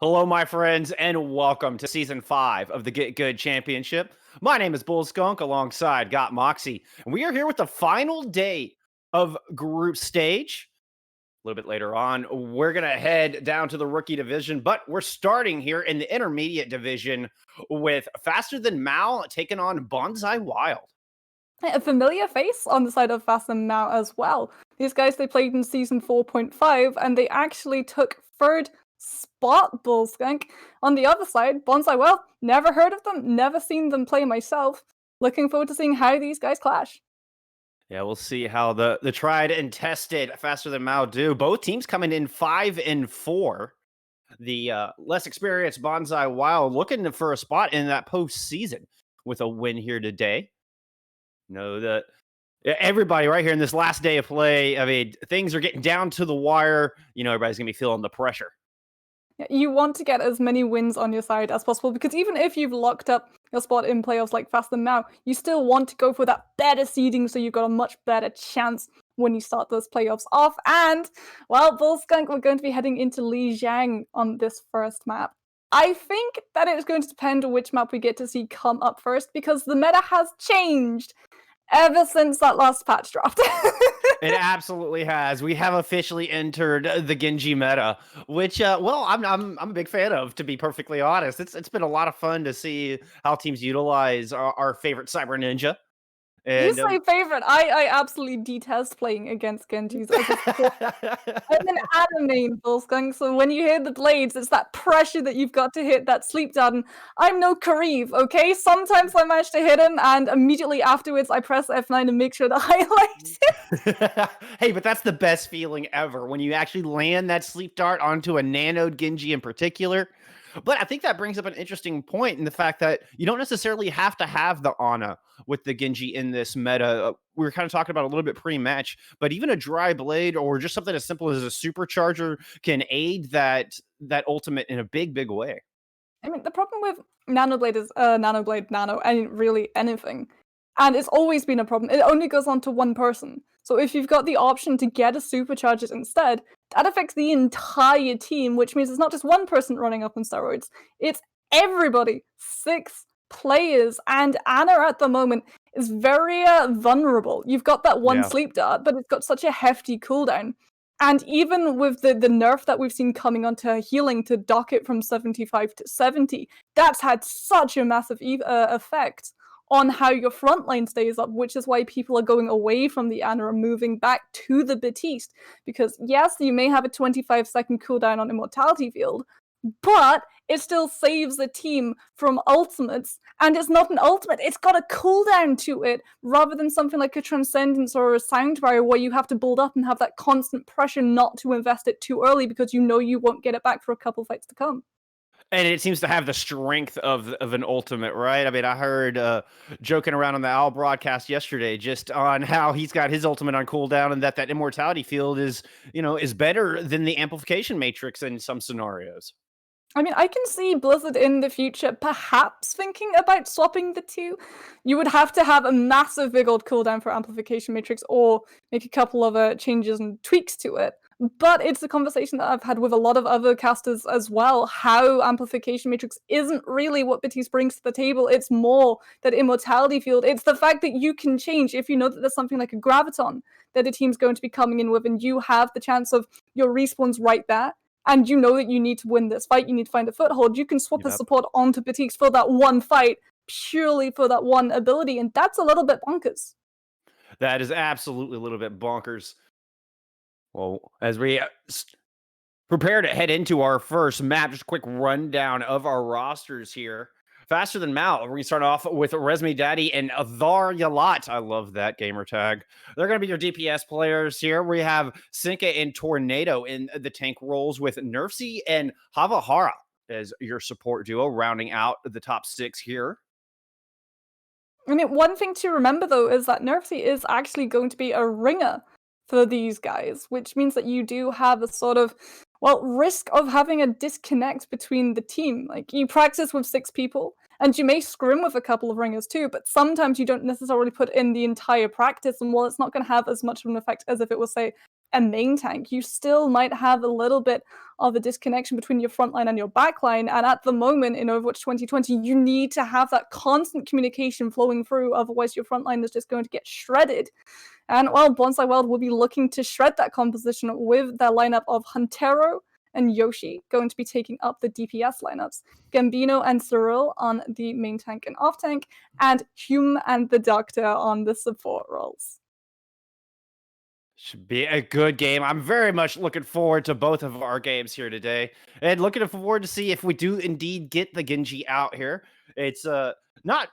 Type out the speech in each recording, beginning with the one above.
Hello, my friends, and welcome to Season 5 of the Get Good Championship. My name is Bull Skunk alongside Got Moxie, and we are here with the final day of Group Stage. A little bit later on, we're going to head down to the Rookie Division, but we're starting here in the Intermediate Division with Faster Than Mal taking on Bonzai Wild. A familiar face on the side of Fass and Miau as well. These guys, they played in season 4.5 and they actually took third spot, Bullskunk. On the other side, Bonsai, well, never heard of them, never seen them play myself. Looking forward to seeing how these guys clash. Yeah, we'll see how the tried and tested Faster Than Mal do. Both teams coming in 5-4. The less experienced Bonsai Wild looking for a spot in that postseason with a win here today. Know that everybody right here in this last day of play, I mean, things are getting down to the wire. Everybody's going to be feeling the pressure. Yeah, you want to get as many wins on your side as possible because even if you've locked up your spot in playoffs like Fast and Now, you still want to go for that better seeding so you've got a much better chance when you start those playoffs off. And, well, Bullskunk, we're going to be heading into Lijiang on this first map. I think that it's going to depend on which map we get to see come up first because the meta has changed ever since that last patch dropped. It absolutely has. We have officially entered the Genji meta, which, well, I'm a big fan of. To be perfectly honest, it's been a lot of fun to see how teams utilize our favorite cyber ninja. You And say favorite. I absolutely detest playing against Genjis. I'm an anime Volsgang, so when you hear the blades, it's that pressure that you've got to hit that sleep dart. And I'm no Kariv, okay? Sometimes I manage to hit him, and immediately afterwards I press F9 to make sure to highlight it. hey, but that's the best feeling ever when you actually land that sleep dart onto a nanoed Genji in particular. But I think that brings up an interesting point in the fact that you don't necessarily have to have the Ana with the Genji in this meta. We were kind of talking about a little bit pre-match, but even a dry blade or just something as simple as a supercharger can aid that ultimate in a big way. I mean, the problem with Nanoblade is Nanoblade, Nano, and really anything. And it's always been a problem. It only goes on to one person. So if you've got the option to get a supercharger instead, that affects the entire team, which means it's not just one person running up on steroids. It's everybody. 6 players. And Anna at the moment is very vulnerable. You've got that one Yeah. sleep dart, but it's got such a hefty cooldown. And even with the nerf that we've seen coming onto her healing to dock it from 75 to 70, that's had such a massive effect on how your front line stays up, which is why people are going away from the Ana and moving back to the Batiste. Because yes, you may have a 25-second cooldown on Immortality Field, but it still saves the team from ultimates. And it's not an ultimate, it's got a cooldown to it, rather than something like a Transcendence or a Sound Barrier where you have to build up and have that constant pressure not to invest it too early because you know you won't get it back for a couple fights to come. And it seems to have the strength of an ultimate, right? I mean, I heard joking around on the Owl broadcast yesterday just on how he's got his ultimate on cooldown and that immortality field is better than the amplification matrix in some scenarios. I mean, I can see Blizzard in the future perhaps thinking about swapping the two. You would have to have a massive big old cooldown for Amplification Matrix or make a couple of changes and tweaks to it. But it's a conversation that I've had with a lot of other casters as well, how Amplification Matrix isn't really what Batiste brings to the table. It's more that Immortality Field. It's the fact that you can change if you know that there's something like a Graviton that the team's going to be coming in with and you have the chance of your respawns right there and you know that you need to win this fight, you need to find a foothold, you can swap a Yep. support onto Batiste for that one fight, purely for that one ability, and that's a little bit bonkers. That is absolutely a little bit bonkers. Well, as we prepare to head into our first map, just a quick rundown of our rosters here. Faster Than Mal, we're going to start off with Resme Daddy and Adar Yalat. I love that gamer tag. They're going to be your DPS players here. We have Sinka and Tornado in the tank roles with Nerfsy and Havahara as your support duo, rounding out the top 6 here. I mean, one thing to remember though is that Nerfsy is actually going to be a ringer for these guys, which means that you do have a sort of, well, risk of having a disconnect between the team. Like, you practice with 6 people, and you may scrim with a couple of ringers too, but sometimes you don't necessarily put in the entire practice, and while it's not going to have as much of an effect as if it was, say, a main tank, you still might have a little bit of a disconnection between your front line and your back line. And at the moment in Overwatch 2020, you need to have that constant communication flowing through, otherwise your front line is just going to get shredded. And well, Bonzai World will be looking to shred that composition with their lineup of Huntero and Yoshi going to be taking up the DPS lineups. Gambino and Cyril on the main tank and off tank, and Hume and the Doctor on the support roles. Should be a good game. I'm very much looking forward to both of our games here today, and looking forward to see if we do indeed get the Genji out here. It's not.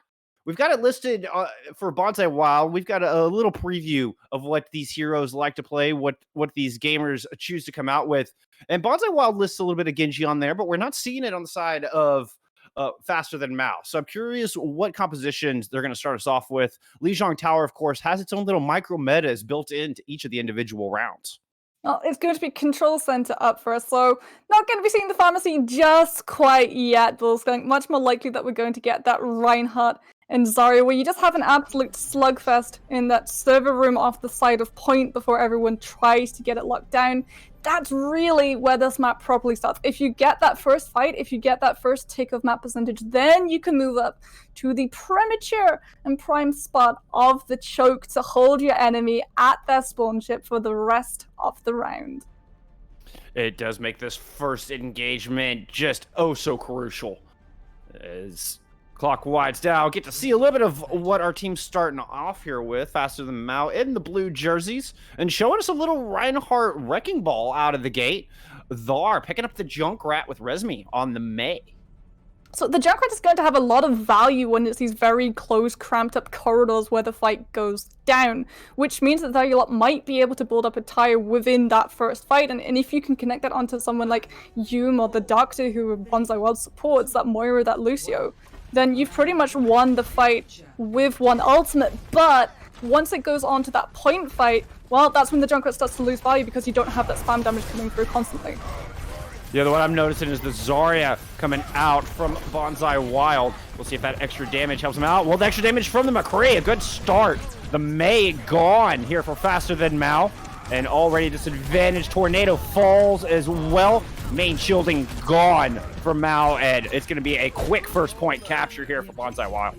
We've got it listed for Bonzai Wild. We've got a little preview of what these heroes like to play, what these gamers choose to come out with. And Bonzai Wild lists a little bit of Genji on there, but we're not seeing it on the side of Faster Than Miau. So I'm curious what compositions they're going to start us off with. Lijiang Tower, of course, has its own little micro metas built into each of the individual rounds. Well, it's going to be Control Center up for us, so not going to be seeing the Pharmacy just quite yet, Bullskunk. Much more likely that we're going to get that Reinhardt and Zarya, where you just have an absolute slugfest in that server room off the side of Point before everyone tries to get it locked down. That's really where this map properly starts. If you get that first fight, if you get that first tick of map percentage, then you can move up to the premature and prime spot of the choke to hold your enemy at their spawn ship for the rest of the round. It does make this first engagement just oh so crucial. As clock winds down, get to see a little bit of what our team's starting off here with. Faster Than Miau in the blue jerseys, and showing us a little Reinhardt wrecking ball out of the gate. Thar picking up the Junkrat with Resmi on the Mei. So the Junkrat is going to have a lot of value when it's these very close, cramped up corridors where the fight goes down, which means that Zarya might be able to build up a tire within that first fight, and if you can connect that onto someone like Hume or the Doctor, who Bonzai World supports, that Moira, that Lucio, then you've pretty much won the fight with one ultimate. But once it goes on to that Point fight, well, that's when the Junkrat starts to lose value because you don't have that spam damage coming through constantly. The other one I'm noticing is the Zarya coming out from Bonzai Wild. We'll see if that extra damage helps him out. Well, the extra damage from the McCree, a good start. The Mei gone here for Faster Than Miau. And already disadvantaged. Tornado falls as well. Main shielding gone for Miau, and it's going to be a quick first point capture here for Bonzai Wild.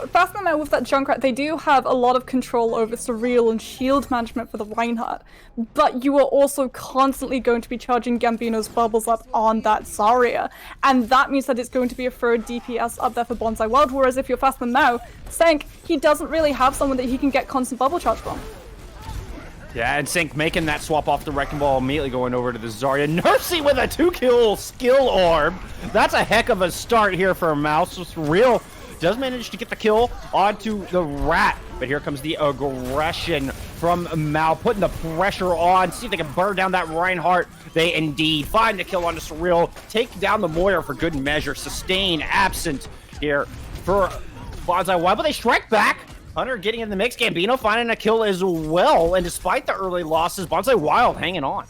Faster Than Miau with that Junkrat, they do have a lot of control over surreal and shield management for the Reinhardt, but you are also constantly going to be charging Gambino's bubbles up on that Zarya, and that means that it's going to be a third DPS up there for Bonzai Wild, whereas if you're Faster Than Miau, Senk, he doesn't really have someone that he can get constant bubble charge from. Yeah, and Sync making that swap off the Wrecking Ball, immediately going over to the Zarya. Nursey with a 2-kill skill orb. That's a heck of a start here for Mouse. Real does manage to get the kill onto the Rat, but here comes the aggression from Miau, putting the pressure on. See if they can burn down that Reinhardt. They indeed find the kill onto Surreal, take down the Moira for good measure. Sustain absent here for Bonzai Wild, but they strike back. Hunter getting in the mix, Gambino finding a kill as well, and despite the early losses, Bonzai Wild hanging on.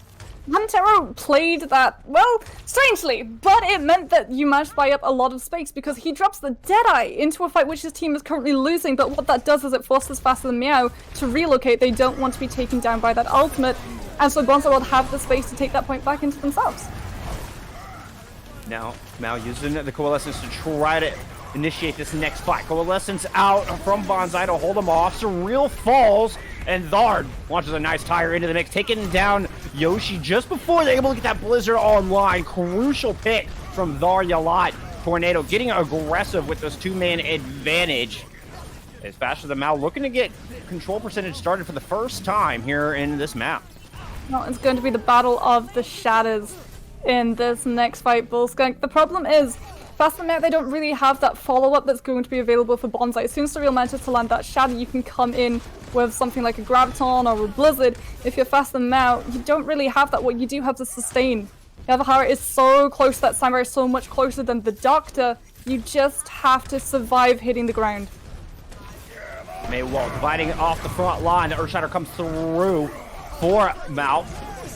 Huntero played that, well, strangely, but it meant that you managed to buy up a lot of space because he drops the Deadeye into a fight which his team is currently losing, but what that does is it forces Faster Than Miau to relocate. They don't want to be taken down by that ultimate, and so Bonzai Wild have the space to take that point back into themselves. Now, Miau using the Coalescence to try to initiate this next fight. Coalescence out from Bonzai to hold him off. Surreal falls, and Thard launches a nice tire into the mix, taking down Yoshi just before they're able to get that Blizzard online. Crucial pick from Zarya. Tornado getting aggressive with this two-man advantage. As Faster Than Miau looking to get control percentage started for the first time here in this map. Well, it's going to be the battle of the shatters in this next fight, Bullskunk. The problem is, Faster Than Miau, they don't really have that follow-up that's going to be available for Bonzai. As soon as Surreal manages to land that shatter, you can come in with something like a Graviton or a Blizzard. If you're Faster Than Miau, you don't really have that. What you do have to sustain. Yavahara is so close to that Samurai, so much closer than the Doctor. You just have to survive hitting the ground. Miau fighting off the front line. The Earthshatter comes through for Miau.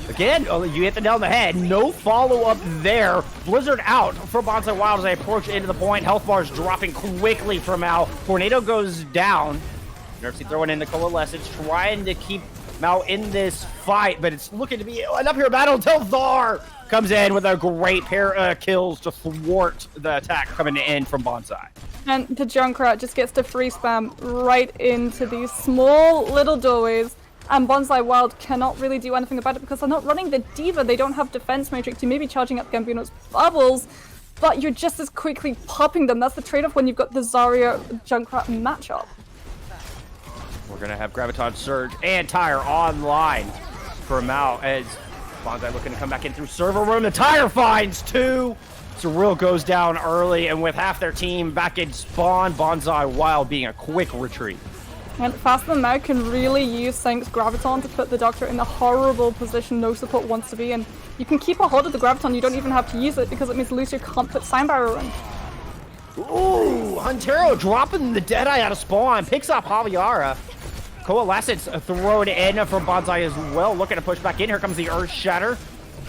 Again, you hit the nail on the head. No follow-up there. Blizzard out for Bonzai Wild as they approach into the point. Health bars dropping quickly from Miau. Tornado goes down. Nursey throwing in the Coalescence, trying to keep Miau in this fight, but it's looking to be an uphill battle until Thar comes in with a great pair of kills to thwart the attack coming in from Bonzai. And the Junkrat just gets to free spam right into these small little doorways. And Bonzai Wild cannot really do anything about it because they're not running the D.Va. They don't have defense matrix. You may be charging up Gambino's bubbles, but you're just as quickly popping them. That's the trade-off when you've got the Zarya Junkrat matchup. We're going to have Graviton Surge and Tire online for Miau as Bonzai looking to come back in through server room. The Tire finds two. Surreal goes down early, and with half their team back in spawn, Bonzai Wild being a quick retreat. And Faster Than Miau can really use Sync's Graviton to put the Doctor in the horrible position no support wants to be in. You can keep a hold of the Graviton, you don't even have to use it because it means Lucio can't put Sign Barrier in. Ooh, Huntero dropping the Deadeye out of spawn, picks up Javiera. Coalescence thrown in from Bonzai as well, looking to push back in. Here comes the Earth Shatter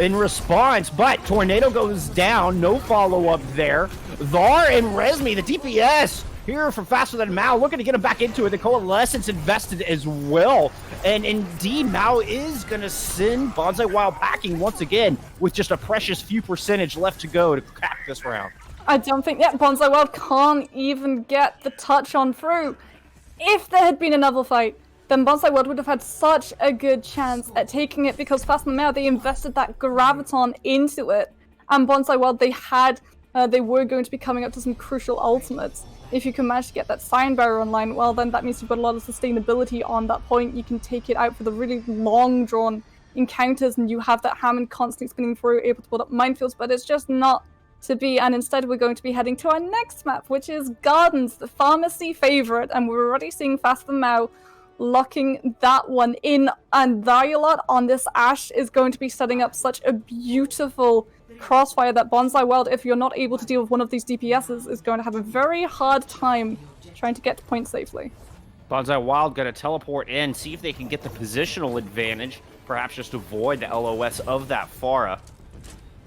in response, but Tornado goes down, no follow-up there. Thar and Resmi, the DPS, here for Faster Than Miau, looking to get him back into it. The Coalescence invested as well. And indeed, Miau is going to send Bonzai Wild packing once again with just a precious few percentage left to go to cap this round. I don't think, yeah, Bonzai Wild can't even get the touch on through. If there had been another fight, then Bonzai Wild would have had such a good chance at taking it because Faster Than Miau, they invested that Graviton into it. And Bonzai Wild, they were going to be coming up to some crucial ultimates. If you can manage to get that Sign Barrier online, well then that means you've got a lot of sustainability on that point. You can take it out for the really long drawn encounters and you have that Hammond constantly spinning through, able to build up minefields, but it's just not to be. And instead we're going to be heading to our next map, which is Gardens, the pharmacy favorite, and we're already seeing Faster Than Miau locking that one in, and Dialot on this Ashe is going to be setting up such a beautiful crossfire that Bonzai Wild, if you're not able to deal with one of these DPSs, is going to have a very hard time trying to get to point safely. Bonzai Wild going to teleport in, see if they can get the positional advantage, perhaps just avoid the LOS of that Pharah.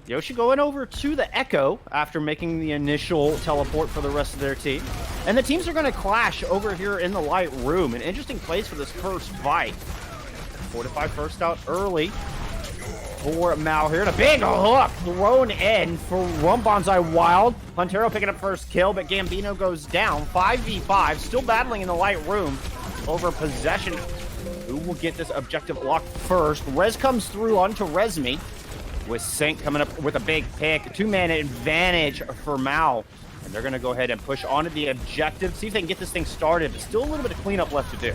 Yoshi going over to the Echo after making the initial teleport for the rest of their team. And the teams are going to clash over here in the light room. An interesting place for this first fight. Fortify first out early for Miau here. And a big hook thrown in for Bonzai Wild. Huntero picking up first kill, but Gambino goes down. 5v5, still battling in the light room over possession. Who will get this objective locked first? Rez comes through onto Resmi, with Sync coming up with a big pick. Two-man advantage for Miau. And they're going to go ahead and push onto the objective, see if they can get this thing started, but still a little bit of cleanup left to do.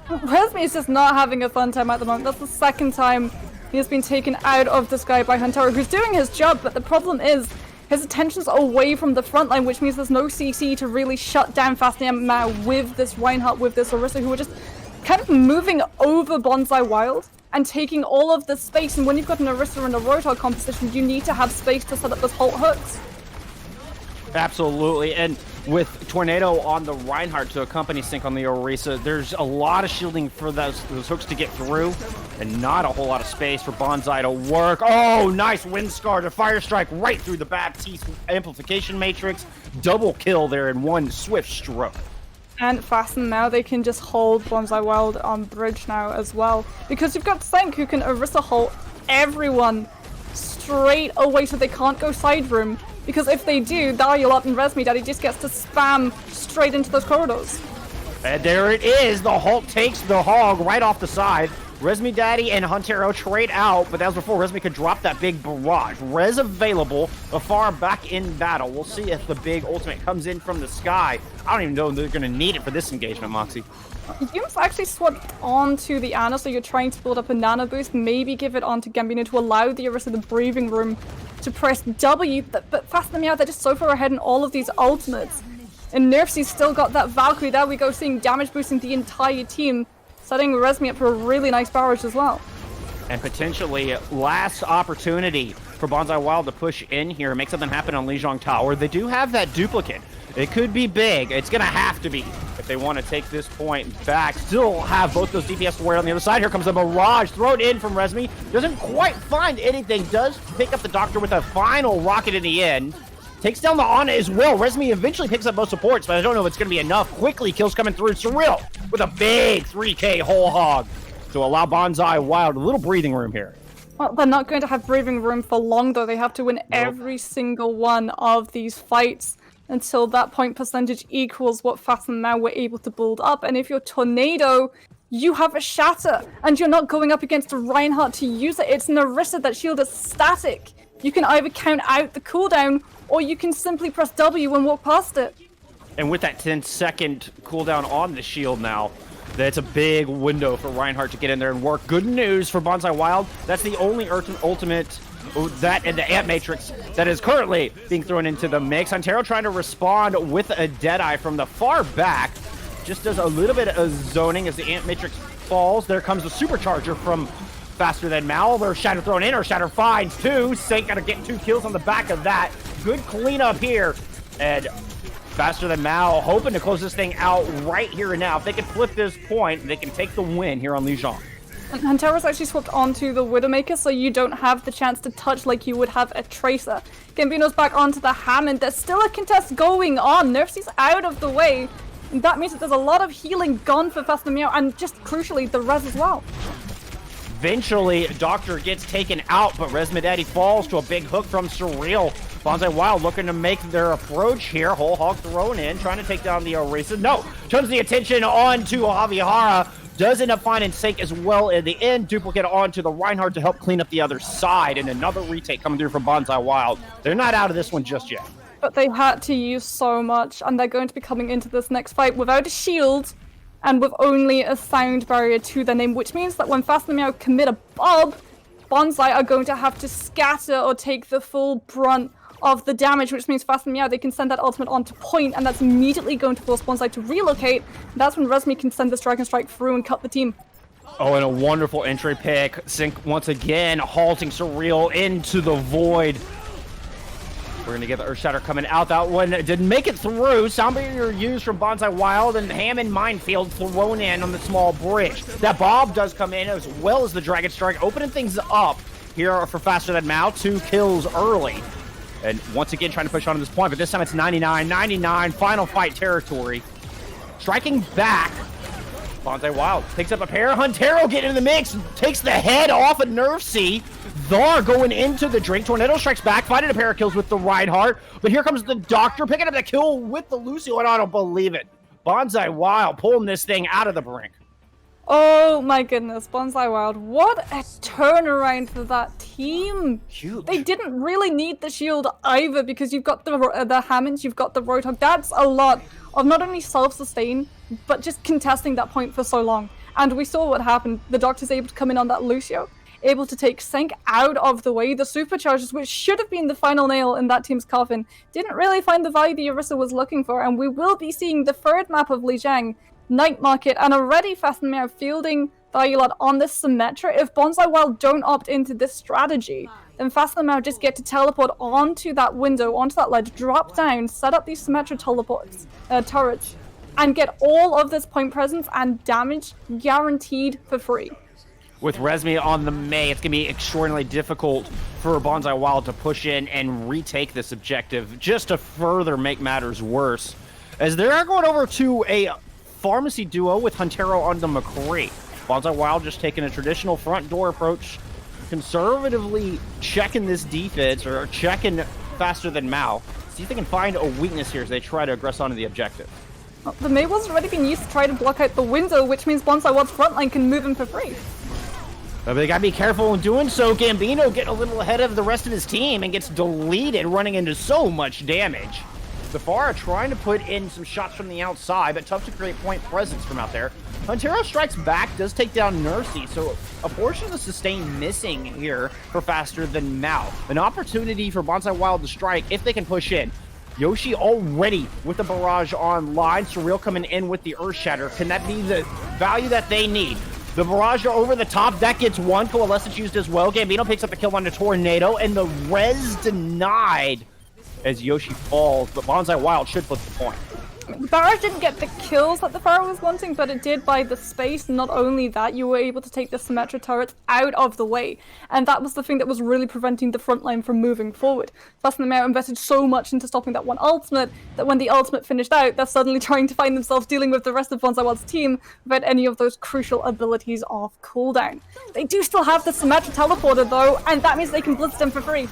Resmi is just not having a fun time at the moment. That's the second time he has been taken out of the sky by Huntero, who's doing his job, but the problem is his attention's away from the front line, which means there's no CC to really shut down Faster Than Miau with this Reinhardt, with this Orisa, who are just kind of moving over Bonzai Wild and taking all of the space. And when you've got an Orisa and a Rotor composition, you need to have space to set up those halt hooks. Absolutely, and with Tornado on the Reinhardt to accompany Sync on the Orisa, there's a lot of shielding for those hooks to get through, and not a whole lot of space for Bonzai to work. Oh, nice Wind Scar to Fire Strike right through the Baptiste Amplification Matrix. Double kill there in one swift stroke. And Faster Than Miau, they can just hold Bonzai Wild on bridge now as well. Because you've got Sync who can Orisa hold everyone straight away so they can't go side room. Because if they do, Dialot and Resmi Daddy just gets to spam straight into those corridors. And there it is. The Hulk takes the hog right off the side. Resmi Daddy and Huntero trade out, but that was before Resmi could drop that big barrage. Res available, Afar back in battle. We'll see if the big ultimate comes in from the sky. I don't even know if they're going to need it for this engagement, Moxie. Yuma's actually swapped onto the Ana, so you're trying to build up a nano boost, maybe give it onto Gambino to allow the Orisa the breathing room to press W, but Faster Than Miau, they're just so far ahead in all of these ultimates. And Nerfsy's still got that Valkyrie. There we go, seeing damage boosting the entire team, setting Resmi up for a really nice barrage as well. And potentially last opportunity for Bonzai Wild to push in here and make something happen on Lijiang Tower. They do have that duplicate. It could be big. It's going to have to be if they want to take this point back. Still have both those DPS to wear on the other side. Here comes the barrage thrown in from Resmi. Doesn't quite find anything. Does pick up the Doctor with a final rocket in the end. Takes down the Ana as well. Resmi eventually picks up both supports, but I don't know if it's going to be enough. Quickly, kills coming through. Surreal with a big 3K whole hog to allow Bonzai Wild a little breathing room here. Well, they're not going to have breathing room for long, though. They have to win every single one of these fights until that point percentage equals what Fast and Miau were able to build up. And if you're Tornado, you have a Shatter, and you're not going up against a Reinhardt to use it. It's Narissa. That shield is static. You can either count out the cooldown, or you can simply press W and walk past it. And with that 10-second cooldown on the shield now, that's a big window for Reinhardt to get in there and work. Good news for Bonzai Wild. That's the only ultimate that and the Ant Matrix that is currently being thrown into the mix. Huntero trying to respond with a Deadeye from the far back. Just does a little bit of zoning as the Ant Matrix falls. There comes the Supercharger from Faster Than Miau. There's Shatter thrown in, or Shatter finds two. Saint gotta get 2 kills on the back of that. Good cleanup here. And Faster Than Miau hoping to close this thing out right here and now. If they can flip this point, they can take the win here on Lijiang. And Huntero's actually swapped onto the Widowmaker, so you don't have the chance to touch like you would have a Tracer. Gambino's back onto the Hammond. There's still a contest going on. Nerfsy's out of the way. And that means that there's a lot of healing gone for Fast and Miau, and just crucially, the res as well. Eventually, Doctor gets taken out, but Resmedaddy falls to a big hook from Surreal. Bonzai Wild looking to make their approach here. Whole Hog thrown in, trying to take down the Orisa. No, turns the attention on to Javihara. Does end up finding Sake as well in the end. Duplicate onto the Reinhardt to help clean up the other side. And another retake coming through from Bonzai Wild. They're not out of this one just yet. But they had to use so much, and they're going to be coming into this next fight without a shield and with only a sound barrier to their name, which means that when Fast and Miau commit a bob, Bonzai are going to have to scatter or take the full brunt of the damage, which means Fast and Miau, they can send that ultimate onto point, and that's immediately going to force Bonzai to relocate. That's when Resmi can send this Dragon Strike through and cut the team. Oh, and a wonderful entry pick. Sync once again, halting Surreal into the void. We're going to get the Earthshatter coming out. That one didn't make it through. Sound barrier used from Bonzai Wild, and Hammond Minefield thrown in on the small bridge. That Bob does come in, as well as the Dragon Strike, opening things up here for Faster Than Miau. 2 kills early. And once again, trying to push on to this point, but this time it's 99-99, final fight territory. Striking back, Bonzai Wild picks up a pair. Huntero getting in the mix, takes the head off of Nerfsy. Thar going into the drink. Tornado strikes back, finding a pair of kills with the Reinhardt. But here comes the Doctor, picking up the kill with the Lucio, and I don't believe it. Bonzai Wild pulling this thing out of the brink. Oh my goodness, Bonzai Wild. What a turnaround for that team. Huge. They didn't really need the shield either, because you've got the Hammonds, you've got the Roadhog. That's a lot of not only self-sustain, but just contesting that point for so long. And we saw what happened. The Doctor's able to come in on that Lucio, able to take Sync out of the way. The Superchargers, which should have been the final nail in that team's coffin, didn't really find the value the Orisa was looking for. And we will be seeing the third map of Lijiang, Night Market, and already Fast and Miau fielding Valuelot on this Symmetra. If Bonzai Wild don't opt into this strategy, then Fast and Miau just get to teleport onto that window, onto that ledge, drop down, set up these Symmetra turrets, and get all of this point presence and damage guaranteed for free. With Resmi on the May, it's going to be extraordinarily difficult for Bonzai Wild to push in and retake this objective, just to further make matters worse, as they are going over to a Pharmacy duo with Huntero on the McCree. Bonzai Wild just taking a traditional front door approach, conservatively checking this defense, or checking Faster Than Miau. See if they can find a weakness here as they try to aggress onto the objective. Well, the Mabel's already been used to try to block out the window, which means Bonzai Wild's frontline can move him for free. But they gotta be careful in doing so. Gambino getting a little ahead of the rest of his team and gets deleted, running into so much damage. Zafara trying to put in some shots from the outside, but tough to create point presence from out there. Huntero strikes back, does take down Nerfsy, so a portion of the sustain missing here for Faster Than Miau. An opportunity for Bonzai Wild to strike if they can push in. Yoshi already with the barrage online. Surreal coming in with the Earthshatter. Can that be the value that they need? The barrage over the top, that gets one. Coalescence used as well. Gambino picks up the kill on the Tornado, and the res denied as Yoshi falls, but Bonzai Wild should flip the point. The barrage didn't get the kills that the Pharaoh was wanting, but it did buy the space. Not only that, you were able to take the Symmetra turret out of the way, and that was the thing that was really preventing the front line from moving forward. Fast and the Miau invested so much into stopping that one ultimate that when the ultimate finished out, they're suddenly trying to find themselves dealing with the rest of Bonzai Wild's team without any of those crucial abilities off cooldown. They do still have the Symmetra teleporter though, and that means they can blitz them for free.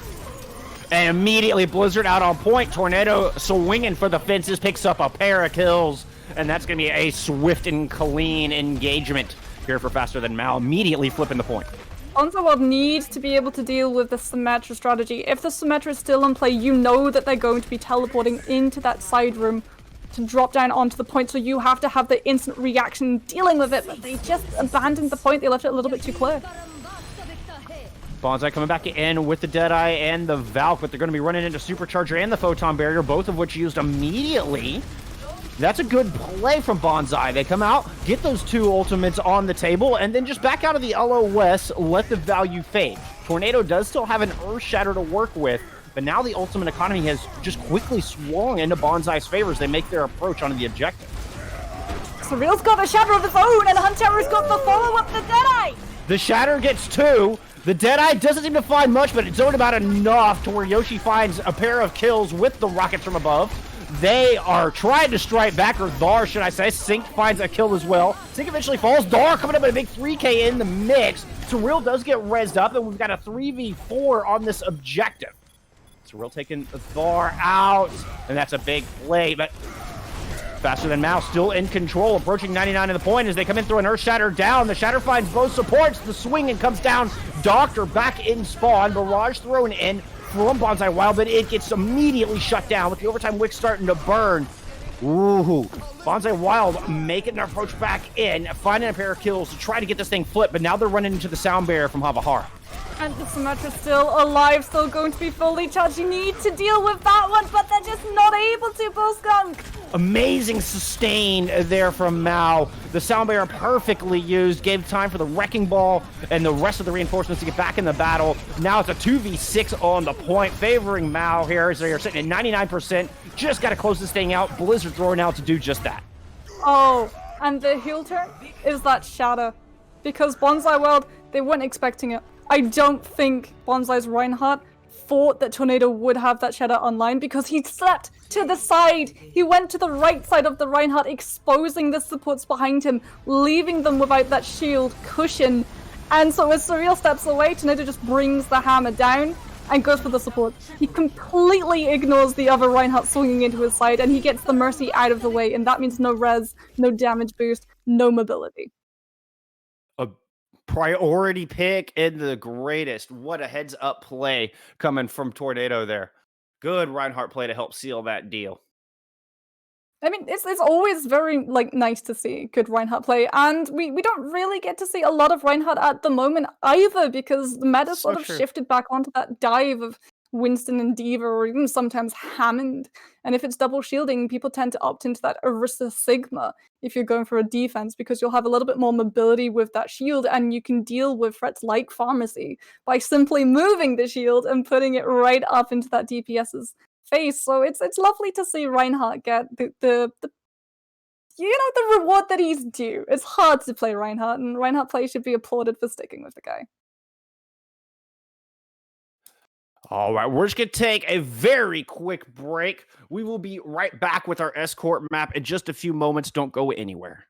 And immediately Blizzard out on point. Tornado swinging for the fences, picks up a pair of kills. And that's going to be a swift and clean engagement here for Faster Than Mal, immediately flipping the point. Bonzai Wild needs to be able to deal with the Symmetra strategy. If the Symmetra is still in play, you know that they're going to be teleporting into that side room to drop down onto the point, so you have to have the instant reaction dealing with it, but they just abandoned the point. They left it a little bit too clear. Bonzai coming back in with the Deadeye and the Valk, but they're going to be running into Supercharger and the Photon Barrier, both of which used immediately. That's a good play from Bonzai. They come out, get those two ultimates on the table, and then just back out of the LOS, let the value fade. Tornado does still have an Earth Shatter to work with, but now the ultimate economy has just quickly swung into Bonzai's favor as they make their approach onto the objective. Surreal's got a Shatter of his own, and Hunter's got the follow-up, the Deadeye! The Shatter gets two. The Deadeye doesn't seem to find much, but it's only about enough to where Yoshi finds a pair of kills with the rockets from above. They are trying to strike back, or Dar, should I say. Sync finds a kill as well. Sync eventually falls. Dar coming up with a big 3K in the mix. Surreal does get rezzed up, and we've got a 3v4 on this objective. Surreal taking Dar out, and that's a big play, but Faster Than Mal still in control, approaching 99 in the point as they come in through an Earth Shatter down. The Shatter finds both supports. The swing and comes down. Doctor back in spawn. Barrage thrown in from Bonzai Wild, but it gets immediately shut down with the overtime wick starting to burn. Ooh, Bonzai Wild making their approach back in, finding a pair of kills to try to get this thing flipped, but now they're running into the sound barrier from Havahara. And the Symmetra's still alive, still going to be fully charged. You need to deal with that one, but they're just not able to, Bullskunk. Amazing sustain there from Miau. The sound barrier perfectly used, gave time for the Wrecking Ball and the rest of the reinforcements to get back in the battle. Now it's a 2v6 on the point, favoring Miau here as they're sitting at 99%. Just got to close this thing out. Blizzard throwing out to do just that. Oh, and the heel turn is that Shatter. Because Bonzai World, they weren't expecting it. I don't think Bonzai's Reinhardt thought that Tornado would have that Shatter online because he slept to the side. He went to the right side of the Reinhardt, exposing the supports behind him, leaving them without that shield cushion. And so as Surreal steps away, Tornado just brings the hammer down and goes for the support. He completely ignores the other Reinhardt swinging into his side, and he gets the Mercy out of the way, and that means no res, no damage boost, no mobility. A priority pick in the greatest. What a heads-up play coming from Tornado there. Good Reinhardt play to help seal that deal. I mean, it's always very nice to see good Reinhardt play, and we don't really get to see a lot of Reinhardt at the moment either because the meta So sort of true. shifted back onto that dive of Winston and Diva, or even sometimes Hammond. And if it's double shielding, people tend to opt into that Orisa Sigma if you're going for a defense because you'll have a little bit more mobility with that shield, and you can deal with threats like Pharmacy by simply moving the shield and putting it right up into that DPS's face. So it's lovely to see Reinhardt get the reward that he's due. It's hard to play Reinhardt, and Reinhardt play should be applauded for sticking with the guy. All right, we're just going to take a very quick break. We will be right back with our escort map in just a few moments. Don't go anywhere.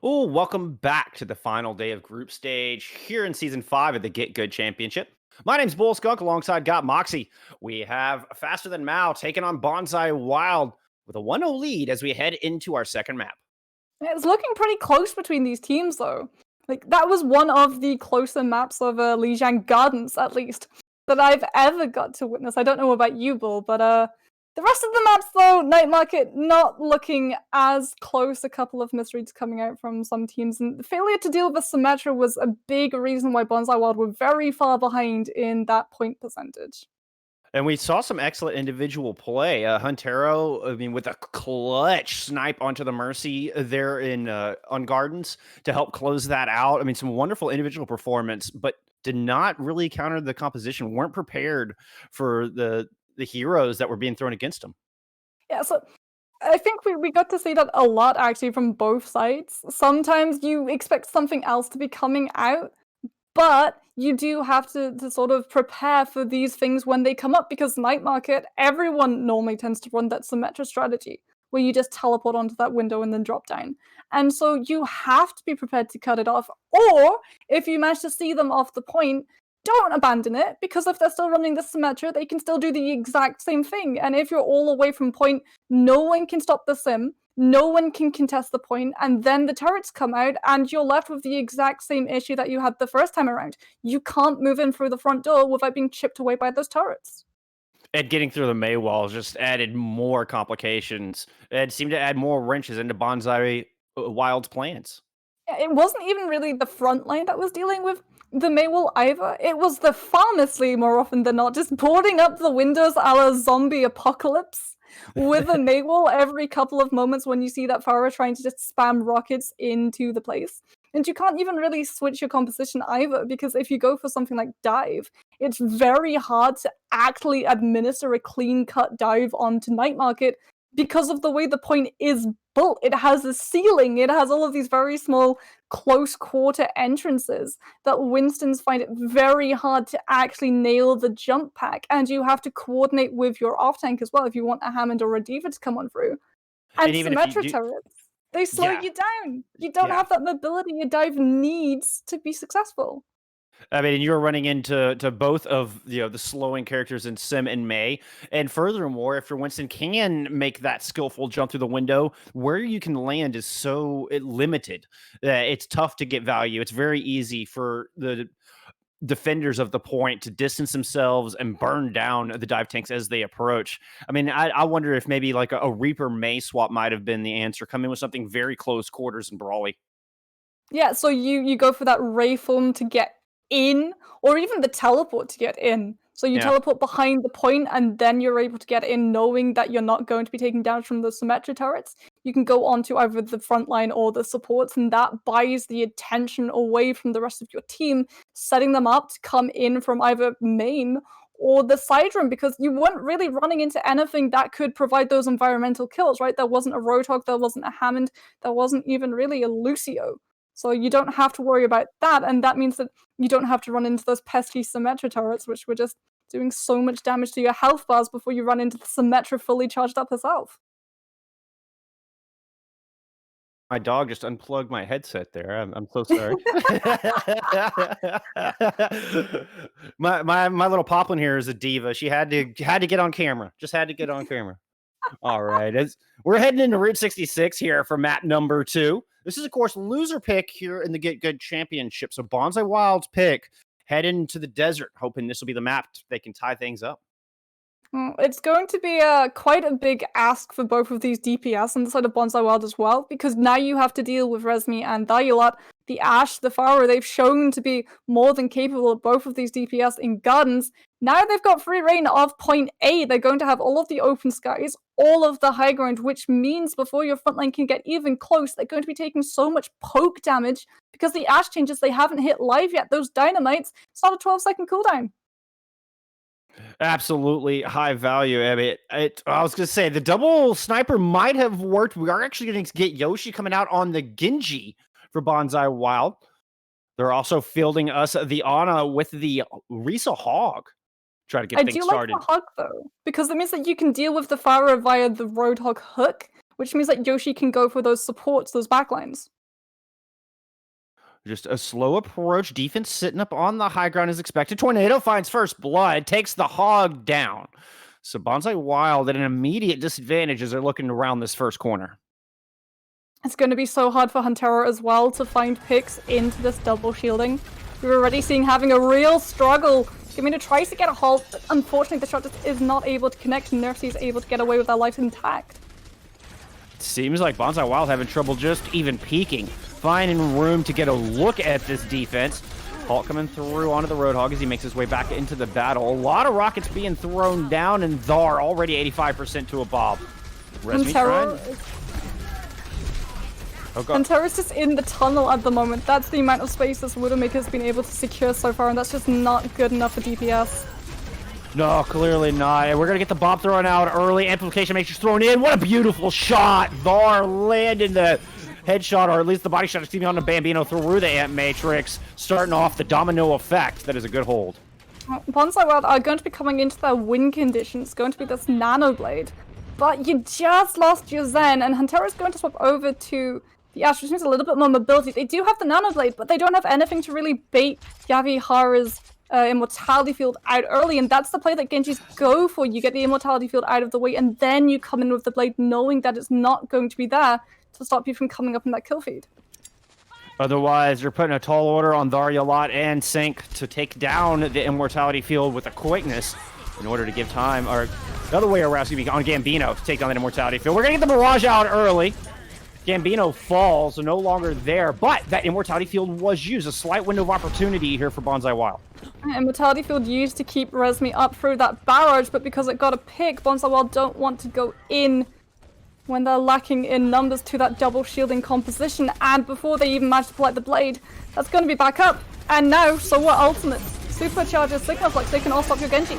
Oh, welcome back to the final day of group stage here in Season 5 of the GitGud Championship. My name's Bull Skunk alongside Got Moxie. We have Faster Than Mal taking on Bonzai Wild with a 1-0 lead as we head into our second map. It's looking pretty close between these teams, though. That was one of the closer maps of Lijiang Gardens, at least, that I've ever got to witness. I don't know about you, Bull, but the rest of the maps, though, Night Market, not looking as close. A couple of misreads coming out from some teams, and the failure to deal with Symmetra was a big reason why Bonzai Wild were very far behind in that point percentage. And we saw some excellent individual play. Huntero, I mean, with a clutch snipe onto the Mercy there in on Gardens to help close that out. I mean, some wonderful individual performance, but did not really counter the composition. Weren't prepared for the heroes that were being thrown against them. Yeah, so I think we got to see that a lot actually from both sides. Sometimes you expect something else to be coming out, but you do have to sort of prepare for these things when they come up because night market, everyone normally tends to run that Symmetra strategy where you just teleport onto that window and then drop down. And so you have to be prepared to cut it off. Or if you manage to see them off the point, don't abandon it because if they're still running the Symmetra, they can still do the exact same thing. And if you're all away from point, no one can stop the sim. No one can contest the point, and then the turrets come out, and you're left with the exact same issue that you had the first time around. You can't move in through the front door without being chipped away by those turrets. And getting through the May walls just added more complications. It seemed to add more wrenches into Bonzai Wild's plans. It wasn't even really the front line that was dealing with the Maywall either. It was the pharmacy more often than not, just boarding up the windows a la zombie apocalypse with a Maywall every couple of moments when you see that Pharah trying to just spam rockets into the place. And you can't even really switch your composition either, because if you go for something like dive, it's very hard to actually administer a clean-cut dive onto Night Market because of the way the point is built. It has a ceiling, it has all of these very small close quarter entrances that Winstons find it very hard to actually nail the jump pack, and you have to coordinate with your off tank as well if you want a Hammond or a Diva to come on through. And And even if you Symmetra do, turrets, they slow yeah, you down. You don't yeah. have that mobility your dive needs to be successful. I mean, you're running into both of the slowing characters in Sim and May, and furthermore, if your Winston can make that skillful jump through the window, where you can land is so limited that it's tough to get value. It's very easy for the defenders of the point to distance themselves and burn down the dive tanks as they approach. I mean, I wonder if maybe like a Reaper May swap might have been the answer. Come in with something very close quarters and brawly. Yeah, so you go for that ray form to get in, or even the teleport to get in. So you Yeah. teleport behind the point, and then you're able to get in, knowing that you're not going to be taking damage from the Symmetra turrets. You can go onto either the front line or the supports, and that buys the attention away from the rest of your team, setting them up to come in from either main or the side room, because you weren't really running into anything that could provide those environmental kills, right? There wasn't a Roadhog, there wasn't a Hammond, there wasn't even really a Lucio. So you don't have to worry about that, and that means that you don't have to run into those pesky Symmetra turrets, which were just doing so much damage to your health bars before you run into the Symmetra fully charged up herself. My dog just unplugged my headset there. I'm so sorry. My little poplin here is a diva. She had to get on camera. Just had to get on camera. All right. As we're heading into Route 66 here for map number 2. This is, of course, loser pick here in the Get Good Championship. So Bonzai Wild's pick head into the desert, hoping this will be the map they can tie things up. It's going to be quite a big ask for both of these DPS on the side of Bonzai Wild as well, because now you have to deal with Resmi and Dayulat. The Ashe, the Pharah, they've shown to be more than capable of both of these DPS in Gardens. Now they've got free reign of point A. They're going to have all of the open skies, all of the high ground, which means before your frontline can get even close, they're going to be taking so much poke damage because the Ashe changes, they haven't hit live yet. Those dynamites, it's not a 12-second cooldown. Absolutely high value. I mean, I was going to say the double sniper might have worked. We are actually going to get Yoshi coming out on the Genji for Bonzai Wild. They're also fielding us the Ana with the Risa Hog. Try to get things started. I do like the Hog though, because it means that you can deal with the Pharah via the Roadhog hook, which means that Yoshi can go for those supports, those backlines. Just a slow approach. Defense sitting up on the high ground as expected. Tornado finds first blood, takes the Hog down. So Bonzai Wild at an immediate disadvantage as they're looking around this first corner. It's going to be so hard for Huntero as well to find picks into this double shielding. We're already seeing having a real struggle. Gamina tries to get a halt, but unfortunately the shot just is not able to connect, and Nerfsy is able to get away with their life intact. Seems like Bonzai Wild having trouble just even peeking. Finding room to get a look at this defense. Halt coming through onto the Roadhog as he makes his way back into the battle. A lot of rockets being thrown down, and Thar already 85% to a bomb. Huntero's just in the tunnel at the moment. That's the amount of space this Widowmaker's been able to secure so far, and that's just not good enough for DPS. No, clearly not. And we're going to get the bomb thrown out early. Amplification matrix thrown in. What a beautiful shot. Var landing the headshot, or at least the body shot, excuse me, on the Bambino through the amp matrix, starting off the domino effect. That is a good hold. Bonzai Wild are going to be coming into their win condition. It's going to be this Nano Blade. But you just lost your Zen, and Huntero is going to swap over to the Ash, which needs a little bit more mobility. They do have the Nano Blade, but they don't have anything to really bait Yavihara's Immortality Field out early, and that's the play that Genjis go for. You get the Immortality Field out of the way, and then you come in with the Blade knowing that it's not going to be there to stop you from coming up in that kill feed. Otherwise, you're putting a tall order on Zarya Lot and Sync to take down the Immortality Field with a quickness in order to give time, or the other way around, excuse me, on Gambino to take down that Immortality Field. We're going to get the Mirage out early. Gambino falls, so no longer there, but that Immortality Field was used. A slight window of opportunity here for Bonzai Wild. Immortality Field used to keep Resmi up through that barrage, but because it got a pick, Bonzai Wild don't want to go in when they're lacking in numbers to that double shielding composition, and before they even manage to pull out the Blade, that's going to be back up. And now, so what ultimate? Supercharger, Sigma Flux, they can all stop your Genji.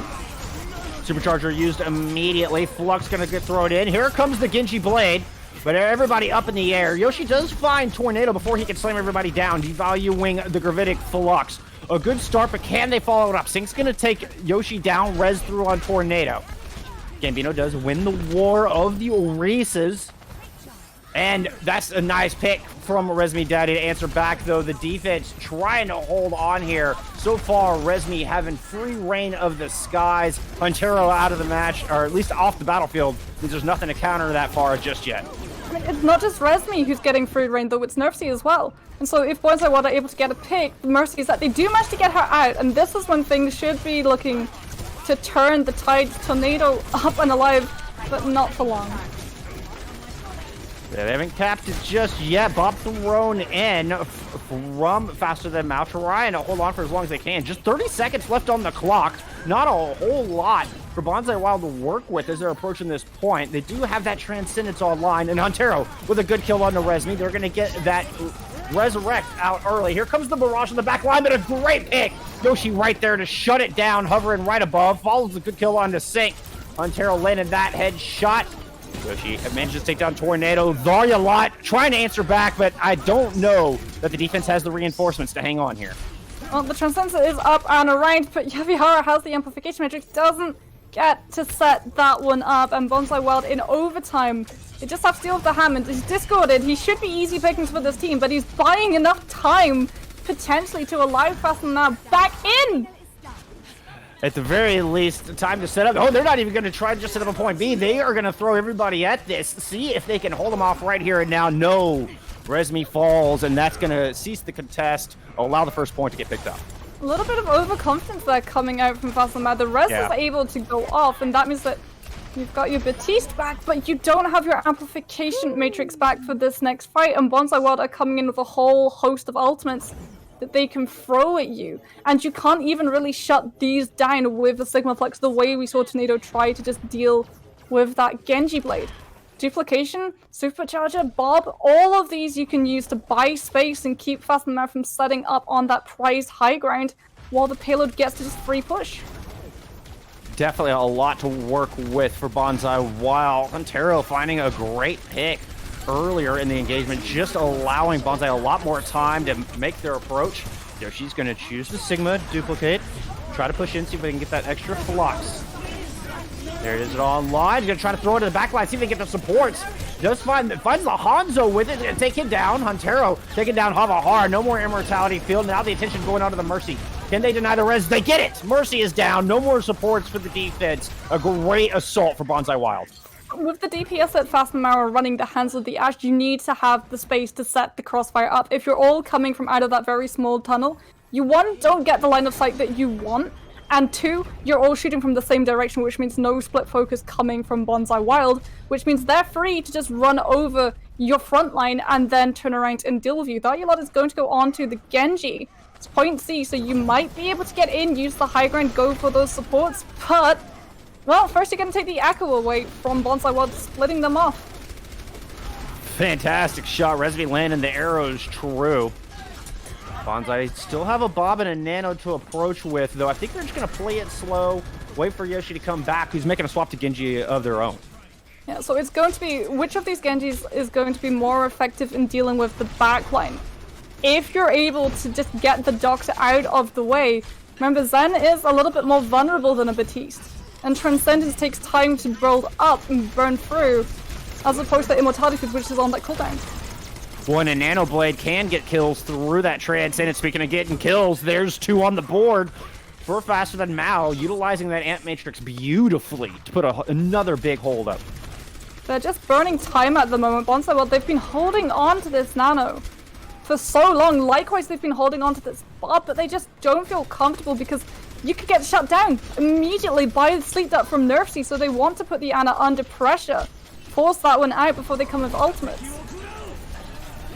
Supercharger used immediately. Flux gonna get thrown in. Here comes the Genji Blade, but everybody up in the air. Yoshi does find Tornado before he can slam everybody down, devaluing the Gravitic Flux. A good start, but can they follow it up? Sync's gonna take Yoshi down, res through on Tornado. Gambino does win the war of the Orisas. And that's a nice pick from Resmi Daddy to answer back, though. The defense trying to hold on here. So far, Resmi having free reign of the skies. Huntero out of the match, or at least off the battlefield, means there's nothing to counter that far just yet. I mean, it's not just Resmi who's getting free reign, though, it's Nerfsy as well. And so if Bonzai Wild are able to get a pick, the mercy is that they do manage to get her out, and this is when things should be looking to turn the tides. Tornado up and alive, but not for long. They haven't capped it just yet. Bob thrown in from Faster Than Mao, trying to hold on for as long as they can. Just 30 seconds left on the clock. Not a whole lot for Bonzai Wild to work with as they're approaching this point. They do have that Transcendence online, and Huntero with a good kill on the Resmi. They're going to get that Resurrect out early. Here comes the Mirage in the back line, but a great pick. Yoshi right there to shut it down, hovering right above. Follows a good kill on the Sync. Huntero landed that headshot. Yoshi manages to take down Tornado. Zarya Lot trying to answer back, but I don't know that the defense has the reinforcements to hang on here. Well, the Transcendence is up and around, but Yavihara has the Amplification Matrix, doesn't get to set that one up, and Bonzai Wild in overtime. They just have to deal with the Hammond. He's discorded. He should be easy pickings for this team, but he's buying enough time potentially to allow Fasten now back in. At the very least, time to set up. Oh, they're not even going to try to just set up a point B. They are going to throw everybody at this. See if they can hold them off right here and now. No. Resmi falls, and that's going to cease the contest. Allow the first point to get picked up. A little bit of overconfidence there coming out from Fasten. The res is able to go off, and that means that you've got your Batiste back, but you don't have your Amplification Matrix back for this next fight, and Bonzai Wild are coming in with a whole host of ultimates that they can throw at you, and you can't even really shut these down with the Sigma Flux the way we saw Tornado try to just deal with that Genji Blade. Duplication, Supercharger, Bob, all of these you can use to buy space and keep Fasten Mouth from setting up on that prized high ground while the payload gets to just free push. Definitely a lot to work with for Bonzai Wild. Huntero finding a great pick earlier in the engagement, just allowing Bonzai a lot more time to make their approach. Yoshi's going to choose the Sigma, duplicate, try to push in, see if they can get that extra Flux. There it is online. He's going to try to throw it to the back line, see if they can get the supports. Just finds the Hanzo with it and take him down. Huntero taking down Havahar. No more Immortality Field. Now the attention going on to the Mercy. Can they deny the res? They get it! Mercy is down. No more supports for the defense. A great assault for Bonzai Wild. With the DPS at Fasten Mauer running the hands of the Ash, you need to have the space to set the crossfire up. If you're all coming from out of that very small tunnel, you, one, don't get the line of sight that you want, and two, you're all shooting from the same direction, which means no split focus coming from Bonzai Wild, which means they're free to just run over your front line and then turn around and deal with you. That Yalot is going to go on to the Genji. It's point C, so you might be able to get in, use the high ground, go for those supports, but well, first you're going to take the Echo away from Bonzai Wild, splitting them off. Fantastic shot. Resmi landing the arrows true. Bonzai still have a Bob and a Nano to approach with, though I think they're just going to play it slow, wait for Yoshi to come back, who's making a swap to Genji of their own. Yeah, so it's going to be, which of these Genjis is going to be more effective in dealing with the backline? If you're able to just get the Doctor out of the way, remember Zen is a little bit more vulnerable than a Batiste, and Transcendence takes time to build up and burn through, as opposed to Immortality Field, which is on that cooldown. One and Nano Blade can get kills through that Transcendence. Speaking of getting kills, there's 2 on the board for Faster Than Miau, utilizing that Amp Matrix beautifully to put another big hold up. They're just burning time at the moment. Bonzai, well, they've been holding on to this Nano for so long. Likewise, they've been holding on to this Bob, but they just don't feel comfortable because you could get shut down immediately by the Sleep Dart from Nerfsy, so they want to put the Ana under pressure, force that one out before they come with ultimates.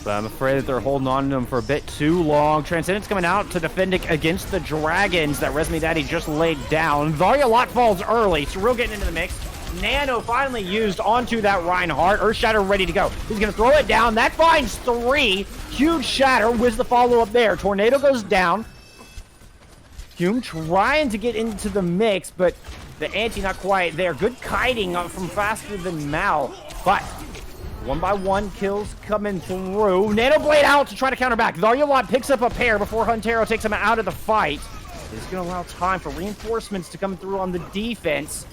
But I'm afraid that they're holding on to him for a bit too long. Transcendence coming out to defend it against the Dragons that Resme Daddy just laid down. Varya Lot falls early. Surreal getting into the mix. Nano finally used onto that Reinhardt. Earth Shatter ready to go. He's going to throw it down. That finds 3. Huge Shatter. Where's the follow-up there? Tornado goes down. Hume trying to get into the mix, but the ante not quite there. Good kiting from Faster Than Miau. But 1 by 1 kills coming through. Nano Blade out to try to counter back. Varya Lot picks up a pair before Huntero takes him out of the fight. It's going to allow time for reinforcements to come through on the defense.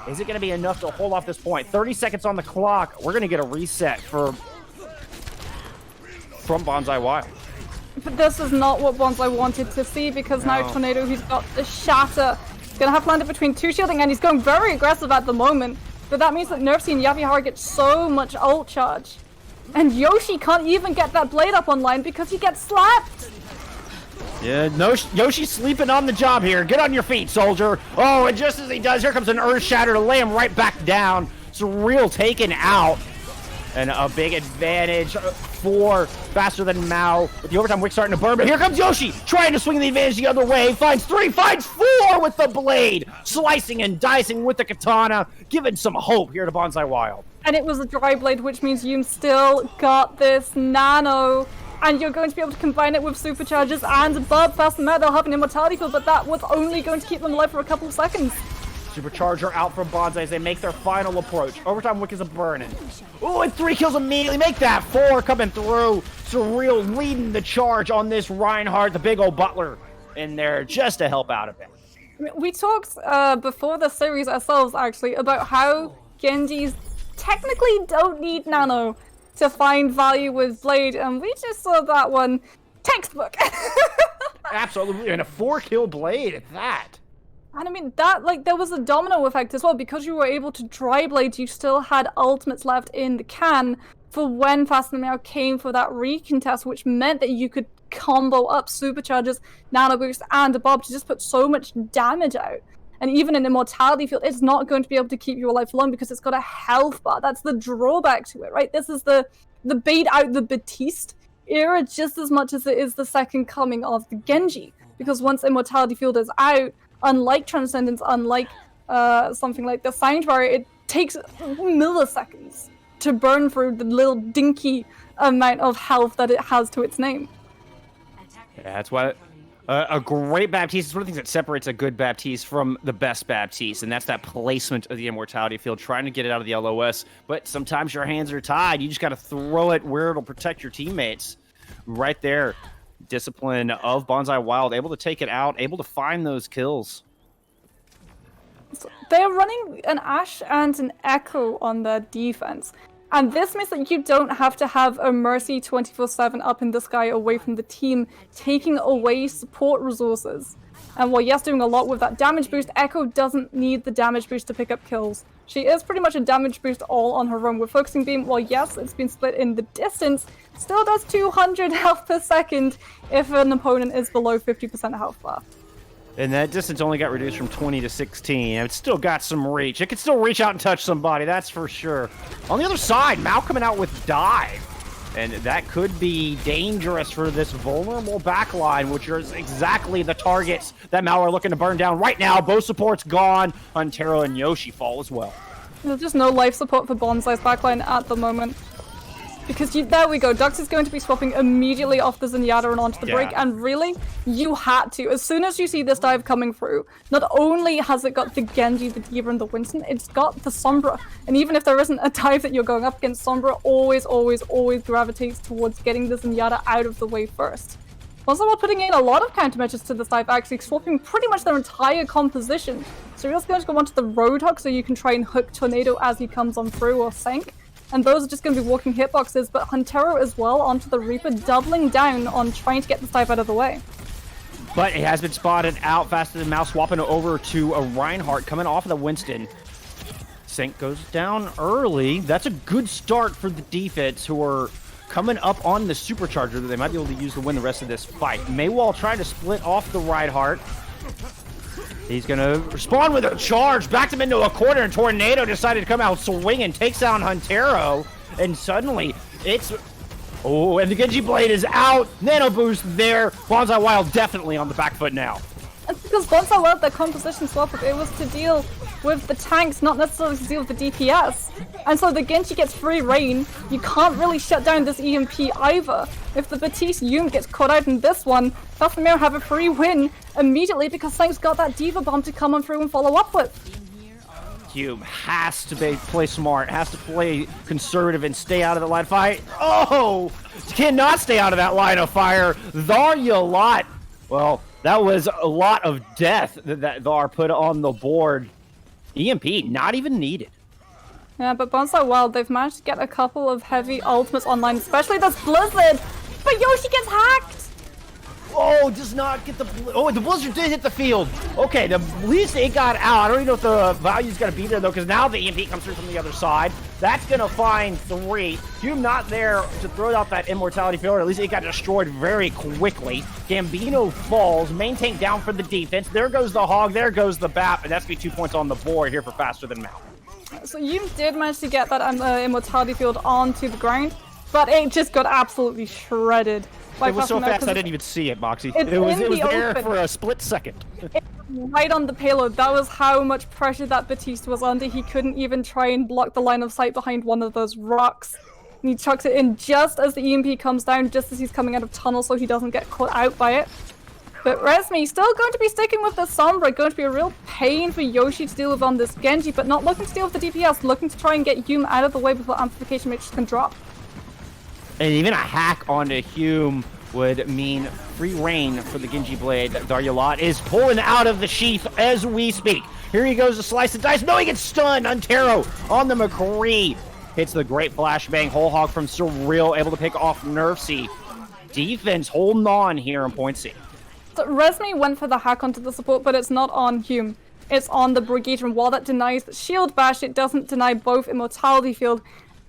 Is it going to be enough to hold off this point? 30 seconds on the clock. We're going to get a reset from Bonzai Wild. But this is not what Bonzai wanted to see, because now Tornado, who's got the Shatter, is going to have landed between 2 shielding, and he's going very aggressive at the moment. But that means that Nerfsy and Yavihara get so much ult charge. And Yoshi can't even get that blade up online because he gets slapped. Yeah, no, Yoshi's sleeping on the job here. Get on your feet, soldier. Oh, and just as he does, here comes an Earth Shatter to lay him right back down. Surreal taken out. And a big advantage for Faster Than Miau. With the overtime wick starting to burn, but here comes Yoshi, trying to swing the advantage the other way. Finds 3, finds 4 with the blade. Slicing and dicing with the katana, giving some hope here to Bonzai Wild. And it was a dry blade, which means you still got this Nano. And you're going to be able to combine it with supercharges and Bob. Faster Than Miau, they'll have an Immortality Field, but that was only going to keep them alive for a couple of seconds. Supercharger out from Bonzai as they make their final approach. Overtime wick is a burning. Oh, and 3 kills immediately. Make that 4 coming through. Surreal leading the charge on this Reinhardt, the big old butler in there just to help out a bit. I mean, we talked before the series ourselves, actually, about how Genjis technically don't need Nano to find value with Blade, and we just saw that one textbook. Absolutely, and a 4-kill Blade at that. And I mean, that, like, there was a domino effect as well. Because you were able to dry blade, you still had ultimates left in the can for when Faster Than Miau came for that recontest, which meant that you could combo up supercharges, nano boost, and a Bob to just put so much damage out. And even in Immortality Field, it's not going to be able to keep you alive for long because it's got a health bar. That's the drawback to it, right? This is the bait out the Batiste era just as much as it is the second coming of the Genji. Because once Immortality Field is out, unlike Transcendence, unlike something like the Sound Barrier, it takes milliseconds to burn through the little dinky amount of health that it has to its name. Yeah, that's why a great Baptiste is one of the things that separates a good Baptiste from the best Baptiste, and that's that placement of the Immortality Field, trying to get it out of the LOS. But sometimes your hands are tied. You just got to throw it where it'll protect your teammates. Right there. Discipline of Bonzai Wild, able to take it out, able to find those kills. So they're running an Ashe and an Echo on their defense. And this means that you don't have to have a Mercy 24/7 up in the sky away from the team, taking away support resources. And while yes, doing a lot with that damage boost, Echo doesn't need the damage boost to pick up kills. She is pretty much a damage boost all on her own. With Focusing Beam, while yes, it's been split in the distance, still does 200 health per second if an opponent is below 50% health bar. And that distance only got reduced from 20 to 16. It's still got some reach. It can still reach out and touch somebody, that's for sure. On the other side, Miau coming out with Dive. And that could be dangerous for this vulnerable backline, which is exactly the targets that Miau are looking to burn down right now. Both support's gone. Huntero and Yoshi fall as well. There's just no life support for Bonzai's backline at the moment. Because there we go. Dux is going to be swapping immediately off the Zenyatta and onto the break. And really, you had to. As soon as you see this dive coming through, not only has it got the Genji, the D.Va, and the Winston, it's got the Sombra. And even if there isn't a dive that you're going up against, Sombra always gravitates towards getting the Zenyatta out of the way first. Also, we're putting in a lot of countermeasures to this dive, actually swapping pretty much their entire composition. So you're just going to go onto the Roadhog so you can try and hook Tornado as he comes on through, or Sank. And those are just going to be walking hitboxes, but Huntero as well onto the Reaper, doubling down on trying to get this dive out of the way. But it has been spotted out faster than Miau, swapping over to a Reinhardt coming off of the Winston. Sank goes down early. That's a good start for the defense, who are coming up on the supercharger that they might be able to use to win the rest of this fight. Miau trying to split off the Reinhardt. He's going to respond with a charge, backed him into a corner, and Tornado decided to come out swinging, takes down Huntero, and suddenly it's... Oh, and the Genji Blade is out. Nano boost there. Bonzai Wild definitely on the back foot now. It's because Bonzai Wild, their composition swap up, it was to deal with the tanks, not necessarily to deal with the DPS. And so the Genji gets free reign. You can't really shut down this EMP either. If the Batiste Yum gets caught out in this one, Miau have a free win immediately because Sank's got that D.Va bomb to come on through and follow up with. Hume has to play smart, has to play conservative and stay out of the line of fight. Oh! Cannot stay out of that line of fire. Lot. Well, that was a lot of death that Thar put on the board. EMP, not even needed. Yeah, but Bonzai Wild, they've managed to get a couple of heavy ultimates online, especially this Blizzard. But Yoshi gets hacked! Oh, does not get the... Oh, the Blizzard did hit the field. Okay, at least it got out. I don't even know if the value's going to be there, though, because now the EMP comes through from the other side. That's going to find 3. Hume not there to throw out that immortality field, or at least it got destroyed very quickly. Gambino falls, main tank down for the defense. There goes the Hog, there goes the Bap, and that's going to be 2 points on the board here for Faster Than Miau. So Hume did manage to get that immortality field onto the ground, but it just got absolutely shredded. It was so fast I didn't even see it, Moxie. It was there for a split second. Right on the payload. That was how much pressure that Batiste was under. He couldn't even try and block the line of sight behind one of those rocks. And he chucks it in just as the EMP comes down, just as he's coming out of tunnel so he doesn't get caught out by it. But Resmi still going to be sticking with the Sombra. Going to be a real pain for Yoshi to deal with on this Genji, but not looking to deal with the DPS, looking to try and get Hume out of the way before Amplification Matrix can drop. And even a hack onto Hume would mean free reign for the Genji Blade. Lot is pulling out of the sheath as we speak. Here he goes to slice the dice. No, he gets stunned. Huntero on the McCree. Hits the great flashbang. Whole hog from Surreal, able to pick off Nerfsy. Defense holding on here in point C. So Resmi went for the hack onto the support, but it's not on Hume. It's on the Brigitte, and while that denies the shield bash, it doesn't deny both Immortality Field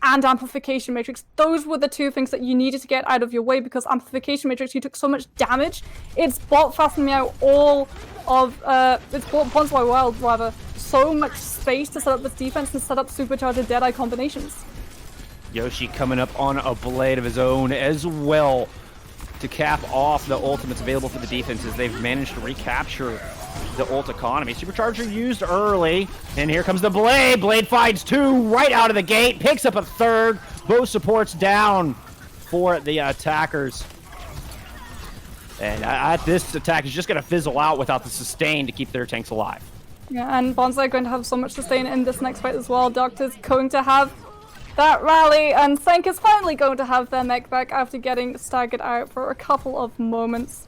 and Amplification Matrix. Those were the 2 things that you needed to get out of your way, because Amplification Matrix, you took so much damage. It's bought Fast and Miau all of, it's bought Bonzai Wild, rather, so much space to set up this defense and set up Supercharger Deadeye combinations. Yoshi coming up on a blade of his own as well to cap off the ultimates available for the defenses. They've managed to recapture the ult economy. Supercharger used early, and here comes the Blade. Blade finds 2 right out of the gate, picks up a 3rd. Both supports down for the attackers. And this attack is just going to fizzle out without the sustain to keep their tanks alive. Yeah, and Bonzai are going to have so much sustain in this next fight as well. Doctor's going to have that rally, and Sank is finally going to have their mech back after getting staggered out for a couple of moments.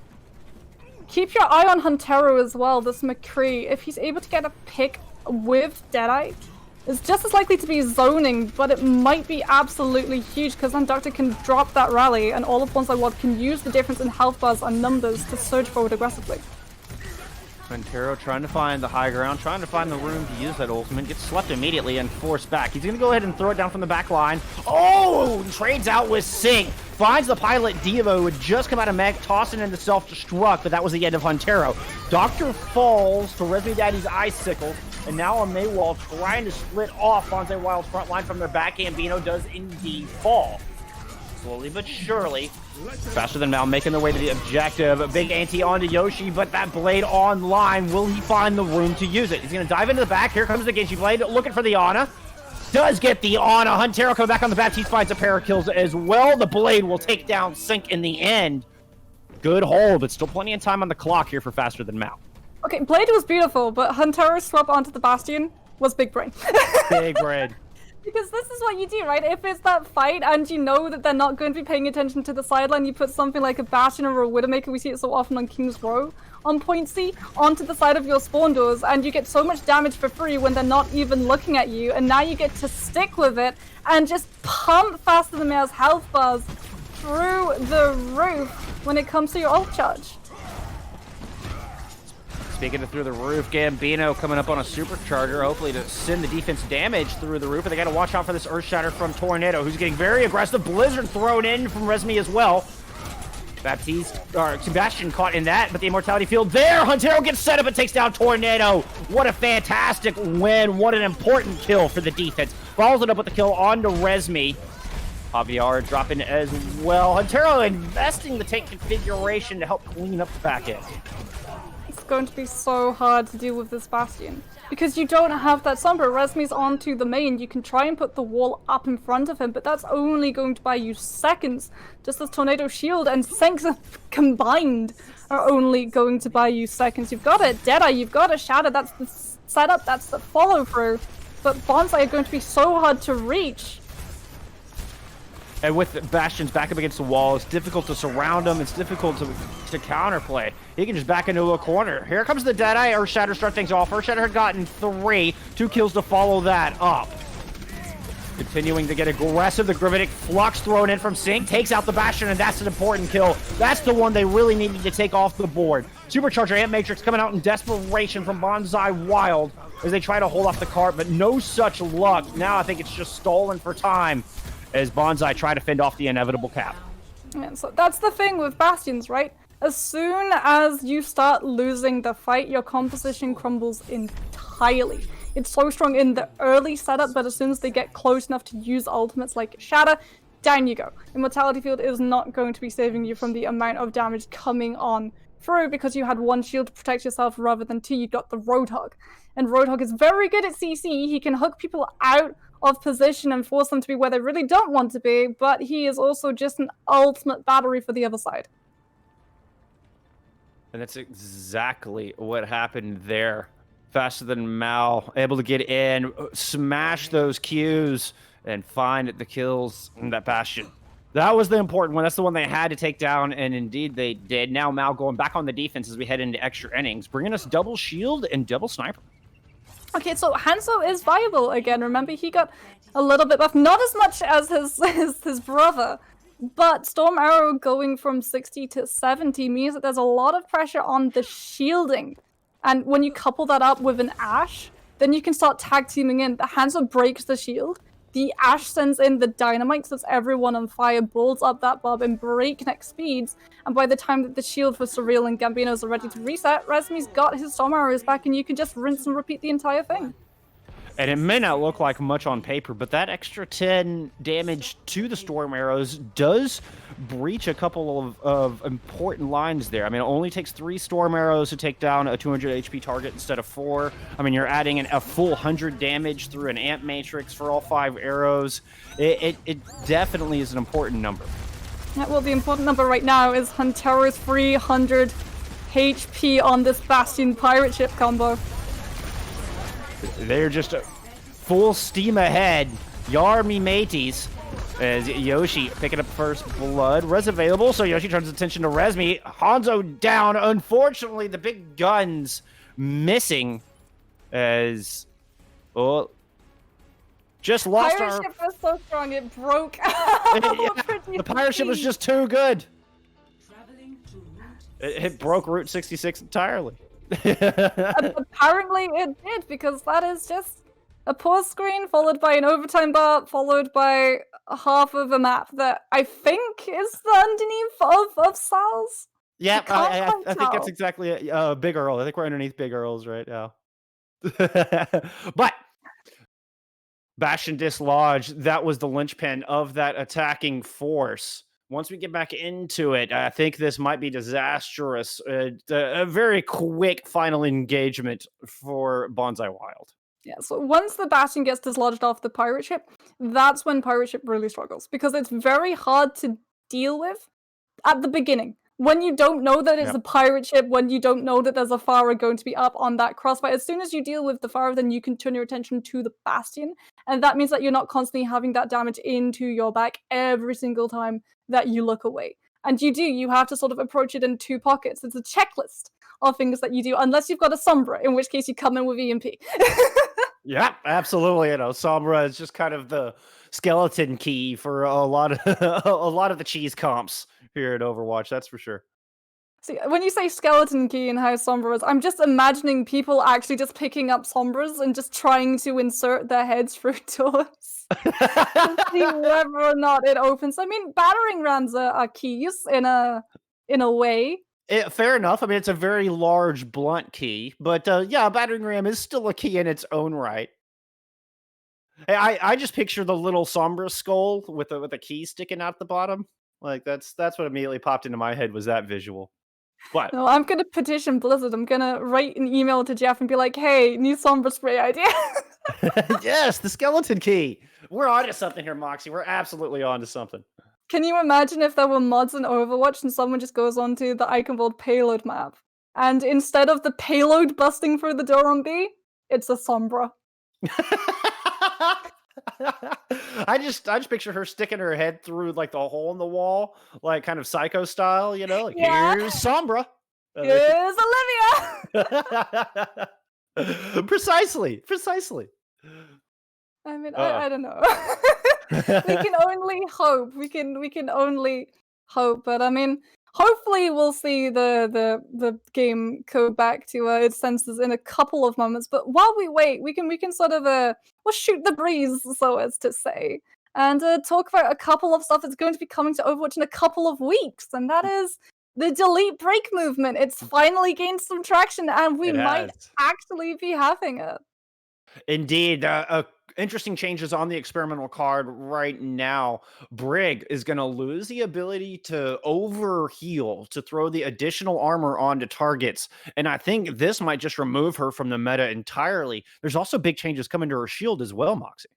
Keep your eye on Huntero as well, this McCree. If he's able to get a pick with Deadeye, it's just as likely to be zoning, but it might be absolutely huge because then Doctor can drop that rally and all of Bonzai Wild can use the difference in health bars and numbers to surge forward aggressively. Huntero trying to find the high ground, trying to find the room to use that ultimate, gets slept immediately and forced back. He's going to go ahead and throw it down from the back line. Oh! Trades out with Sync. Finds the pilot D.Va who had just come out of mech, tossing into self-destruct, but that was the end of Huntero. Doctor falls to Resmi Daddy's Icicle, and now a Miau trying to split off Bonzai Wild's front line from their back. Gambino does indeed fall. Slowly but surely, Faster Than Miau making their way to the objective. Big ante onto Yoshi, but that blade online. Will he find the room to use it? He's going to dive into the back. Here comes the Genji Blade, looking for the Ana. does get the honor. Huntero coming back on the Baptiste, finds a pair of kills as well. The Blade will take down Sync in the end. Good hold, but still plenty of time on the clock here for Faster Than Miau. Okay, Blade was beautiful, but Huntero's swap onto the Bastion was big brain. Big brain. Because this is what you do, right? If it's that fight and you know that they're not going to be paying attention to the sideline, you put something like a Bastion or a Widowmaker, we see it so often on King's Row, on point C, onto the side of your spawn doors, and you get so much damage for free when they're not even looking at you, and now you get to stick with it and just pump Faster Than Miau's health bars through the roof when it comes to your ult charge. Speaking of through the roof, Gambino coming up on a supercharger, hopefully to send the defense damage through the roof. But they got to watch out for this Earth Shatter from Tornado, who's getting very aggressive. Blizzard thrown in from Resmi as well. Baptiste, or Sebastian caught in that, but the Immortality Field there. Huntero gets set up and takes down Tornado. What a fantastic win. What an important kill for the defense. Follows it up with the kill onto Resmi. Javier dropping as well. Huntero investing the tank configuration to help clean up the back end. It's going to be so hard to deal with this Bastion because you don't have that Sombra. Resmi's onto the main. You can try and put the wall up in front of him, but that's only going to buy you seconds. Just as Tornado Shield and Sinks combined are only going to buy you seconds. You've got a Deadeye, you've got a Shadow. That's the setup, that's the follow through. But Bonzai are going to be so hard to reach. And with Bastion's back up against the wall, it's difficult to surround him. It's difficult to counterplay. He can just back into a corner. Here comes the Deadeye. Earth Shatter start things off. Earth Shatter had gotten 3. 2 kills to follow that up. Continuing to get aggressive. The Gravitic Flux thrown in from Sync. Takes out the Bastion, and that's an important kill. That's the one they really needed to take off the board. Supercharger Ant Matrix coming out in desperation from Bonzai Wild as they try to hold off the cart, but no such luck. Now I think it's just stolen for time as Bonzai try to fend off the inevitable cap. Yeah, so that's the thing with Bastions, right? As soon as you start losing the fight, your composition crumbles entirely. It's so strong in the early setup, but as soon as they get close enough to use ultimates like Shatter, down you go. Immortality Field is not going to be saving you from the amount of damage coming on through because you had 1 shield to protect yourself rather than 2. You got the Roadhog. And Roadhog is very good at CC. He can hook people out of position and force them to be where they really don't want to be, but he is also just an ultimate battery for the other side. And that's exactly what happened there. Faster Than Miau, able to get in, smash those Qs, and find the kills in that Bastion. That was the important one. That's the one they had to take down, and indeed they did. Now Miau going back on the defense as we head into extra innings, bringing us double shield and double sniper. Okay, so Hanzo is viable again. Remember, he got a little bit buff, not as much as his brother, but Storm Arrow going from 60 to 70 means that there's a lot of pressure on the shielding. And when you couple that up with an Ashe, then you can start tag teaming in. The Hanzo breaks the shield. The Ashe sends in the dynamite, sets everyone on fire, builds up that bob in breakneck speeds, and by the time that the shield for Surreal and Gambino's are ready to reset, Resmi's got his Storm Arrows back, and you can just rinse and repeat the entire thing. And it may not look like much on paper, but that extra 10 damage to the Storm Arrows does breach a couple of important lines there. I mean, it only takes 3 Storm Arrows to take down a 200 HP target instead of 4. I mean, you're adding a full 100 damage through an Ant Matrix for all 5 arrows. It definitely is an important number. Yeah, well, the important number right now is Huntero's 300 HP on this Bastion pirate ship combo. They're just full steam ahead. Yar me mateys. As Yoshi picking up first blood. Res available, so Yoshi turns attention to Resmi. Hanzo down. Unfortunately, the big guns missing as... Oh, just lost Pirate our... ship was so strong, it broke. The pirate ship was just too good. It broke Route 66 entirely. Apparently it did, because that is just a pause screen followed by an overtime bar followed by half of a map that I think is the underneath of Sal's. Yeah, I think that's exactly it. Big Earl. I think we're underneath Big Earl's right now. But Bastion dislodged. That was the linchpin of that attacking force. Once we get back into it, I think this might be disastrous. A very quick final engagement for Bonzai Wild. Yeah, so once the Bastion gets dislodged off the pirate ship, that's when pirate ship really struggles because it's very hard to deal with at the beginning. When you don't know that it's Yep. a pirate ship, when you don't know that there's a Farah going to be up on that crossfire, as soon as you deal with the Farah, then you can turn your attention to the Bastion. And that means that you're not constantly having that damage into your back every single time that you look away. And you have to sort of approach it in two pockets. It's a checklist of things that you do, unless you've got a Sombra, in which case you come in with EMP. Yeah, absolutely. Sombra is just kind of the skeleton key for a lot of a lot of the cheese comps here at Overwatch. That's for sure. See, when you say skeleton key and how Sombras, I'm just imagining people actually just picking up Sombras and just trying to insert their heads through doors to see whether or not it opens. I mean, battering rams are keys in a way. Fair enough. I mean, it's a very large blunt key, but yeah, a battering ram is still a key in its own right. I just picture the little Sombra skull with a key sticking out the bottom. Like that's what immediately popped into my head was that visual. But No, I'm gonna petition Blizzard. I'm gonna write an email to Jeff and be like, "Hey, new Sombra spray idea." yes, the skeleton key. We're onto something here, Moxie. We're absolutely onto something. Can you imagine if there were mods in Overwatch and someone just goes onto the Eichenwald payload map, and instead of the payload busting through the door on B, it's a Sombra. I just picture her sticking her head through like the hole in the wall, like kind of psycho style, like Yeah, here's Sombra. here's Olivia! Precisely. I mean, Uh, I don't know. We can only hope. We can only hope. But I mean, hopefully we'll see the game go back to its senses in a couple of moments. But while we wait, we can sort of we'll shoot the breeze, so as to say, and talk about a couple of stuff that's going to be coming to Overwatch in a couple of weeks, and that is the delete break movement. It's finally gained some traction, and we it might has. actually be having it. Indeed, interesting changes on the experimental card right now. Brig is going to lose the ability to overheal, to throw the additional armor onto targets. And I think this might just remove her from the meta entirely. There's also big changes coming to her shield as well, Moxie.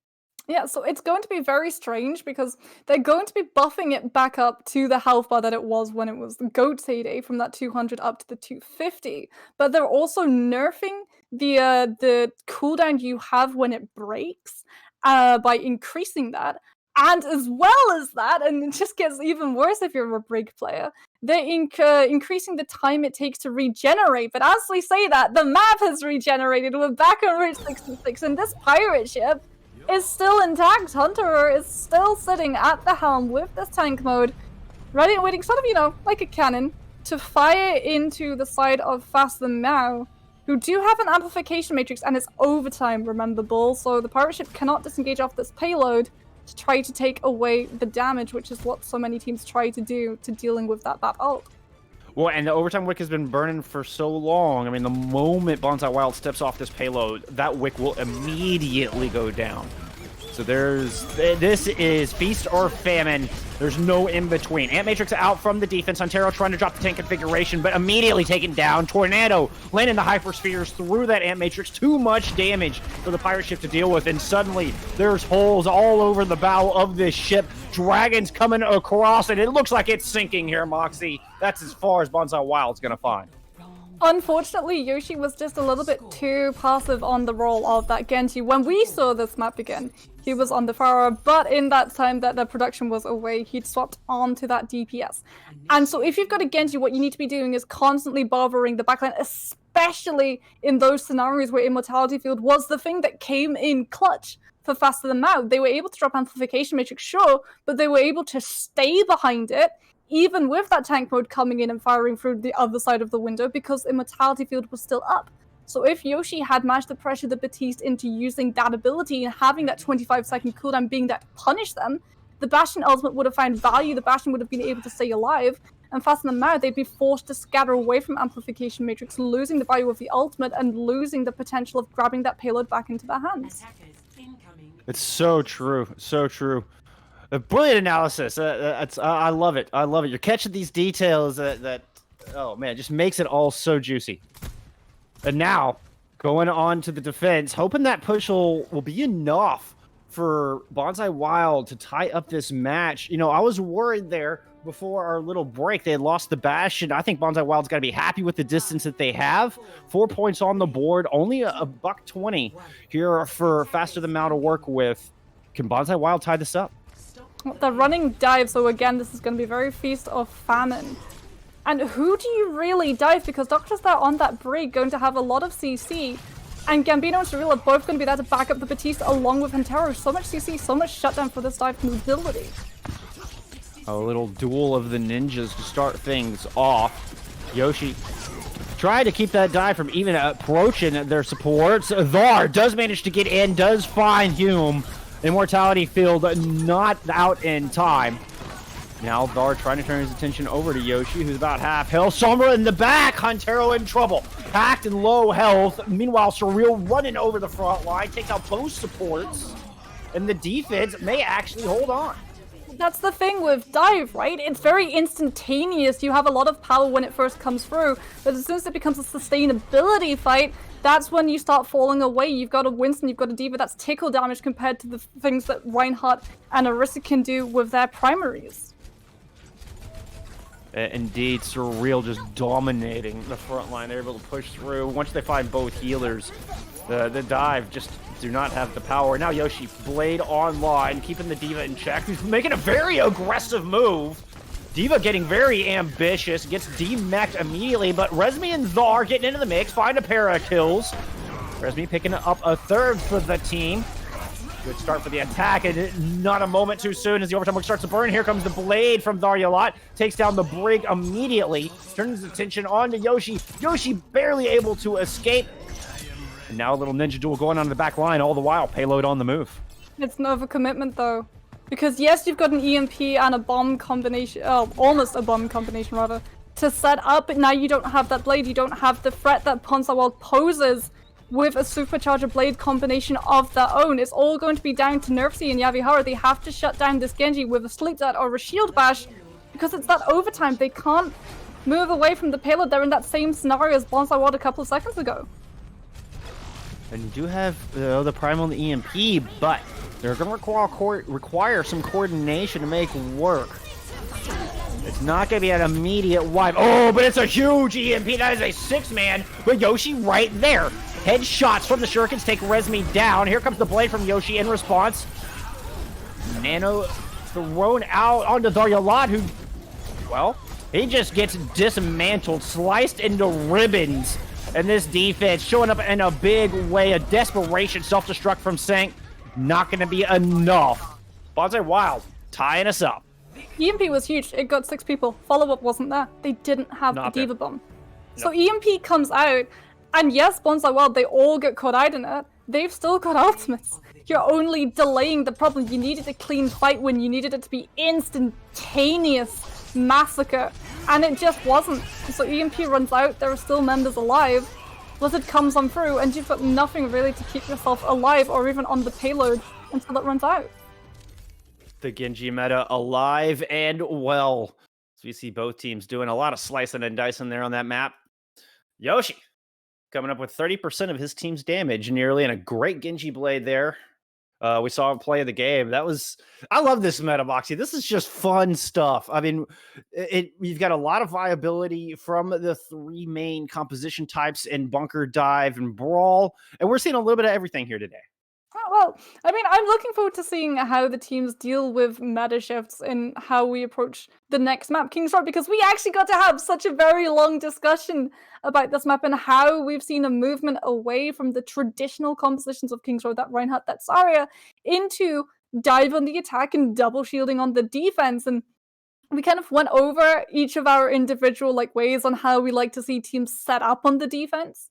Yeah, so it's going to be very strange because they're going to be buffing it back up to the health bar that it was when it was the GOAT's heyday, from that 200 up to the 250. But they're also nerfing the cooldown you have when it breaks by increasing that. And as well as that, and it just gets even worse if you're a break player, they're increasing the time it takes to regenerate. But as we say that, the map has regenerated. We're back on Route 66, and this pirate ship is still intact. Hunter is still sitting at the helm with this tank mode, ready and waiting, sort of, like a cannon, to fire into the side of Faster Than Miau, who do have an amplification matrix, and it's overtime, remember, Bull, so the pirate ship cannot disengage off this payload to try to take away the damage, which is what so many teams try to do to dealing with that ult. Well, and the overtime wick has been burning for so long. I mean, the moment Bonzai Wild steps off this payload, that wick will immediately go down. So this is feast or famine. There's no in between. Ant Matrix out from the defense. Ontario trying to drop the tank configuration, but immediately taken down. Tornado landing the hyperspheres through that Ant Matrix. Too much damage for the pirate ship to deal with, and suddenly there's holes all over the bow of this ship. Dragons coming across, and it looks like it's sinking here, Moxie. That's as far as Bonzai Wild's gonna find. Unfortunately, Yoshi was just a little bit too passive on the role of that Genji. When we saw this map again, he was on the Pharah, but in that time that the production was away, he'd swapped onto that DPS. And so if you've got a Genji, what you need to be doing is constantly bothering the backline, especially in those scenarios where Immortality Field was the thing that came in clutch for Faster Than Miau. They were able to drop Amplification Matrix, sure, but they were able to stay behind it, even with that tank mode coming in and firing through the other side of the window, because Immortality Field was still up. So if Yoshi had managed to pressure the Batiste into using that ability and having that 25-second cooldown being that to punish them, the Bastion ultimate would have found value, the Bastion would have been able to stay alive, and Faster Than Miau, they'd be forced to scatter away from Amplification Matrix, losing the value of the ultimate and losing the potential of grabbing that payload back into their hands. It's so true. So true. A brilliant analysis. I love it. I love it. You're catching these details that oh man, just makes it all so juicy. And now Going on to the defense, hoping that push will be enough for Bonzai Wild to tie up this match. You know, I was worried there before our little break. They had lost the Bastion. I think Bonzai Wild's got to be happy with the distance that they have. 4 points on the board, only a $120 here for Faster Than Mao to work with. Can Bonzai Wild tie this up? They're running dive, so again, this is going to be very feast or famine. And who do you really dive? Because Doctor's there on that brig, going to have a lot of CC. And Gambino and Surreal are both going to be there to back up the Batista along with Hantero. So much CC, so much shutdown for this dive mobility. A little duel of the ninjas to start things off. Yoshi tried to keep that dive from even approaching their supports. Thar does manage to get in, does find Hume. Immortality Field not out in time. Now Thar trying to turn his attention over to Yoshi, who's about half health. Sombra in the back. Huntero in trouble. Packed and low health. Meanwhile, Surreal running over the front line. Takes out both supports. And the defense may actually hold on. That's the thing with dive, right? It's very instantaneous. You have a lot of power when it first comes through. But as soon as it becomes a sustainability fight, that's when you start falling away. You've got a Winston, you've got a Diva. That's tickle damage compared to the things that Reinhardt and Orisa can do with their primaries. Indeed, Surreal just dominating the front line. They're able to push through. Once they find both healers, the dive just do not have the power. Now Yoshi, Blade online, keeping the Diva in check. He's making a very aggressive move. Diva getting very ambitious, gets demeched immediately, but Resmi and Thar getting into the mix, find a pair of kills. Resmi picking up a third for the team. Good start for the attack, and not a moment too soon as the overtime work starts to burn. Here comes the Blade from Daryalot. Takes down the brig immediately. Turns his attention on to Yoshi. Yoshi barely able to escape. And now a little ninja duel going on in the back line, all the while payload on the move. It's an overcommitment though. Because yes, you've got an EMP and a bomb combination, almost a bomb combination rather, to set up, but now you don't have that Blade, you don't have the threat that Bonzai Wild poses with a supercharger Blade combination of their own. It's all going to be down to Nerfsy and Yavihara. They have to shut down this Genji with a sleep dart or a shield bash because it's that overtime. They can't move away from the payload. They're in that same scenario as Bonzai Wild a couple of seconds ago. And you do have the Primal and the EMP, but they're going to require some coordination to make work. It's not going to be an immediate wipe. Oh, but it's a huge EMP. That is a 6-man with Yoshi right there. Headshots from the Shurikens take Resmi down. Here comes the Blade from Yoshi in response. Nano thrown out onto Daryalot, who, well, he just gets dismantled, sliced into ribbons. And this defense showing up in a big way. A desperation self-destruct from Sank. Not going to be enough. Bonzai Wild tying us up. EMP was huge. It got 6 people. Follow-up wasn't there. They didn't have the Diva Bomb. So EMP comes out, and yes, Bonzai Wild, they all get caught out in it. They've still got ultimates. You're only delaying the problem. You needed a clean fight when you needed it to be instantaneous massacre, and it just wasn't. So EMP runs out, there are still members alive. Blizzard comes on through, and you've got nothing really to keep yourself alive or even on the payload until it runs out. The Genji meta alive and well. So we see both teams doing a lot of slicing and dicing there on that map. Yoshi coming up with 30% of his team's damage nearly, and a great Genji blade there. We saw him play the game. I love this meta, Moxie. This is just fun stuff. I mean, you've got a lot of viability from the 3 main composition types in Bunker, Dive, and Brawl, and we're seeing a little bit of everything here today. Well, I mean, I'm looking forward to seeing how the teams deal with meta shifts and how we approach the next map, King's Road, because we actually got to have such a very long discussion about this map and how we've seen a movement away from the traditional compositions of King's Road, that Reinhardt, that Zarya, into dive on the attack and double shielding on the defense. And we kind of went over each of our individual ways on how we like to see teams set up on the defense.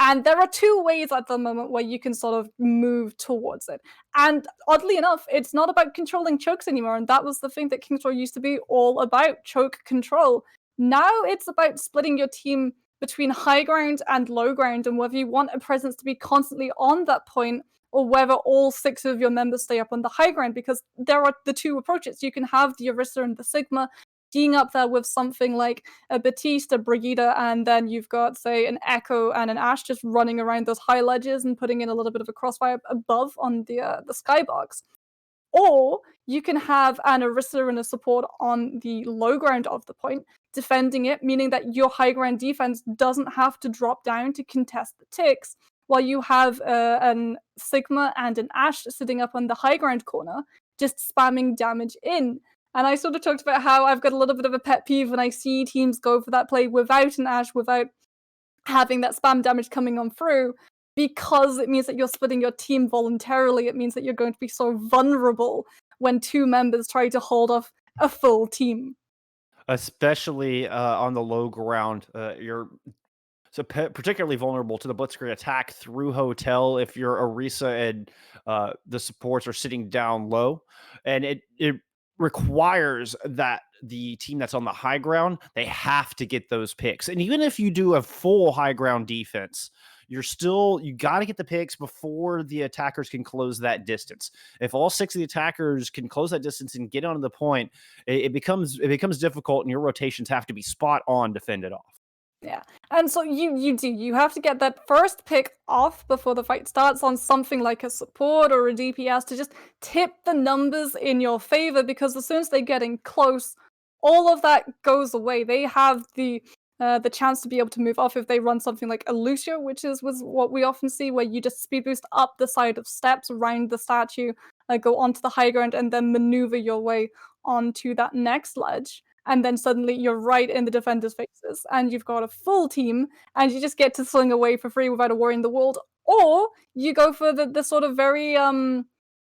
And there are 2 ways at the moment where you can sort of move towards it. And oddly enough, it's not about controlling chokes anymore. And that was the thing that King's Road used to be all about, choke control. Now it's about splitting your team between high ground and low ground, and whether you want a presence to be constantly on that point or whether all 6 of your members stay up on the high ground, because there are the 2 approaches. You can have the Orisa and the Sigma being up there with something like a Batista, Brigida, and then you've got, say, an Echo and an Ashe just running around those high ledges and putting in a little bit of a crossfire above on the skybox. Or you can have an Orisa and a support on the low ground of the point, defending it, meaning that your high ground defense doesn't have to drop down to contest the ticks, while you have an Sigma and an Ashe sitting up on the high ground corner, just spamming damage in. And I sort of talked about how I've got a little bit of a pet peeve when I see teams go for that play without an Ashe, without having that spam damage coming on through, because it means that you're splitting your team voluntarily. It means that you're going to be so vulnerable when two members try to hold off a full team. Especially on the low ground. You're particularly vulnerable to the blitzkrieg attack through hotel if your Orisa and the supports are sitting down low, and it requires that the team that's on the high ground, they have to get those picks. And even if you do a full high ground defense, you got to get the picks before the attackers can close that distance. If all 6 of the attackers can close that distance and get onto the point, it becomes difficult, and your rotations have to be spot on to fend it off. Yeah, and so you have to get that first pick off before the fight starts on something like a support or a DPS to just tip the numbers in your favor, because as soon as they're getting close, all of that goes away. They have the chance to be able to move off if they run something like a Lucio, which was what we often see, where you just speed boost up the side of steps around the statue, go onto the high ground, and then maneuver your way onto that next ledge. And then suddenly you're right in the defenders' faces, and you've got a full team, and you just get to swing away for free without a worry in the world. Or you go for the sort of very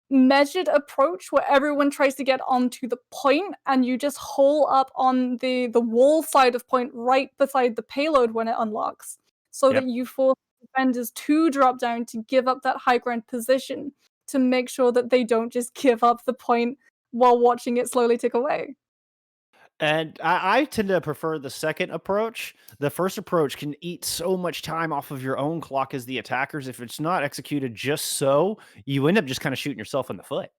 measured approach where everyone tries to get onto the point, and you just hole up on the wall side of point right beside the payload when it unlocks, so that Yep. you force defenders to drop down to give up that high ground position to make sure that they don't just give up the point while watching it slowly tick away. And I tend to prefer the second approach. The first approach can eat so much time off of your own clock as the attackers. If it's not executed just so, you end up just kind of shooting yourself in the foot.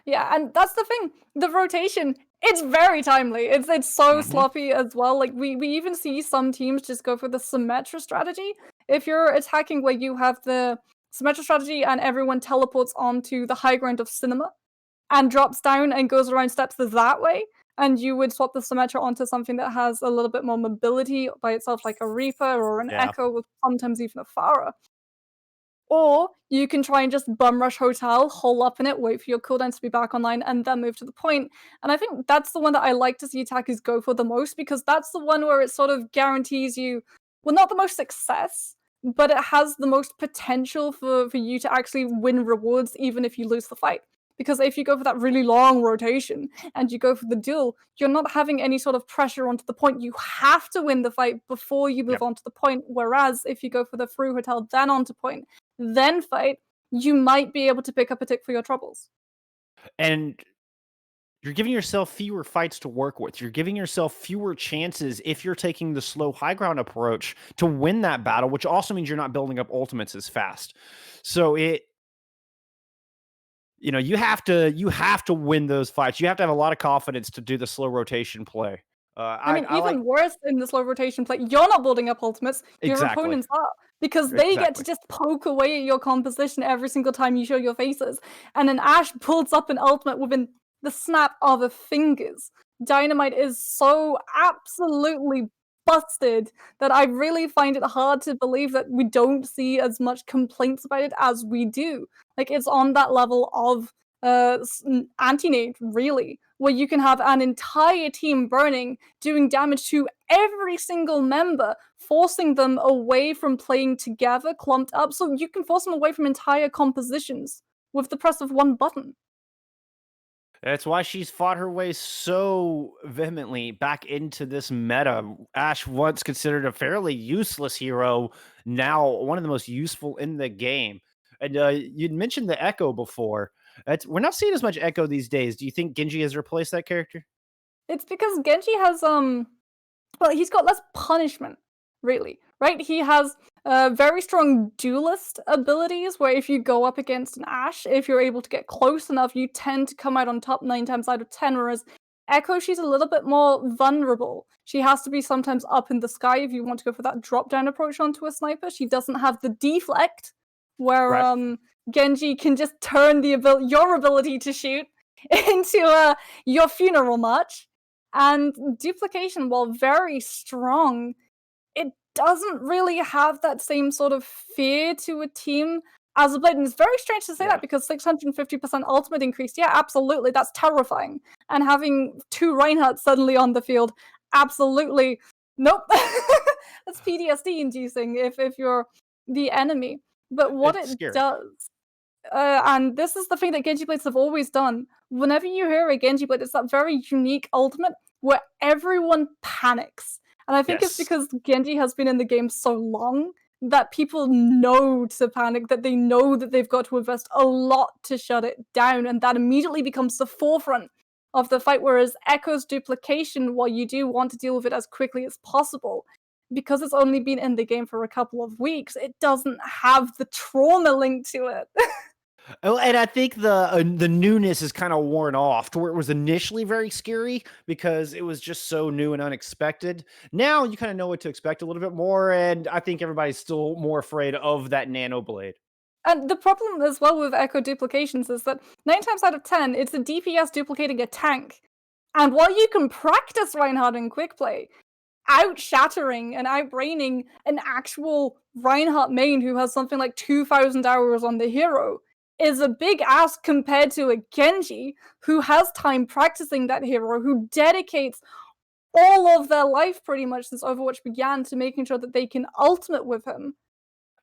Yeah, and that's the thing. The rotation, it's very timely. It's so Hmm. sloppy as well. Like we even see some teams just go for the Symmetra strategy. If you're attacking where you have the Symmetra strategy and everyone teleports onto the high ground of Cinema and drops down and goes around steps that way, and you would swap the Symmetra onto something that has a little bit more mobility by itself, like a Reaper or an Yeah. Echo, with sometimes even a Pharah. Or you can try and just bum rush hotel, hole up in it, wait for your cooldowns to be back online, and then move to the point. And I think that's the one that I like to see attackers go for the most, because that's the one where it sort of guarantees you, well, not the most success, but it has the most potential for you to actually win rewards even if you lose the fight. Because if you go for that really long rotation and you go for the duel, you're not having any sort of pressure onto the point. You have to win the fight before you move Yep. on to the point. Whereas if you go for the through hotel, then onto point, then fight, you might be able to pick up a tick for your troubles. And you're giving yourself fewer fights to work with. You're giving yourself fewer chances if you're taking the slow high ground approach to win that battle, which also means you're not building up ultimates as fast. So you have to win those fights. You have to have a lot of confidence to do the slow rotation play. I mean, I like even worse in the slow rotation play, you're not building up ultimates, your exactly, opponents are. Because they get to exactly. just poke away at your composition every single time you show your faces. And then Ash builds up an ultimate within the snap of a fingers. Dynamite is so absolutely busted that I really find it hard to believe that we don't see as much complaints about it as we do. Like, it's on that level of anti-nade, really, where you can have an entire team burning, doing damage to every single member, forcing them away from playing together, clumped up, so you can force them away from entire compositions with the press of one button. That's why she's fought her way so vehemently back into this meta. Ash, once considered a fairly useless hero, now one of the most useful in the game. And you'd mentioned the Echo before. We're not seeing as much Echo these days. Do you think Genji has replaced that character? It's because Genji has well, he's got less punishment, really, right? He has very strong duelist abilities where if you go up against an Ashe, if you're able to get close enough, you tend to come out on top 9 times out of 10, whereas Echo, she's a little bit more vulnerable. She has to be sometimes up in the sky if you want to go for that drop-down approach onto a sniper. She doesn't have the deflect, where Right. Genji can just turn your ability to shoot into your funeral march. And duplication, while very strong, it doesn't really have that same sort of fear to a team as a Blade. And it's very strange to say Yeah. that because 650% ultimate increase, yeah, absolutely, that's terrifying. And having 2 Reinhardts suddenly on the field, absolutely, nope. That's PTSD inducing if you're the enemy. But what It's it scary. does, and this is the thing that Genji Blades have always done. Whenever you hear a Genji Blade, it's that very unique ultimate where everyone panics. And I think it's Yes. because Genji has been in the game so long that people know to panic, that they know that they've got to invest a lot to shut it down, and that immediately becomes the forefront of the fight. Whereas Echo's duplication, while you do want to deal with it as quickly as possible, because it's only been in the game for a couple of weeks, it doesn't have the trauma linked to it. Oh, and I think the newness is kind of worn off to where it was initially very scary because it was just so new and unexpected. Now you kind of know what to expect a little bit more, and I think everybody's still more afraid of that nano blade. And the problem as well with Echo duplications is that 9 times out of 10, it's a DPS duplicating a tank. And while you can practice Reinhardt in quick play, out-shattering and out-braining an actual Reinhardt main who has something like 2,000 hours on the hero is a big ask compared to a Genji who has time practicing that hero, who dedicates all of their life pretty much since Overwatch began to making sure that they can ultimate with him.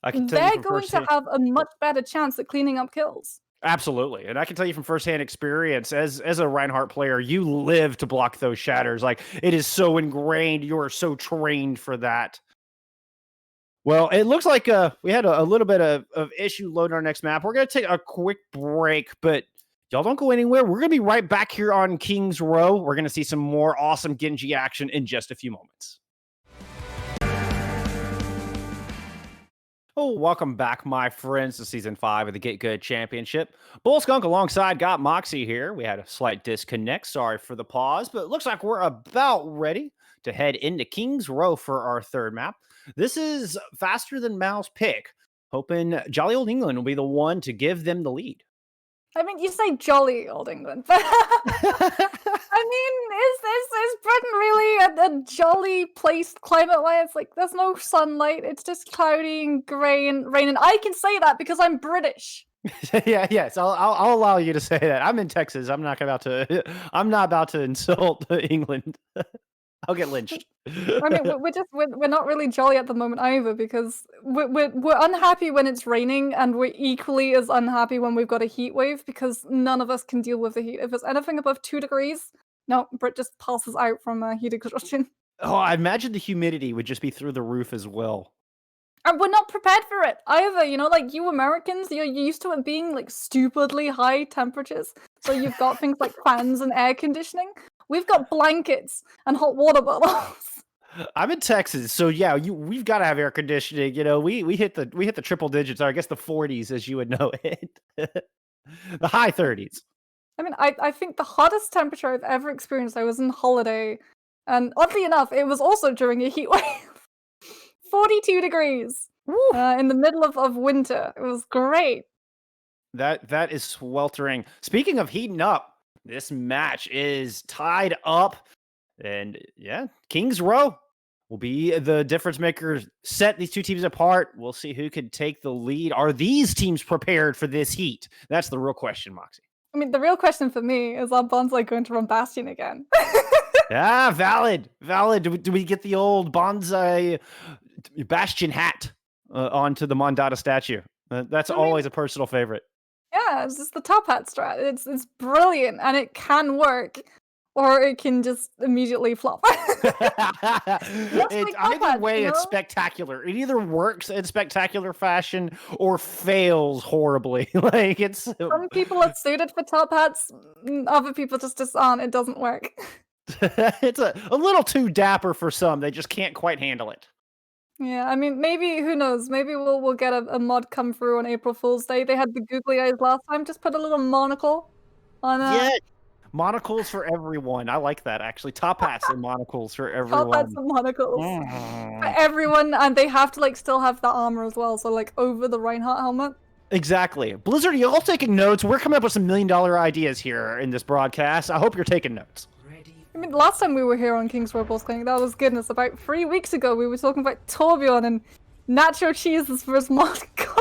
I can tell you They're from going to firsthand. have a much better chance at cleaning up kills. Absolutely, and I can tell you from firsthand experience as a Reinhardt player, you live to block those shatters. Like it is so ingrained. You are so trained for that. Well, it looks like we had a little bit of issue loading our next map. We're gonna take a quick break, but y'all don't go anywhere. We're gonna be right back here on King's Row. We're gonna see some more awesome Genji action in just a few moments. Oh, welcome back, my friends, to Season 5 of the Get Good Championship. Bull Skunk alongside Got Moxie here. We had a slight disconnect. Sorry for the pause, but it looks like we're about ready to head into King's Row for our third map. This is faster than Miau's pick. Hoping Jolly Old England will be the one to give them the lead. I mean, you say jolly old England, but I mean, is Britain really a jolly place climate-wise? Like, there's no sunlight. It's just cloudy and grey and rain, and I can say that because I'm British. Yeah, yes, I'll allow you to say that. I'm in Texas. I'm not about to. I'm not about to insult England. I'll get lynched. I mean, we're not really jolly at the moment either because we're unhappy when it's raining, and we're equally as unhappy when we've got a heat wave because none of us can deal with the heat. If it's anything above 2 degrees, no, Brit just passes out from heat exhaustion. Oh, I imagine the humidity would just be through the roof as well. And we're not prepared for it either, you know, like you Americans, you're used to it being like stupidly high temperatures. So you've got things like fans and air conditioning. We've got blankets and hot water bottles. I'm in Texas, so yeah, we've got to have air conditioning. You know, we hit the triple digits, or I guess the 40s, as you would know it, the high 30s. I mean, I think the hottest temperature I've ever experienced, I was on holiday, and oddly enough, it was also during a heat wave. 42 degrees in the middle of winter. It was great. That is sweltering. Speaking of heating up, this match is tied up, and yeah, King's Row will be the difference maker. Set these two teams apart. We'll see who can take the lead. Are these teams prepared for this heat? That's the real question, Moxie. I mean, the real question for me is, are Bonzai going to run Bastion again? Ah, valid. Do we get the old Bonzai Bastion hat onto the Mondata statue? That's always a personal favorite. Yeah, it's just the top hat strat. It's brilliant, and it can work, or it can just immediately flop. It's either way, it's spectacular. It either works in spectacular fashion or fails horribly. Like it's Some people are suited for top hats, other people just aren't. It doesn't work. it's a little too dapper for some. They just can't quite handle it. Yeah, I mean, maybe who knows? Maybe we'll get a mod come through on April Fool's Day. They had the googly eyes last time. Just put a little monocle on Yeah, Monocles for everyone. I like that, actually. Top hats and monocles for Top hats everyone. and monocles. Mm. For everyone, and they have to like still have the armor as well, so like over the Reinhardt helmet. Exactly. Blizzard, are you all taking notes? We're coming up with some $1 million ideas here in this broadcast. I hope you're taking notes. I mean, last time we were here on King's Rebels Clinic, that was goodness, about 3 weeks ago, we were talking about Torbjorn and Nacho Cheese's first monocle.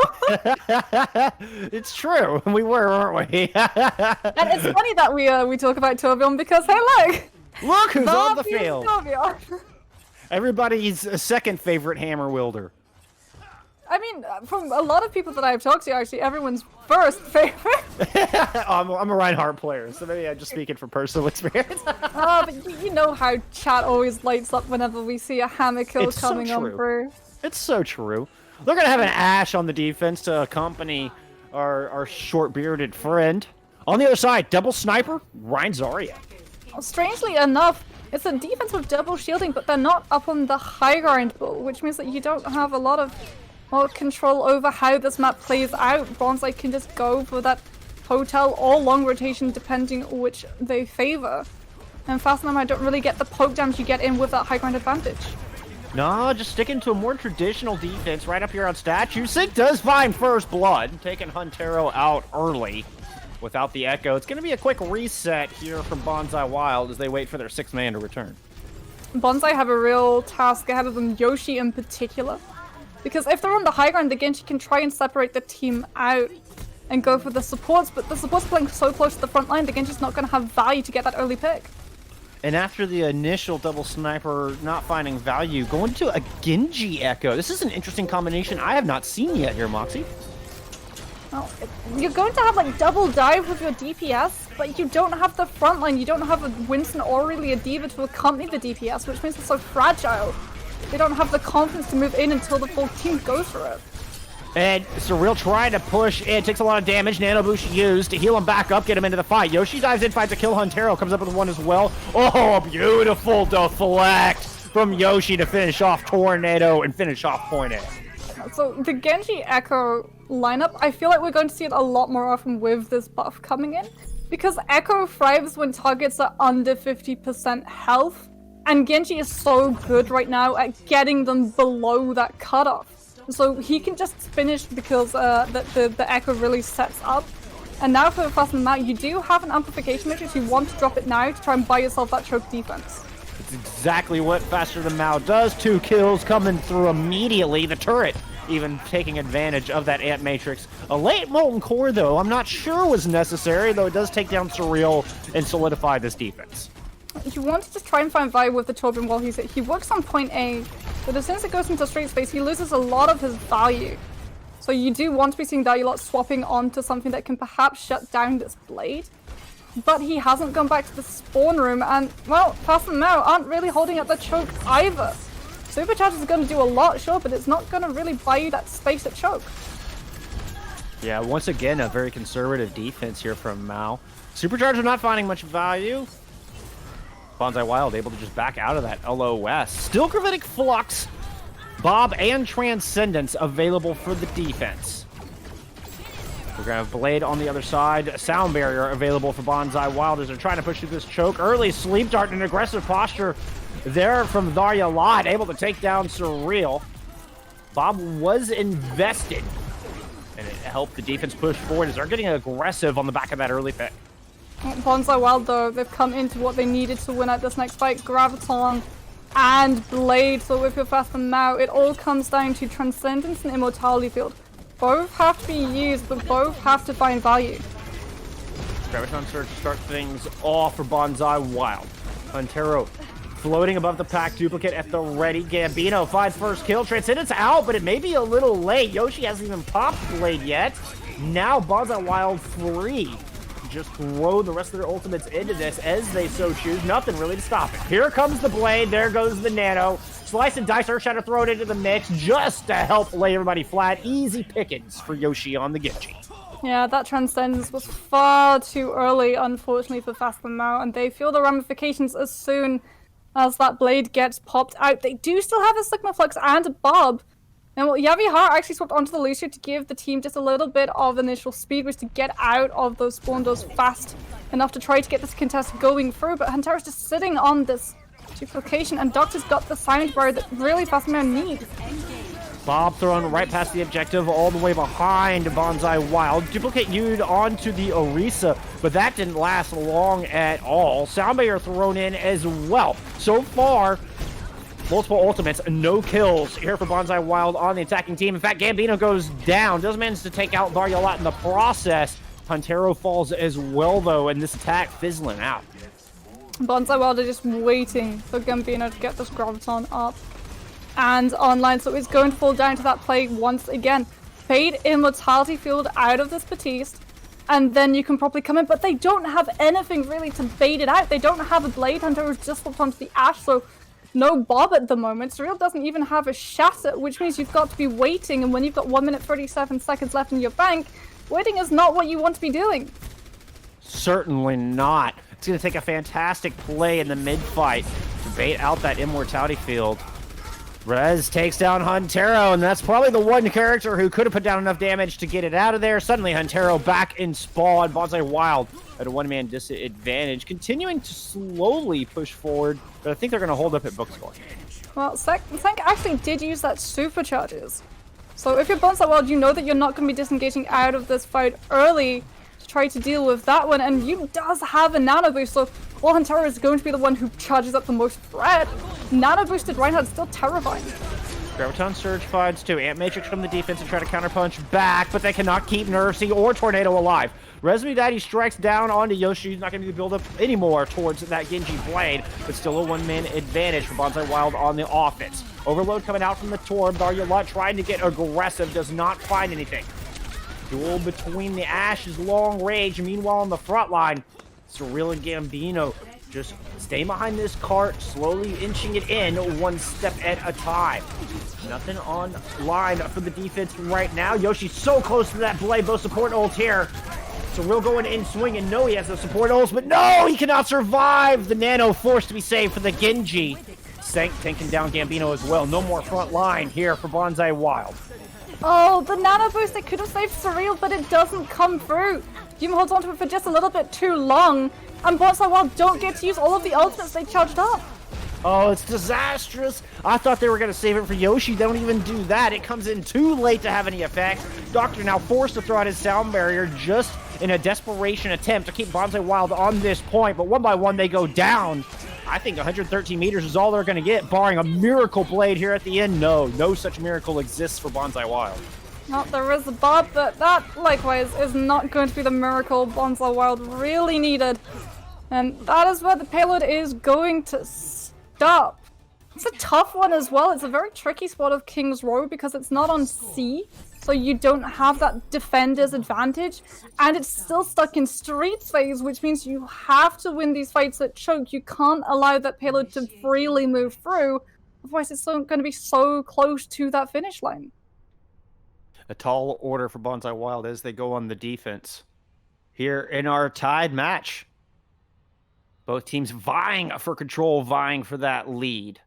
It's true. We were, weren't we? And it's funny that we talk about Torbjorn because, hey look! Look who's on the Bobby's field. Torbjorn. Everybody's second favorite hammer wielder. I mean, from a lot of people that I've talked to, actually, everyone's first favorite. I'm a Reinhardt player, so maybe I'm just speaking from personal experience. But you know how chat always lights up whenever we see a hammer kill It's so coming on true. through. It's so true. They're gonna have an Ashe on the defense to accompany our short-bearded friend. On the other side, double sniper, Ryan Zarya. Strangely enough, it's a defense with double shielding, but they're not up on the high ground, which means that you don't have a lot of control over how this map plays out. Bonzai can just go for that hotel or long rotation depending which they favor. And Fastenham, I don't really get the poke damage you get in with that high ground advantage. No, just sticking to a more traditional defense right up here on statue. Sync does find first blood, taking Huntero out early without the echo. It's going to be a quick reset here from Bonzai Wild as they wait for their 6th man to return. Bonzai have a real task ahead of them, Yoshi in particular. Because if they're on the high ground, the Genji can try and separate the team out and go for the supports, but the supports playing so close to the front line, the Genji's not going to have value to get that early pick. And after the initial double sniper not finding value, going to a Genji echo. This is an interesting combination I have not seen yet here, Moxie. Well, you're going to have like double dive with your DPS, but you don't have the front line. You don't have a Winston or really a Diva to accompany the DPS, which means it's so fragile. They don't have the confidence to move in until the full team goes for it. And Surreal trying to push in, takes a lot of damage. Nano Boost used to heal him back up, get him into the fight. Yoshi dives in, finds a kill. Huntero comes up with one as well. Oh, a beautiful deflect from Yoshi to finish off Tornado and finish off Point A. So the Genji Echo lineup, I feel like we're going to see it a lot more often with this buff coming in. Because Echo thrives when targets are under 50% health. And Genji is so good right now at getting them below that cutoff. So he can just finish because the Echo really sets up. And now for Fast and Miau, you do have an amplification matrix. You want to drop it now to try and buy yourself that choke defense. It's exactly what Faster Than Miau does. 2 kills coming through immediately. The turret even taking advantage of that ant matrix. A late Molten Core, though, I'm not sure was necessary, though it does take down Surreal and solidify this defense. You want to just try and find value with the Torbjorn while he works on point A, but as soon as it goes into straight space, he loses a lot of his value. So you do want to be seeing value lot swapping onto something that can perhaps shut down this blade. But he hasn't gone back to the spawn room, and, well, Fast and Miau aren't really holding up the choke either. Supercharge is going to do a lot, sure, but it's not going to really buy you that space at choke. Yeah, once again, a very conservative defense here from Miau. Supercharger not finding much value. Bonzai Wild able to just back out of that LOS. Still Gravitic Flux, Bob, and Transcendence available for the defense. We're going to have Blade on the other side. A Sound Barrier available for Bonzai Wild as they're trying to push through this choke. Early Sleep Dart in an aggressive posture there from Zarya Lot, able to take down Surreal. Bob was invested, and it helped the defense push forward as they're getting aggressive on the back of that early pick. Bonzai Wild, though, they've come into what they needed to win at this next fight. Graviton and Blade. So with your Fast and Miau, it all comes down to Transcendence and Immortality Field. Both have to be used, but both have to find value. Graviton Surge to start things off for Bonzai Wild. Huntero floating above the pack, duplicate at the ready. Gambino finds first kill. Transcendence out, but it may be a little late. Yoshi hasn't even popped Blade yet. Now Bonzai Wild free. Just throw the rest of their ultimates into this as they so choose. Nothing really to stop it. Here comes the Blade. There goes the Nano. Slice and Dice Earthshatter throw it into the mix just to help lay everybody flat. Easy pickings for Yoshi on the Genji. Yeah, that Transcendence was far too early, unfortunately, for Fast and Miau, and they feel the ramifications as soon as that Blade gets popped out. They do still have a Sigma Flux and a Bob. And well, Yavi Hart actually swapped onto the Lucio to give the team just a little bit of initial speed, which to get out of those spawn doors fast enough to try to get this contest going through, but Huntero's just sitting on this duplication, and Doctor's got the silent bar that really Fast Man needs. Bob thrown right past the objective, all the way behind Bonzai Wild. Duplicate Yud onto the Orisa, but that didn't last long at all. Sound Barrier thrown in as well. So far, multiple ultimates, no kills here for Bonzai Wild on the attacking team. In fact, Gambino goes down, does manage to take out Daryalat in the process. Huntero falls as well, though, and this attack fizzling out. Bonzai Wild are just waiting for Gambino to get this Graviton up and online, so it's going to fall down to that play once again. Fade Immortality Field out of this Batiste, and then you can probably come in, but they don't have anything really to bait it out. They don't have a Blade Hunter who's just swapped onto the Ash, so no Bob at the moment. Surreal doesn't even have a Shatter, which means you've got to be waiting, and when you've got 1 minute 37 seconds left in your bank, waiting is not what you want to be doing. Certainly not. It's going to take a fantastic play in the mid-fight to bait out that Immortality Field. Rez takes down Huntero, and that's probably the one character who could have put down enough damage to get it out of there. Suddenly, Huntero back in spawn. Bonzai Wild at a one-man disadvantage, continuing to slowly push forward, but I think they're going to hold up at book score. Well, Sank actually did use that supercharges. So if you're Bonzai Wild, you know that you're not going to be disengaging out of this fight early to try to deal with that one, and Yu does have a nano boost, so while Huntero is going to be the one who charges up the most threat, nano boosted Reinhardt's still terrifying. Graviton Surge finds two. Ant Matrix from the defense and try to counterpunch back, but they cannot keep Nursey or Tornado alive. Resume Daddy strikes down onto Yoshi. He's not going to be build up anymore towards that Genji Blade, but still a one-man advantage for Bonzai Wild on the offense. Overload coming out from the Torb. Daryalat trying to get aggressive, does not find anything. Duel between the Ashes, long range. Meanwhile, on the front line, Surreal and Gambino just stay behind this cart, slowly inching it in one step at a time. Nothing on line for the defense right now. Yoshi's so close to that blade, both support ult here. Surreal going in swinging. No, he has the support ults, but no, he cannot survive. The Nano forced to be saved for the Genji. Sank taking down Gambino as well. No more front line here for Bonzai Wild. Oh, the nano boost, it could have saved Surreal, but it doesn't come through. Yuma holds onto it for just a little bit too long, and Bonzai Wild don't get to use all of the ultimates they charged up. Oh, it's disastrous. I thought they were going to save it for Yoshi. They don't even do that. It comes in too late to have any effect. Doctor now forced to throw out his sound barrier just in a desperation attempt to keep Bonzai Wild on this point, but one by one they go down. I think 113 meters is all they're going to get, barring a miracle blade here at the end. No such miracle exists for Bonzai Wild. Not there is a Bob, but that, likewise, is not going to be the miracle Bonzai Wild really needed. And that is where the payload is going to stop. It's a tough one as well. It's a very tricky spot of King's Row because it's not on C, so you don't have that defender's advantage, and it's still stuck in streets phase, which means you have to win these fights at choke. You can't allow that payload to freely move through, otherwise it's going to be so close to that finish line. A tall order for Bonzai Wild as they go on the defense. Here in our tied match, both teams vying for control, vying for that lead.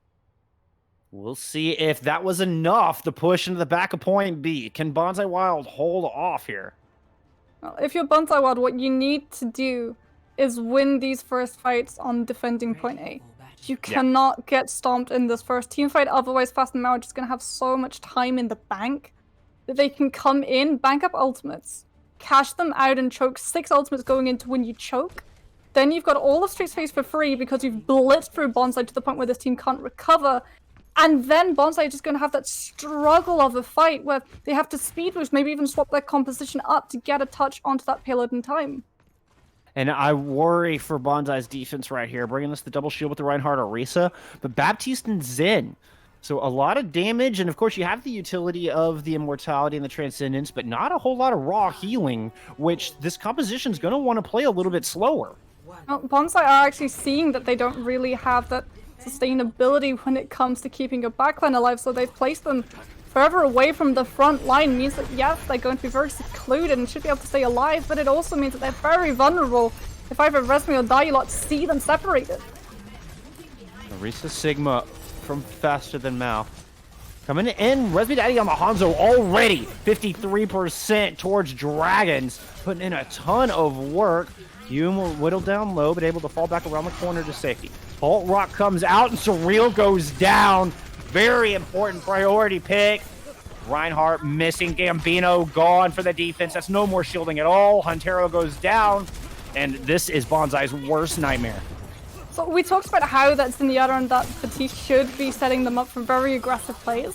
We'll see if that was enough to push into the back of point B. Can Bonzai Wild hold off here? Well, if you're Bonzai Wild, what you need to do is win these first fights on defending point A. You cannot get stomped in this first team fight, otherwise Fast and Miau are just going to have so much time in the bank that they can come in, bank up ultimates, cash them out and choke 6 ultimates going into when you choke. Then you've got all of Street Space for free because you've blitzed through Bonzai to the point where this team can't recover. And then Bonzai is just going to have that struggle of a fight where they have to speed boost, maybe even swap their composition up to get a touch onto that payload in time. And I worry for Bonzai's defense right here, bringing us the double shield with the Reinhardt Orisa, but Baptiste and Zen. So a lot of damage, and of course you have the utility of the Immortality and the Transcendence, but not a whole lot of raw healing, which this composition is going to want to play a little bit slower. Well, Bonzai are actually seeing that they don't really have that sustainability when it comes to keeping a backline alive, so they've placed them further away from the front line. Means that yes, they're going to be very secluded and should be able to stay alive, but it also means that they're very vulnerable if either Resme or Daryalat see them separated. Orisa Sigma from Faster Than Miau. Coming in, Resmi Daddy on the Hanzo already 53% towards Dragons, putting in a ton of work. Hume whittled down low, but able to fall back around the corner to safety. Alt Rock comes out, and Surreal goes down. Very important priority pick. Reinhardt missing, Gambino gone for the defense. That's no more shielding at all. Huntero goes down, and this is Bonzai's worst nightmare. So we talked about how that Zenyatta and that Batiste should be setting them up for very aggressive plays,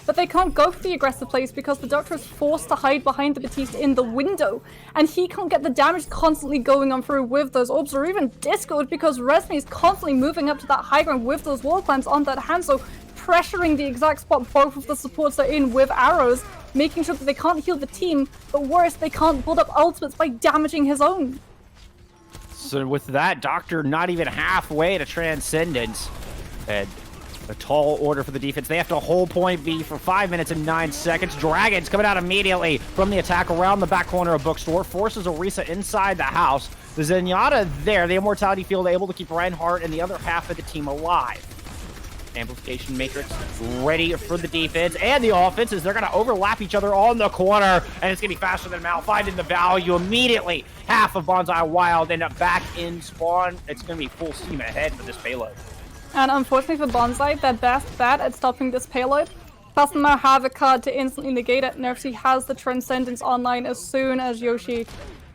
but they can't go for the aggressive plays because the Doctor is forced to hide behind the Batiste in the window, and he can't get the damage constantly going on through with those orbs, or even discoed because Resmi is constantly moving up to that high ground with those wall clamps on that Hanzo, pressuring the exact spot both of the supports are in with arrows, making sure that they can't heal the team, but worse, they can't build up ultimates by damaging his own. So with that, Doctor not even halfway to Transcendence, and a tall order for the defense. They have to hold point B for 5 minutes and 9 seconds. Dragons coming out immediately from the attack around the back corner of Bookstore, forces Orisa inside the house. The Zenyatta there, the Immortality Field able to keep Reinhardt and the other half of the team alive. Amplification Matrix ready for the defense and the offense as they're going to overlap each other on the corner, and it's going to be faster than Miau, finding the value immediately. Half of Bonzai Wild end up back in spawn. It's going to be full steam ahead for this payload. And unfortunately for Bonzai, their best bet at stopping this payload. Miau have a card to instantly negate it. Nerfsy has the Transcendence online as soon as Yoshi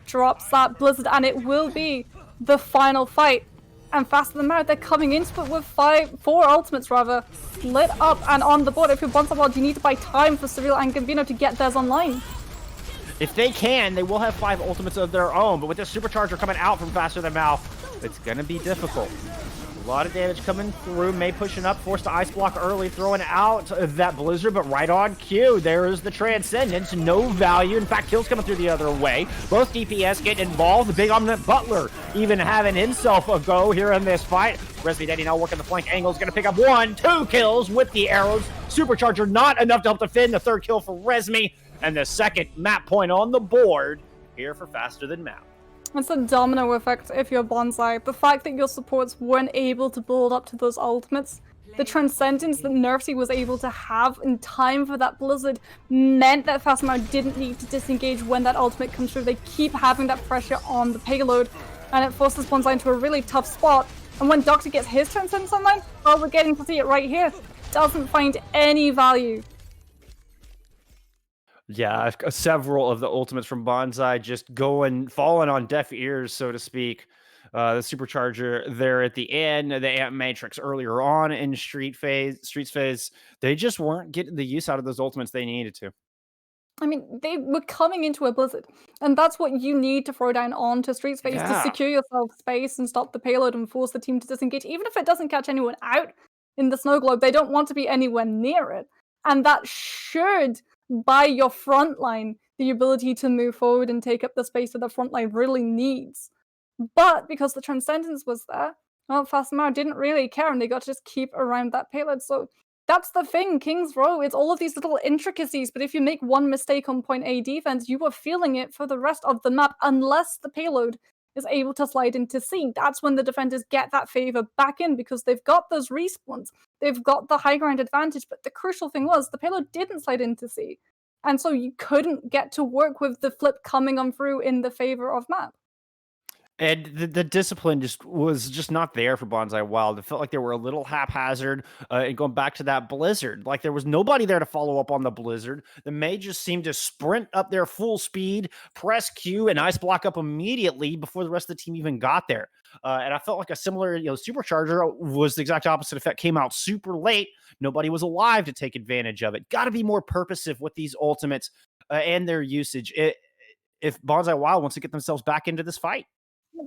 drops that Blizzard, and it will be the final fight. And Faster Than Miau, they're coming into it with 4 ultimates rather, split up and on the board. If you're Bonzai Wild, you need to buy time for Surreal and Gambino to get theirs online. If they can, they will have 5 ultimates of their own, but with this supercharger coming out from Faster Than Miau, it's going to be difficult. A lot of damage coming through. May pushing up, forced to ice block early, throwing out that Blizzard, but right on cue. There is the Transcendence. No value. In fact, kills coming through the other way. Both DPS getting involved. The big Omnipotent Butler even having himself a go here in this fight. Resmi Daddy now working the flank angle. Is going to pick up 1, 2 kills with the arrows. Supercharger not enough to help defend. The 3rd kill for Resmi. And the 2nd map point on the board here for Faster Than Miau. It's a domino effect if you're Bonzai. The fact that your supports weren't able to build up to those ultimates, the Transcendence that Nerfsy was able to have in time for that Blizzard meant that Faster Than Miau didn't need to disengage when that ultimate comes through. They keep having that pressure on the payload, and it forces Bonzai into a really tough spot. And when Doctor gets his Transcendence online, well, we're getting to see it right here. Doesn't find any value. Yeah, several of the ultimates from Bonzai just falling on deaf ears, so to speak. The supercharger there at the end, the Amp Matrix earlier on in Streets phase, they just weren't getting the use out of those ultimates they needed to. I mean, they were coming into a Blizzard, and that's what you need to throw down onto Streets phase to secure yourself space and stop the payload and force the team to disengage. Even if it doesn't catch anyone out in the snow globe, they don't want to be anywhere near it. And that should buy your front line the ability to move forward and take up the space that the front line really needs. But because the Transcendence was there, well, Faster Than Miau didn't really care, and they got to just keep around that payload. So that's the thing, King's Row, it's all of these little intricacies, but if you make one mistake on point A defense, you are feeling it for the rest of the map unless the payload is able to slide into C. That's when the defenders get that favor back in because they've got those respawns. They've got the high ground advantage, but the crucial thing was the payload didn't slide into C. And so you couldn't get to work with the flip coming on through in the favor of map. And the discipline was just not there for Bonzai Wild. It felt like they were a little haphazard. And going back to that Blizzard, like there was nobody there to follow up on the Blizzard. The May just seemed to sprint up there full speed, press Q, and ice block up immediately before the rest of the team even got there. And I felt like a similar, supercharger was the exact opposite effect. Came out super late. Nobody was alive to take advantage of it. Got to be more purposive with these ultimates and their usage. If Bonzai Wild wants to get themselves back into this fight.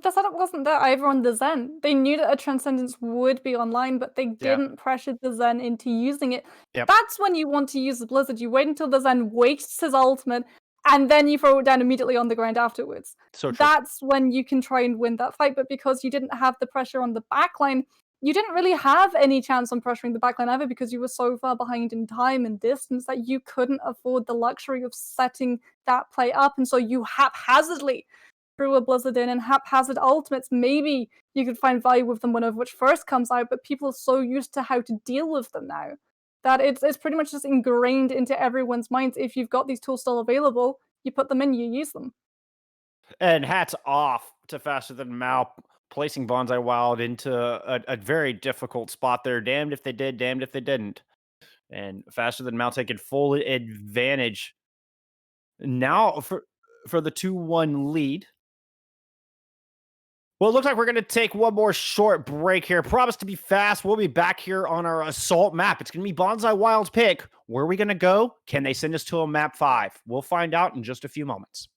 The setup wasn't there either on the Zen. They knew that a Transcendence would be online, but they didn't pressure the Zen into using it. Yep. That's when you want to use the Blizzard. You wait until the Zen wastes his ultimate, and then you throw it down immediately on the ground afterwards. So true. That's when you can try and win that fight, but because you didn't have the pressure on the backline, you didn't really have any chance on pressuring the backline either because you were so far behind in time and distance that you couldn't afford the luxury of setting that play up, and so you haphazardly threw a Blizzard in and haphazard ultimates. Maybe you could find value with them when Overwatch first comes out, but people are so used to how to deal with them now that it's pretty much just ingrained into everyone's minds. If you've got these tools still available, you put them in, you use them. And hats off to Faster Than Mal placing Bonzai Wild into a very difficult spot there. Damned if they did, damned if they didn't. And Faster Than Mal taking full advantage now for the 2-1 lead. Well, it looks like we're going to take one more short break here. Promise to be fast. We'll be back here on our assault map. It's going to be Bonzai Wild's pick. Where are we going to go? Can they send us to a map 5? We'll find out in just a few moments.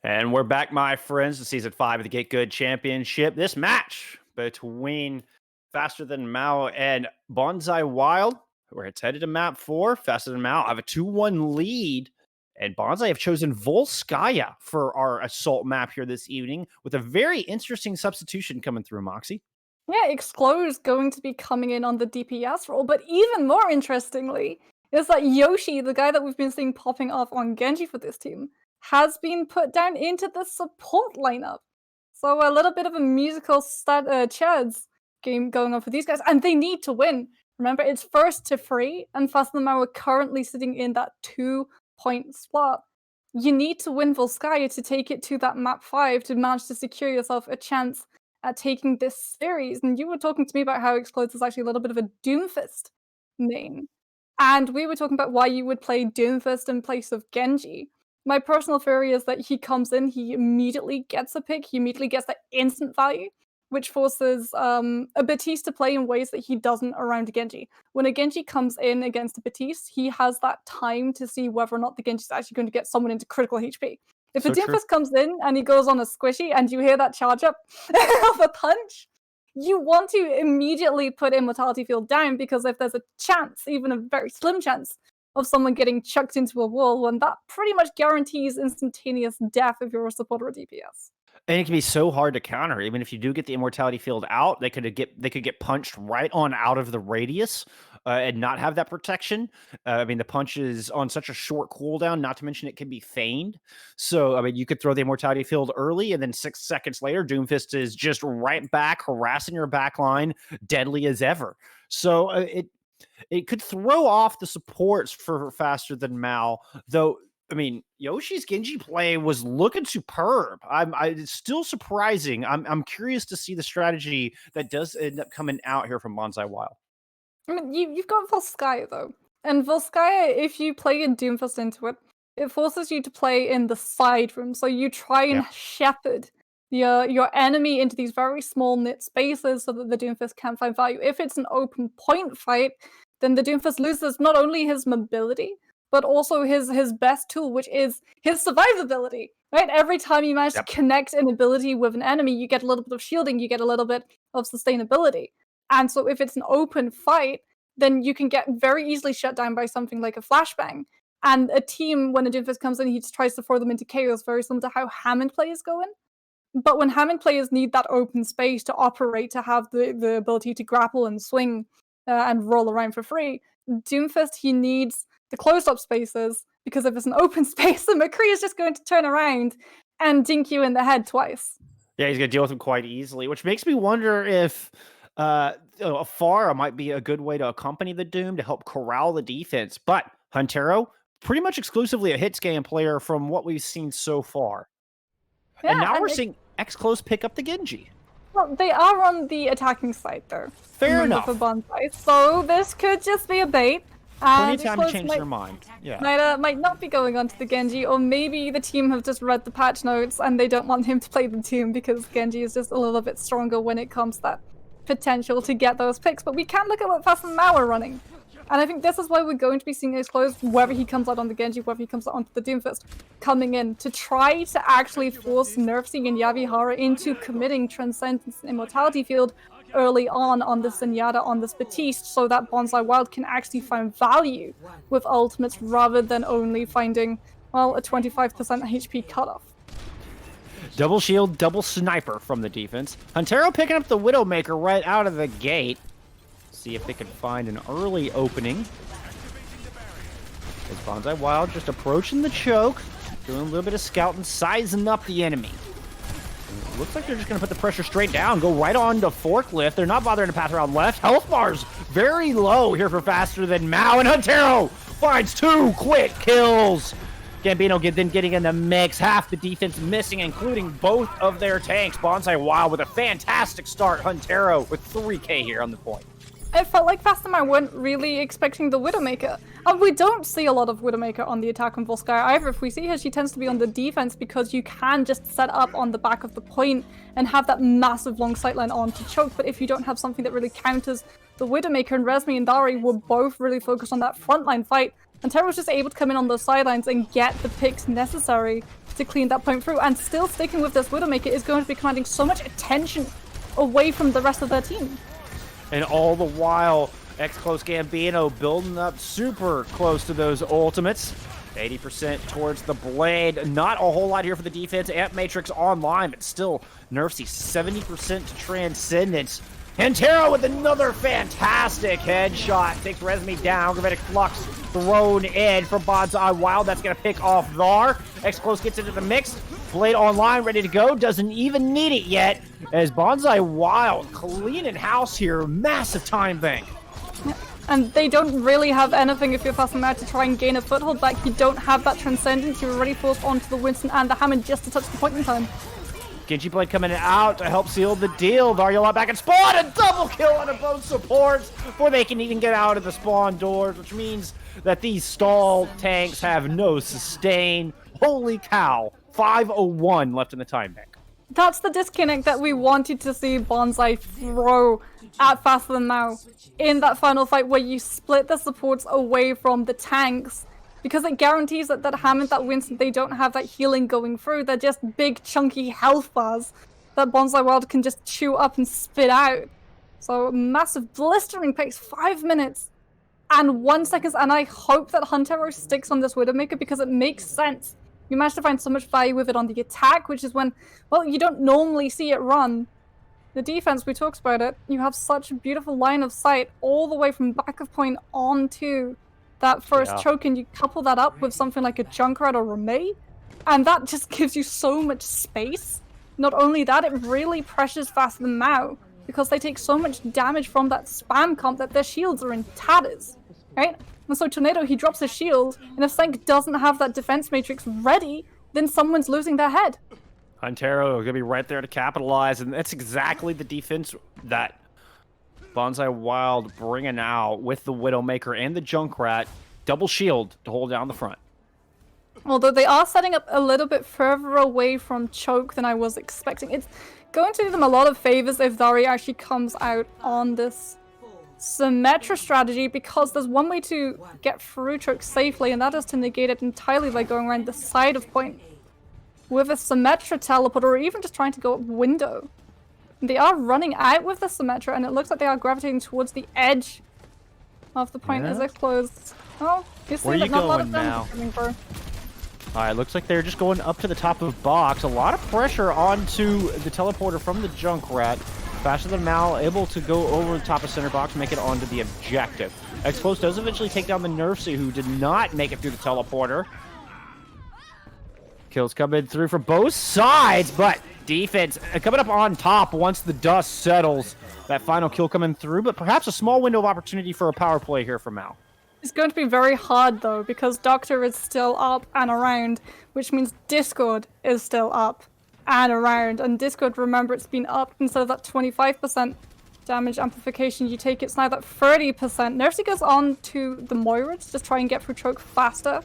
And we're back, my friends, to Season 5 of the GitGud Championship. This match between Faster Than Mao and Bonzai Wild, where it's headed to map 4. Faster Than Mao have a 2-1 lead, and Bonzai have chosen Volskaya for our assault map here this evening, with a very interesting substitution coming through, Moxie. Yeah, Exclo is going to be coming in on the DPS role, but even more interestingly is that Yoshi, the guy that we've been seeing popping off on Genji for this team, has been put down into the support lineup. So a little bit of a musical chairs game going on for these guys, and they need to win. Remember, it's first to free, and Faster Than Mao are currently sitting in that 2-point spot. You need to win Volskaya to take it to that map 5 to manage to secure yourself a chance at taking this series. And you were talking to me about how Explodes is actually a little bit of a Doomfist main. And we were talking about why you would play Doomfist in place of Genji. My personal theory is that he comes in, he immediately gets a pick, he immediately gets that instant value, which forces a Batiste to play in ways that he doesn't around Genji. When a Genji comes in against a Batiste, he has that time to see whether or not the Genji is actually going to get someone into critical HP. If a Doomfist comes in and he goes on a squishy and you hear that charge up of a punch, you want to immediately put Immortality Field down, because if there's a chance, even a very slim chance, of someone getting chucked into a wall, and that pretty much guarantees instantaneous death if you're a supporter or DPS. And it can be so hard to counter. Even if you do get the Immortality Field out, they could get punched right on out of the radius and not have that protection. I mean, the punch is on such a short cooldown, not to mention it can be feigned. So, I mean, you could throw the Immortality Field early, and then 6 seconds later, Doomfist is just right back, harassing your backline, deadly as ever. So, it could throw off the supports for Faster Than Mao, though. I mean, Yoshi's Genji play was looking superb. It's still surprising. I'm curious to see the strategy that does end up coming out here from Bonzai Wild. I mean, you've got Volskaya though, and Volskaya, if you play in Doomfist into it, it forces you to play in the side room. So you try and shepherd your enemy into these very small knit spaces so that the Doomfist can't find value. If it's an open point fight, then the Doomfist loses not only his mobility, but also his best tool, which is his survivability. Right? Every time you manage to connect an ability with an enemy, you get a little bit of shielding, you get a little bit of sustainability. And so if it's an open fight, then you can get very easily shut down by something like a flashbang. And a team, when a Doomfist comes in, he just tries to throw them into chaos, very similar to how Hammond players go in. But when Hammond players need that open space to operate, to have the ability to grapple and swing and roll around for free, Doomfist, he needs the closed-up spaces, because if it's an open space, then McCree is just going to turn around and dink you in the head twice. Yeah, he's going to deal with him quite easily, which makes me wonder if a Pharah might be a good way to accompany the Doom to help corral the defense. But Huntero, pretty much exclusively a hit scan player from what we've seen so far. Yeah, and now we're seeing X-Close pick up the Genji. Well, they are on the attacking side, though. Fair enough. For Bonzai, so this could just be a bait. Plenty of time to change their mind. Yeah. Might not be going on to the Genji, or maybe the team have just read the patch notes and they don't want him to play the team because Genji is just a little bit stronger when it comes to that potential to get those picks. But we can look at what Fast and Miau are running. And I think this is why we're going to be seeing X-Close, whether he comes out on the Genji, whether he comes out onto the Doomfist, coming in to try to actually force Nerfsy and Yavihara into committing Transcendence and Immortality Field early on this Zenyatta, on this Batiste, so that Bonzai Wild can actually find value with ultimates rather than only finding, well, a 25% HP cutoff. Double shield, double sniper from the defense. Huntero picking up the Widowmaker right out of the gate. See if they can find an early opening. It's Bonzai Wild just approaching the choke, doing a little bit of scouting, sizing up the enemy. It looks like they're just going to put the pressure straight down, go right on to Forklift. They're not bothering to pass around left. Health bars very low here for Faster Than Miau, and Huntero finds 2 quick kills. Gambino getting in the mix, half the defense missing, including both of their tanks. Bonzai Wild with a fantastic start. Huntero with 3K here on the point. It felt like Fast and Miau weren't really expecting the Widowmaker. And we don't see a lot of Widowmaker on the attack on Volskaya either. If we see her, she tends to be on the defense because you can just set up on the back of the point and have that massive long sightline on to choke. But if you don't have something that really counters the Widowmaker, and Resmi and Dari were both really focused on that frontline fight, and Terra was just able to come in on those sidelines and get the picks necessary to clean that point through. And still sticking with this Widowmaker is going to be commanding so much attention away from the rest of their team. And all the while, X-Close Gambino building up super close to those ultimates. 80% towards the blade. Not a whole lot here for the defense. Amp Matrix online, but still Nerfsy 70% to Transcendence. Huntero with another fantastic headshot. Takes Resmi down. Gravitic Flux thrown in for Bonzai Wild. That's going to pick off Thar. X-Close gets into the mix. Blade online, ready to go. Doesn't even need it yet. As Bonzai Wild cleaning house here. Massive time bank. And they don't really have anything if you're Fast and Miau to try and gain a foothold back. You don't have that Transcendence. You're already forced onto the Winston and the Hammond just to touch the point in time. Genji Blade coming out to help seal the deal. Variola back at spawn. A double kill on both supports before they can even get out of the spawn doors, which means that these stall tanks have no sustain. Holy cow. 5:01 left in the time bank. That's the disconnect that we wanted to see Bonzai throw at Faster Than Miau in that final fight, where you split the supports away from the tanks, because it guarantees that Hammond, that Winston, they don't have that healing going through. They're just big chunky health bars that Bonzai Wild can just chew up and spit out. So massive blistering pace, 5 minutes and 1 second, and I hope that Huntero sticks on this Widowmaker because it makes sense. You managed to find so much value with it on the attack, which is when, well, you don't normally see it run. The defense, we talked about it, you have such a beautiful line of sight all the way from back of point onto that first choke, and you couple that up with something like a Junkrat or a May, and that just gives you so much space. Not only that, it really pressures Faster Than Miau, because they take so much damage from that spam comp that their shields are in tatters, right? And so Tornado, he drops his shield, and if Sank doesn't have that defense matrix ready, then someone's losing their head. Huntero going to be right there to capitalize, and that's exactly the defense that Bonzai Wild bringing out with the Widowmaker and the Junkrat. Double shield to hold down the front. Although they are setting up a little bit further away from choke than I was expecting. It's going to do them a lot of favors if Dari actually comes out on this Symmetra strategy, because there's one way to get through choke safely, and that is to negate it entirely by going around the side of point with a Symmetra teleport, or even just trying to go up window. They are running out with the Symmetra, and it looks like they are gravitating towards the edge of the point as it's closed. Oh, you see that not a lot of damage coming through. Alright, looks like they're just going up to the top of box. A lot of pressure onto the teleporter from the Junkrat. Faster than Miau, able to go over the top of center box, make it onto the objective. X-Close does eventually take down the Nerfsy, who did not make it through the teleporter. Kills coming through from both sides, but defense coming up on top once the dust settles. That final kill coming through, but perhaps a small window of opportunity for a power play here for Miau. It's going to be very hard though, because Doctor is still up and around, which means Discord is still up and around. And Discord, remember, it's been up instead of that 25% damage amplification you take, it's now that 30%. Nerfsy goes on to the Moirads, just try and get through choke faster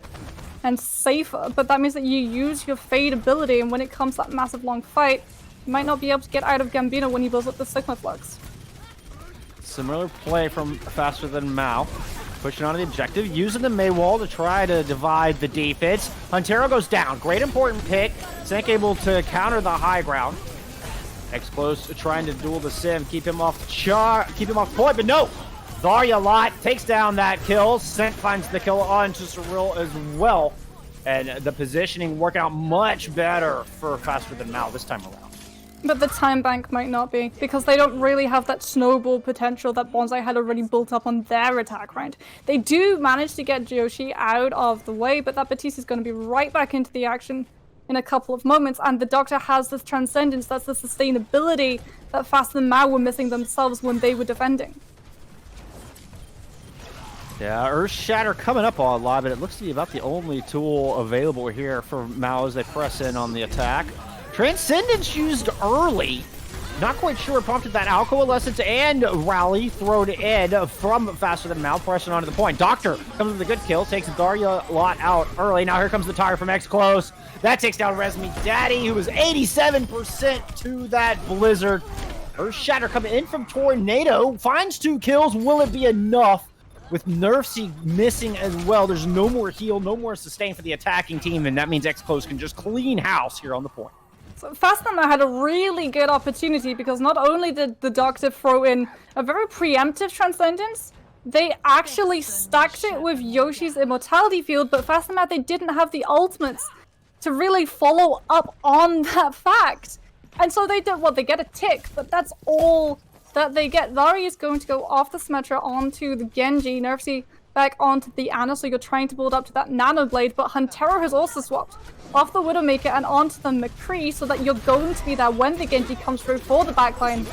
and safer, but that means that you use your fade ability, and when it comes to that massive long fight, you might not be able to get out of Gambino when he builds up the Sigma Flux. Similar play from Faster Than Miau. Pushing onto the objective, using the May wall to try to divide the defense. Huntero goes down. Great important pick. Sank able to counter the high ground. X-Close trying to duel the Sim, keep him off point, but no! Zarya Lot takes down that kill. Sank finds the kill onto Cyril as well. And the positioning working out much better for Faster Than Miau this time around. But the time bank might not be, because they don't really have that snowball potential that Bonzai had already built up on their attack round. They do manage to get Joshi out of the way, but that Batiste is going to be right back into the action in a couple of moments, and the Doctor has this Transcendence, that's the sustainability that Faster Than Miau were missing themselves when they were defending. Yeah, Earth Shatter coming up on live, but it looks to be about the only tool available here for Miau as they press in on the attack. Transcendence used early. Not quite sure what prompted that Alcoalescence and Rally thrown in from Faster Than Miau, pressing onto the point. Doctor comes with a good kill, takes Zarya Lot out early. Now here comes the tire from X-Close. That takes down Resmi Daddy, who was 87% to that Blizzard. Earth Shatter coming in from Tornado, finds 2 kills. Will it be enough? With Nerfsy missing as well, there's no more heal, no more sustain for the attacking team, and that means X-Close can just clean house here on the point. So Faster Than Miau had a really good opportunity, because not only did the Doctor throw in a very preemptive Transcendence, they actually stacked it with Yoshi's Immortality Field, but Faster Than Miau, they didn't have the ultimates to really follow up on that fact. And so they did, well, they get a tick, but that's all that they get. Zarya is going to go off the Symmetra onto the Genji, Nerfsy back onto the Ana, so you're trying to build up to that Nano Blade, but Huntero has also swapped off the Widowmaker and onto the McCree, so that you're going to be there when the Genji comes through for the backline.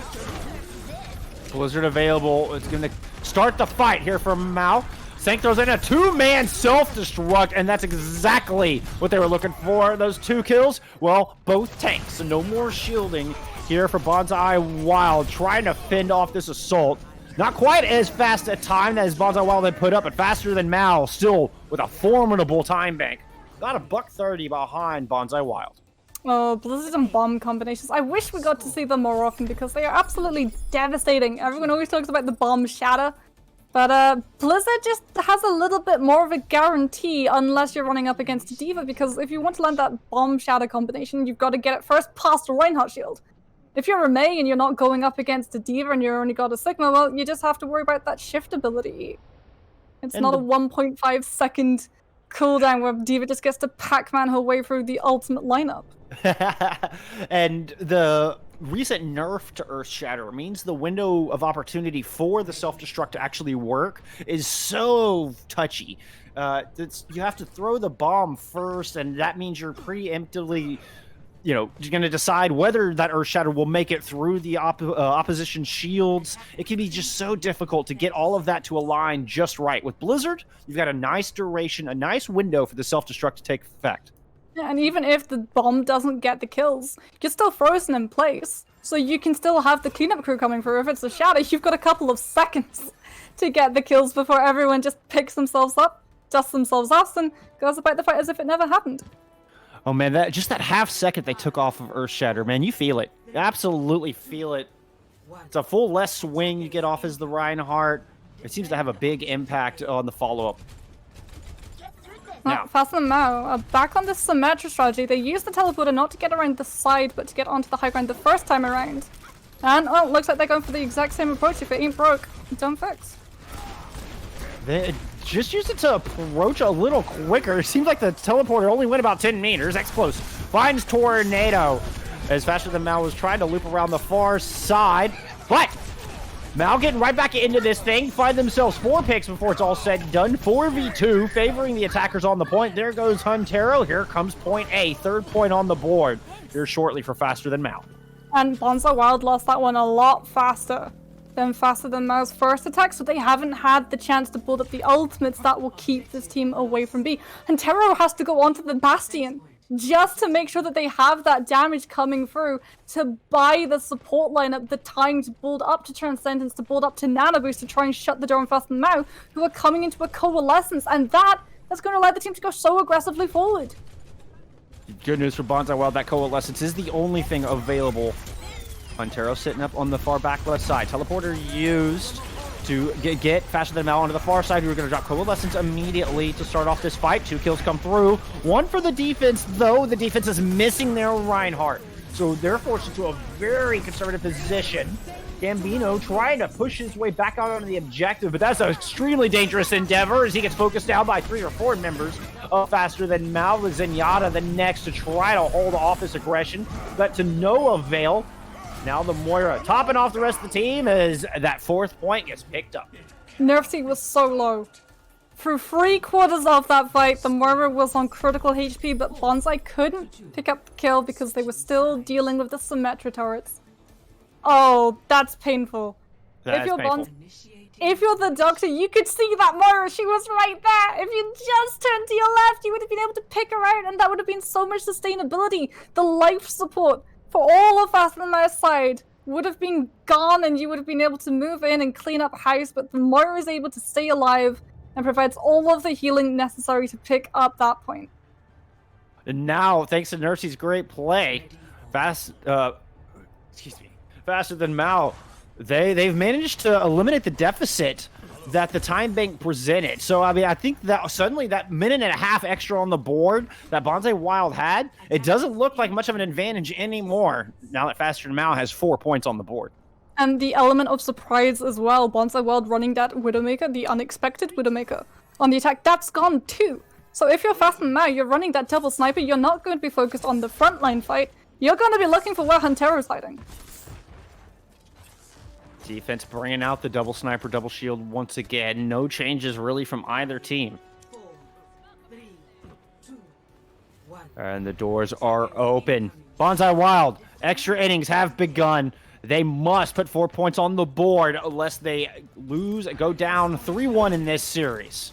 Blizzard available. It's going to start the fight here for Miau. Sank throws in a 2-man self-destruct, and that's exactly what they were looking for. Those 2 kills, well, both tanks, so no more shielding here for Bonzai Wild, trying to fend off this assault. Not quite as fast a time as Bonzai Wild had put up, but Faster Than Miau, still with a formidable time bank. Got a $130 behind Bonzai Wild. Oh, Blizzard and bomb combinations. I wish we got to see them more often, because they are absolutely devastating. Everyone always talks about the bomb shatter, but Blizzard just has a little bit more of a guarantee unless you're running up against a D.Va, because if you want to land that bomb shatter combination, you've got to get it first past a Reinhardt shield. If you're a Mei and you're not going up against a D.Va and you're only got a Sigma, well, you just have to worry about that shift ability. It's not a 1.5 second cooldown where D.Va just gets to Pac-Man her way through the ultimate lineup. And the recent nerf to Earth Shatter means the window of opportunity for the self-destruct to actually work is so touchy. You have to throw the bomb first, and that means you're preemptively, you know, you're going to decide whether that Earth Shatter will make it through the opposition shields. It can be just so difficult to get all of that to align just right. With Blizzard, you've got a nice duration, a nice window for the self-destruct to take effect. Yeah, and even if the bomb doesn't get the kills, you're still frozen in place. So you can still have the cleanup crew coming through. If it's a shatter, you've got a couple of seconds to get the kills before everyone just picks themselves up, dusts themselves off, and goes about the fight as if it never happened. Oh man, just that half second they took off of Earth Shatter, man, you feel it. You absolutely feel it. It's a full less swing you get off as the Reinhardt. It seems to have a big impact on the follow-up. Now, Faster than Miau back on the Symmetra strategy. They use the teleporter not to get around the side, but to get onto the high ground the first time around. And, oh, looks like they're going for the exact same approach. If it ain't broke, don't fix. they just use it to approach a little quicker. It seems like the teleporter only went about 10 meters. Explosive finds Tornado as Faster Than Miau was trying to loop around the far side. But Miau getting right back into this thing, find themselves 4 picks before it's all said and done. 4v2, favoring the attackers on the point. There goes Huntero. Here comes point A, 3rd point on the board here shortly for Faster Than Miau. And Bonzai Wild lost that one a lot faster than Miau's first attack, so they haven't had the chance to build up the ultimates that will keep this team away from B. Huntero has to go onto the Bastion just to make sure that they have that damage coming through to buy the support lineup the time to build up to Transcendence, to build up to Nano Boost, to try and shut the door on Faster Than Miau, who are coming into a coalescence, and that's going to allow the team to go so aggressively forward. Good news for Bonzai Wild, that coalescence is the only thing available. Huntero sitting up on the far back left side. Teleporter used to get Faster Than Miau onto the far side. We were going to drop coalescence immediately to start off this fight. 2 kills come through. 1 for the defense, though. The defense is missing their Reinhardt. So they're forced into a very conservative position. Gambino trying to push his way back out onto the objective, but that's an extremely dangerous endeavor as he gets focused down by 3 or 4 members of Faster Than Miau. With Zenyatta the next to try to hold off this aggression, but to no avail. Now the Moira topping off the rest of the team as that 4th point gets picked up. Nerf seed was so low. Through 3/4 of that fight, the Moira was on critical HP, but Bonzai couldn't pick up the kill because they were still dealing with the Symmetra turrets. Oh, that's painful. That is painful. If you're the doctor, you could see that Moira, she was right there. If you just turned to your left, you would have been able to pick her out, and that would have been so much sustainability. The life support for all of Faster Than Miau's side would have been gone, and you would have been able to move in and clean up house, but the Moira is able to stay alive and provides all of the healing necessary to pick up that point. And now, thanks to Nercy's great play, Faster Than Miau, they've managed to eliminate the deficit that the time bank presented. So, I mean, I think that suddenly that 1.5 extra on the board that Bonzai Wild had, it doesn't look like much of an advantage anymore now that Faster Than Miau has 4 points on the board. And the element of surprise as well. Bonzai Wild running that Widowmaker, the unexpected Widowmaker on the attack, that's gone too. So if you're Faster Than Miau, you're running that double sniper, you're not going to be focused on the frontline fight. You're going to be looking for where Huntero's hiding. Defense bringing out the double sniper, double shield once again. No changes really from either team. 4, 3, 2, 1. And the doors are open. Bonzai Wild, extra innings have begun. They must put 4 points on the board unless they lose, go down 3-1 in this series.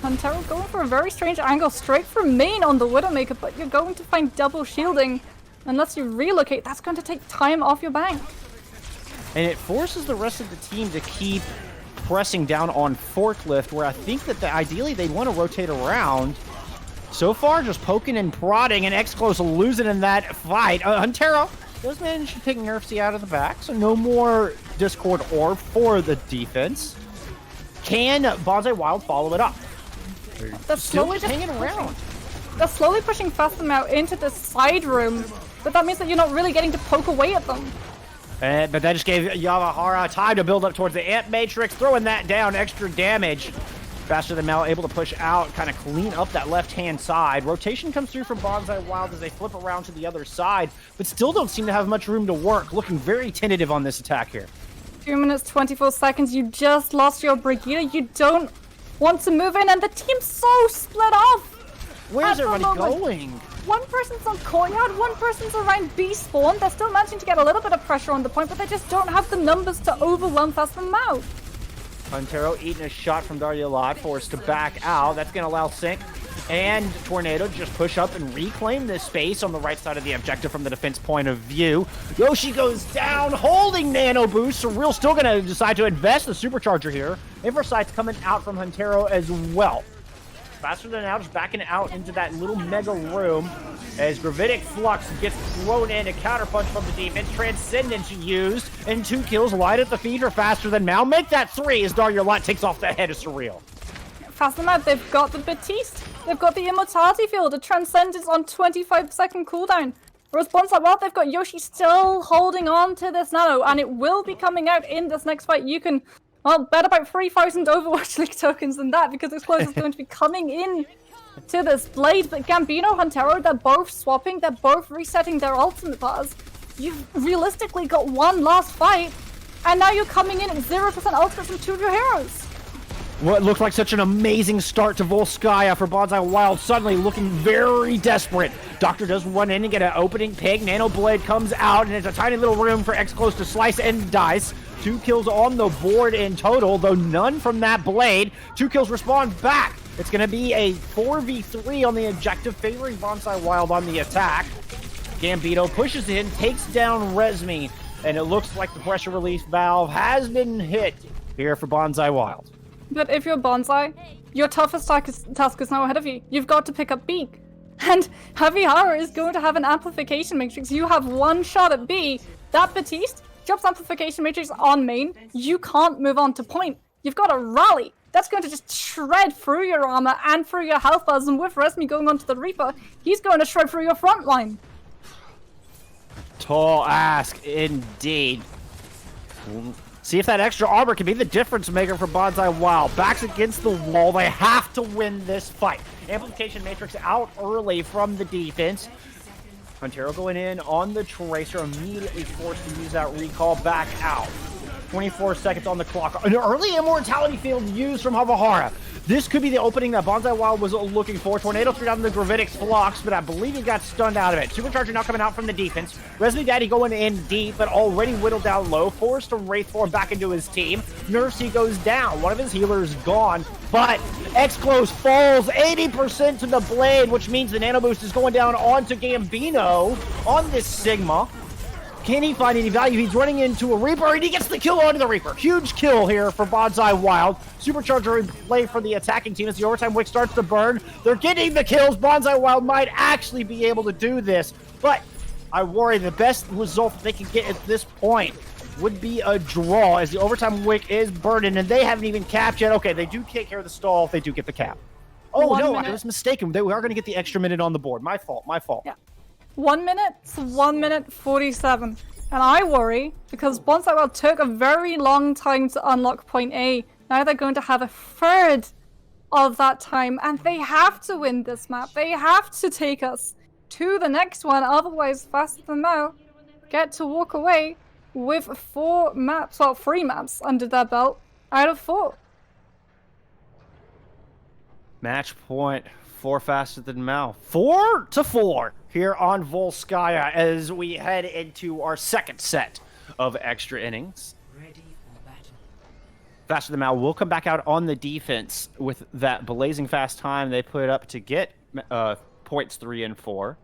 Huntero going for a very strange angle straight from main on the Widowmaker, but you're going to find double shielding. Unless you relocate, that's going to take time off your bank. And it forces the rest of the team to keep pressing down on Forklift, where I think that ideally they want to rotate around. So far, just poking and prodding, and X-Close losing in that fight. Huntero does manage to take Nerfsy out of the back, so no more Discord Orb for the defense. Can Bonzai Wild follow it up? That's Still slowly just hanging around. They're slowly pushing Faster Than Miau into the side room, but that means that you're not really getting to poke away at them. But that just gave Yamahara time to build up towards the Ant Matrix, throwing that down, extra damage. Faster Than Miau able to push out, kind of clean up that left-hand side. Rotation comes through from Bonzai Wild as they flip around to the other side, but still don't seem to have much room to work. Looking very tentative on this attack here. 2 minutes, 24 seconds, you just lost your Brigitte. You don't want to move in, and the team's so split off. Where's At the everybody moment. going? One person's on courtyard, one person's around B spawn. They're still managing to get a little bit of pressure on the point, but they just don't have the numbers to overwhelm Faster Than Miau. Huntero eating a shot from Darya Lot, forced to back out. That's going to allow Sync and Tornado to just push up and reclaim this space on the right side of the objective from the defense point of view. Yoshi goes down, holding Nano Boost. So Real still going to decide to invest the Supercharger here. Inversight's coming out from Huntero as well. Faster than now, just backing out into that little mega room as Gravitic Flux gets thrown in, a counterpunch from the defense. Transcendence used, and 2 kills light at the feed for Faster Than Mal. Make that 3 as Dario Lot takes off the head of Surreal. Faster than that, they've got the Batiste. They've got the Immortality Field. A Transcendence on 25-second cooldown. Whereas Bonzai, well, they've got Yoshi still holding on to this Nano, and it will be coming out in this next fight. You can, well, bet about 3,000 Overwatch League tokens than that, because Explosive is going to be coming in to this Blade. But Gambino, Huntero, they're both swapping. They're both resetting their ultimate bars. You've realistically got one last fight, and now you're coming in at 0% ultimates from 2 of your heroes. What looked like such an amazing start to Volskaya for Bonzai Wild, suddenly looking very desperate. Doctor does run in and get an opening pick. Nano Blade comes out, and it's a tiny little room for X-Close to slice and dice. 2 kills on the board in total, though none from that Blade. 2 kills respawn back. It's going to be a 4v3 on the objective, favoring Bonzai Wild on the attack. Gambino pushes in, takes down Resmi, and it looks like the pressure release valve has been hit here for Bonzai Wild. But if you're Bonzai, your toughest task is now ahead of you. You've got to pick up B. And Javihara is going to have an amplification matrix. You have one shot at B. That Batiste drops amplification matrix on main. You can't move on to point. You've got to rally. That's going to just shred through your armor and through your health bars. And with Resmi going on to the Reaper, he's going to shred through your front line. Tall ask indeed. See if that extra armor can be the difference maker for Bonzai Wild. Backs against the wall. They have to win this fight. Amplification Matrix out early from the defense. Huntero going in on the Tracer, immediately forced to use that recall back out. 24 seconds on the clock. An early Immortality Field used from Javihara. This could be the opening that Bonzai Wild was looking for. Tornado threw down the Gravitic Flux, but I believe he got stunned out of it. Supercharger now coming out from the defense. Resmi Daddy going in deep, but already whittled down low. Forced to Wraith form back into his team. Nerfsy goes down. One of his healers gone, but X-Close falls 80% to the Blade, which means the Nano Boost is going down onto Gambino on this Sigma. Can he find any value? He's running into a Reaper, and he gets the kill onto the Reaper. Huge kill here for Bonzai Wild. Supercharger in play for the attacking team as the overtime wick starts to burn. They're getting the kills. Bonzai Wild might actually be able to do this, but I worry the best result that they can get at this point would be a draw as the overtime wick is burning, and they haven't even capped yet. Okay, they do take care of the stall if they do get the cap. Oh, no, I was mistaken. We are going to get the extra minute on the board. My fault. Yeah. 1 minute to 1 minute 47. And I worry because Bonzai Wild took a very long time to unlock point A. Now they're going to have a third of that time, and they have to win this map. They have to take us to the next one. Otherwise, Faster Than Now get to walk away with 3 maps under their belt out of 4. Match point for Faster Than Mal. 4-4 here on Volskaya as we head into our second set of extra innings. Ready for battle. Faster Than Mal will come back out on the defense with that blazing fast time they put up to get points 3 and 4.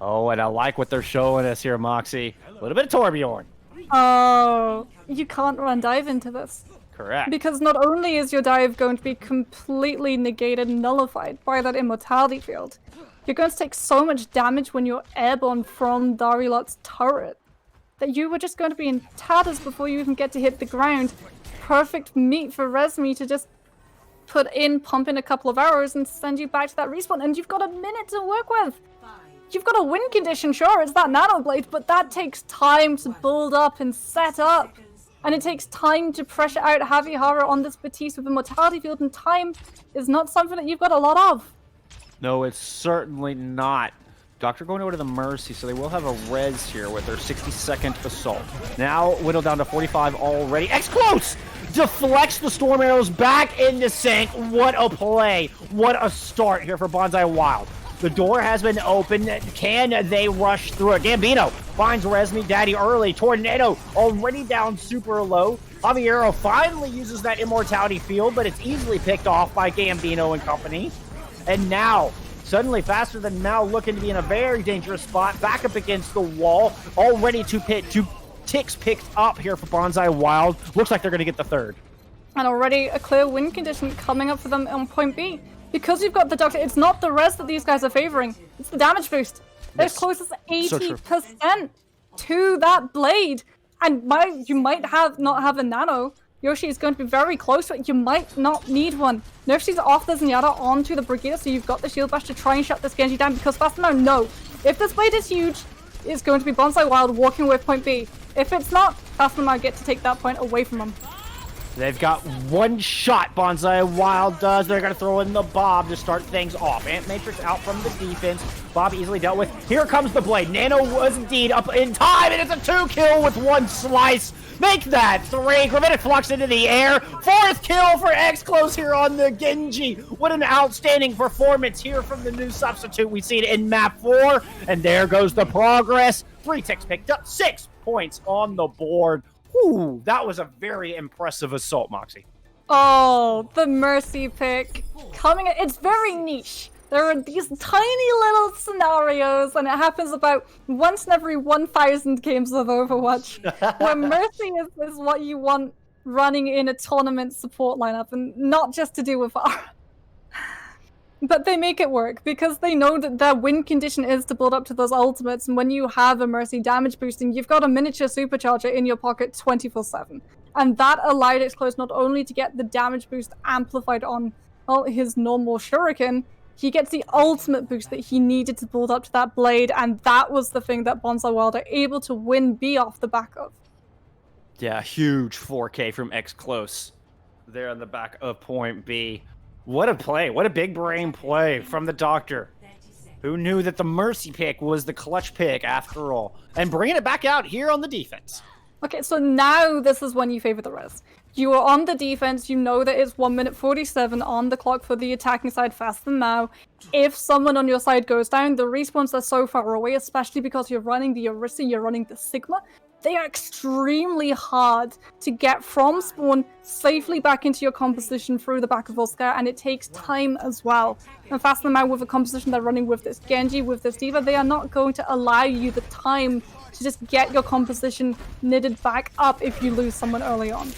Oh, and I like what they're showing us here, Moxie. A little bit of Torbjorn. Oh, you can't run dive into this. Correct. Because not only is your dive going to be completely negated and nullified by that Immortality Field, you're going to take so much damage when you're airborne from Darilot's turret that you were just going to be in tatters before you even get to hit the ground. Perfect meat for Resmi to just pump in a couple of arrows and send you back to that respawn, and you've got a minute to work with. You've got a win condition, sure, it's that Nano Blade, but that takes time to build up and set up. And it takes time to pressure out Javihara on this Batiste with Immortality Field, and time is not something that you've got a lot of. No, it's certainly not. Doctor going over to the Mercy, so they will have a res here with their 60-second assault. Now whittled down to 45 already. X-Close deflects the Storm Arrows back into sync. What a play. What a start here for Bonzai Wild. The door has been opened. Can they rush through it? Gambino finds Resmi Daddy early. Tornado already down super low. Javiero finally uses that Immortality Field, but it's easily picked off by Gambino and company. And now, suddenly Faster Than Mal looking to be in a very dangerous spot. Back up against the wall. Already 2 ticks picked up here for Bonzai Wild. Looks like they're going to get the third. And already a clear win condition coming up for them on point B. because you've got the Doctor, it's not the res that these guys are favoring, it's the damage boost. They're as close as 80% to that blade. And you might not have a nano. Yoshi is going to be very close, but you might not need one. Nerfsy's off the Zenyatta onto the Brigida, so you've got the shield bash to try and shut this Genji down, because fast now, no. If this blade is huge, it's going to be Bonzai Wild walking away point B. If it's not, fast now get to take that point away from them. They've got one shot, Bonzai Wild does. They're going to throw in the Bob to start things off. Ant Matrix out from the defense. Bob easily dealt with. Here comes the blade. Nano was indeed up in time, and it's a 2-kill with 1 slice. Make that 3. Gravitic Flux into the air. 4th kill for X-Close here on the Genji. What an outstanding performance here from the new substitute. We see it in map 4, and there goes the progress. 3 ticks picked up, 6 points on the board. Ooh, that was a very impressive assault, Moxie. Oh, the Mercy pick. It's very niche. There are these tiny little scenarios, and it happens about once in every 1,000 games of Overwatch, where Mercy is what you want running in a tournament support lineup, and not just to do with R. But they make it work, because they know that their win condition is to build up to those ultimates, and when you have a Mercy damage boosting, you've got a miniature supercharger in your pocket 24/7. And that allowed X-Close not only to get the damage boost amplified on his normal shuriken, he gets the ultimate boost that he needed to build up to that blade, and that was the thing that Bonzai Wild are able to win B off the back of. Yeah, huge 4K from X-Close there on the back of point B. What a play. What a big brain play from the Doctor. Who knew that the Mercy pick was the clutch pick after all? And bringing it back out here on the defense. Okay, so now this is when you favor the res. You are on the defense, you know that it's 1 minute 47 on the clock for the attacking side faster than now. If someone on your side goes down, the respawns are so far away, especially because you're running the Orisa, you're running the Sigma. They are extremely hard to get from spawn safely back into your composition through the back of Volskaya, and it takes time as well. And Fast and Miau with a composition they're running with this Genji, with this D.Va, they are not going to allow you the time to just get your composition knitted back up if you lose someone early on.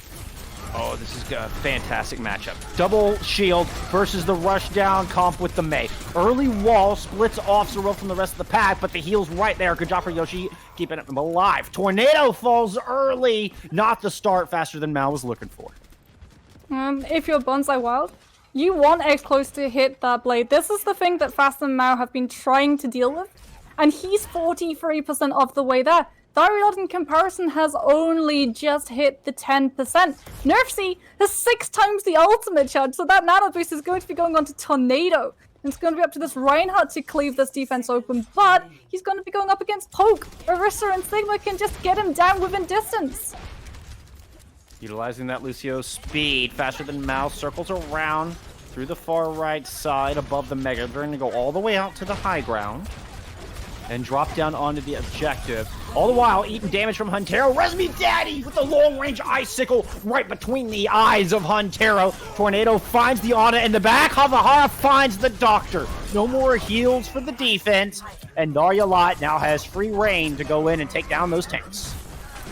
Oh, this is a fantastic matchup. Double shield versus the rush down comp with the Mei. Early wall splits off Zero from the rest of the pack, but the heal's right there. Good job for Yoshi keeping him alive. Tornado falls early. Not the start faster than Mal was looking for. If you're Bonzai Wild, you want X-Close to hit that blade. This is the thing that Fast and Miau have been trying to deal with, and he's 43% of the way there. Darius in comparison has only just hit the 10%. Nerfsy has 6 times the ultimate charge, so that nano boost is going to be going on to Tornado. And it's going to be up to this Reinhardt to cleave this defense open, but he's going to be going up against Poke. Orisa and Sigma can just get him down within distance. Utilizing that Lucio's speed, faster than Mouse, circles around through the far right side above the Mega. They're going to go all the way out to the high ground and drop down onto the objective. All the while, eating damage from Huntero. Resmi Daddy with the long-range icicle right between the eyes of Huntero. Tornado finds the Ana in the back. Havahara finds the Doctor. No more heals for the defense. And Daryalat now has free reign to go in and take down those tanks.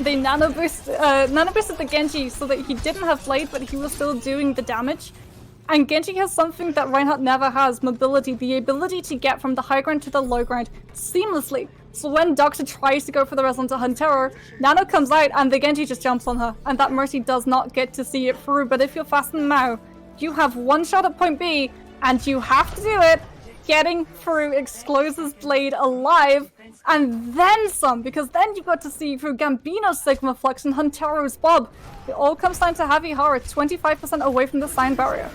They nano boosted the Genji so that he didn't have Blade, but he was still doing the damage. And Genji has something that Reinhardt never has, mobility, the ability to get from the high ground to the low ground seamlessly. So when Doctor tries to go for the res onto Huntero, Nano comes out and the Genji just jumps on her, and that Mercy does not get to see it through. But if you're Fast and Miau, you have one shot at point B, and you have to do it getting through Exclose's Blade alive, and then some, because then you got to see through Gambino's Sigma Flux and Huntero's Bob. It all comes down to Havahara, 25% away from the sign barrier.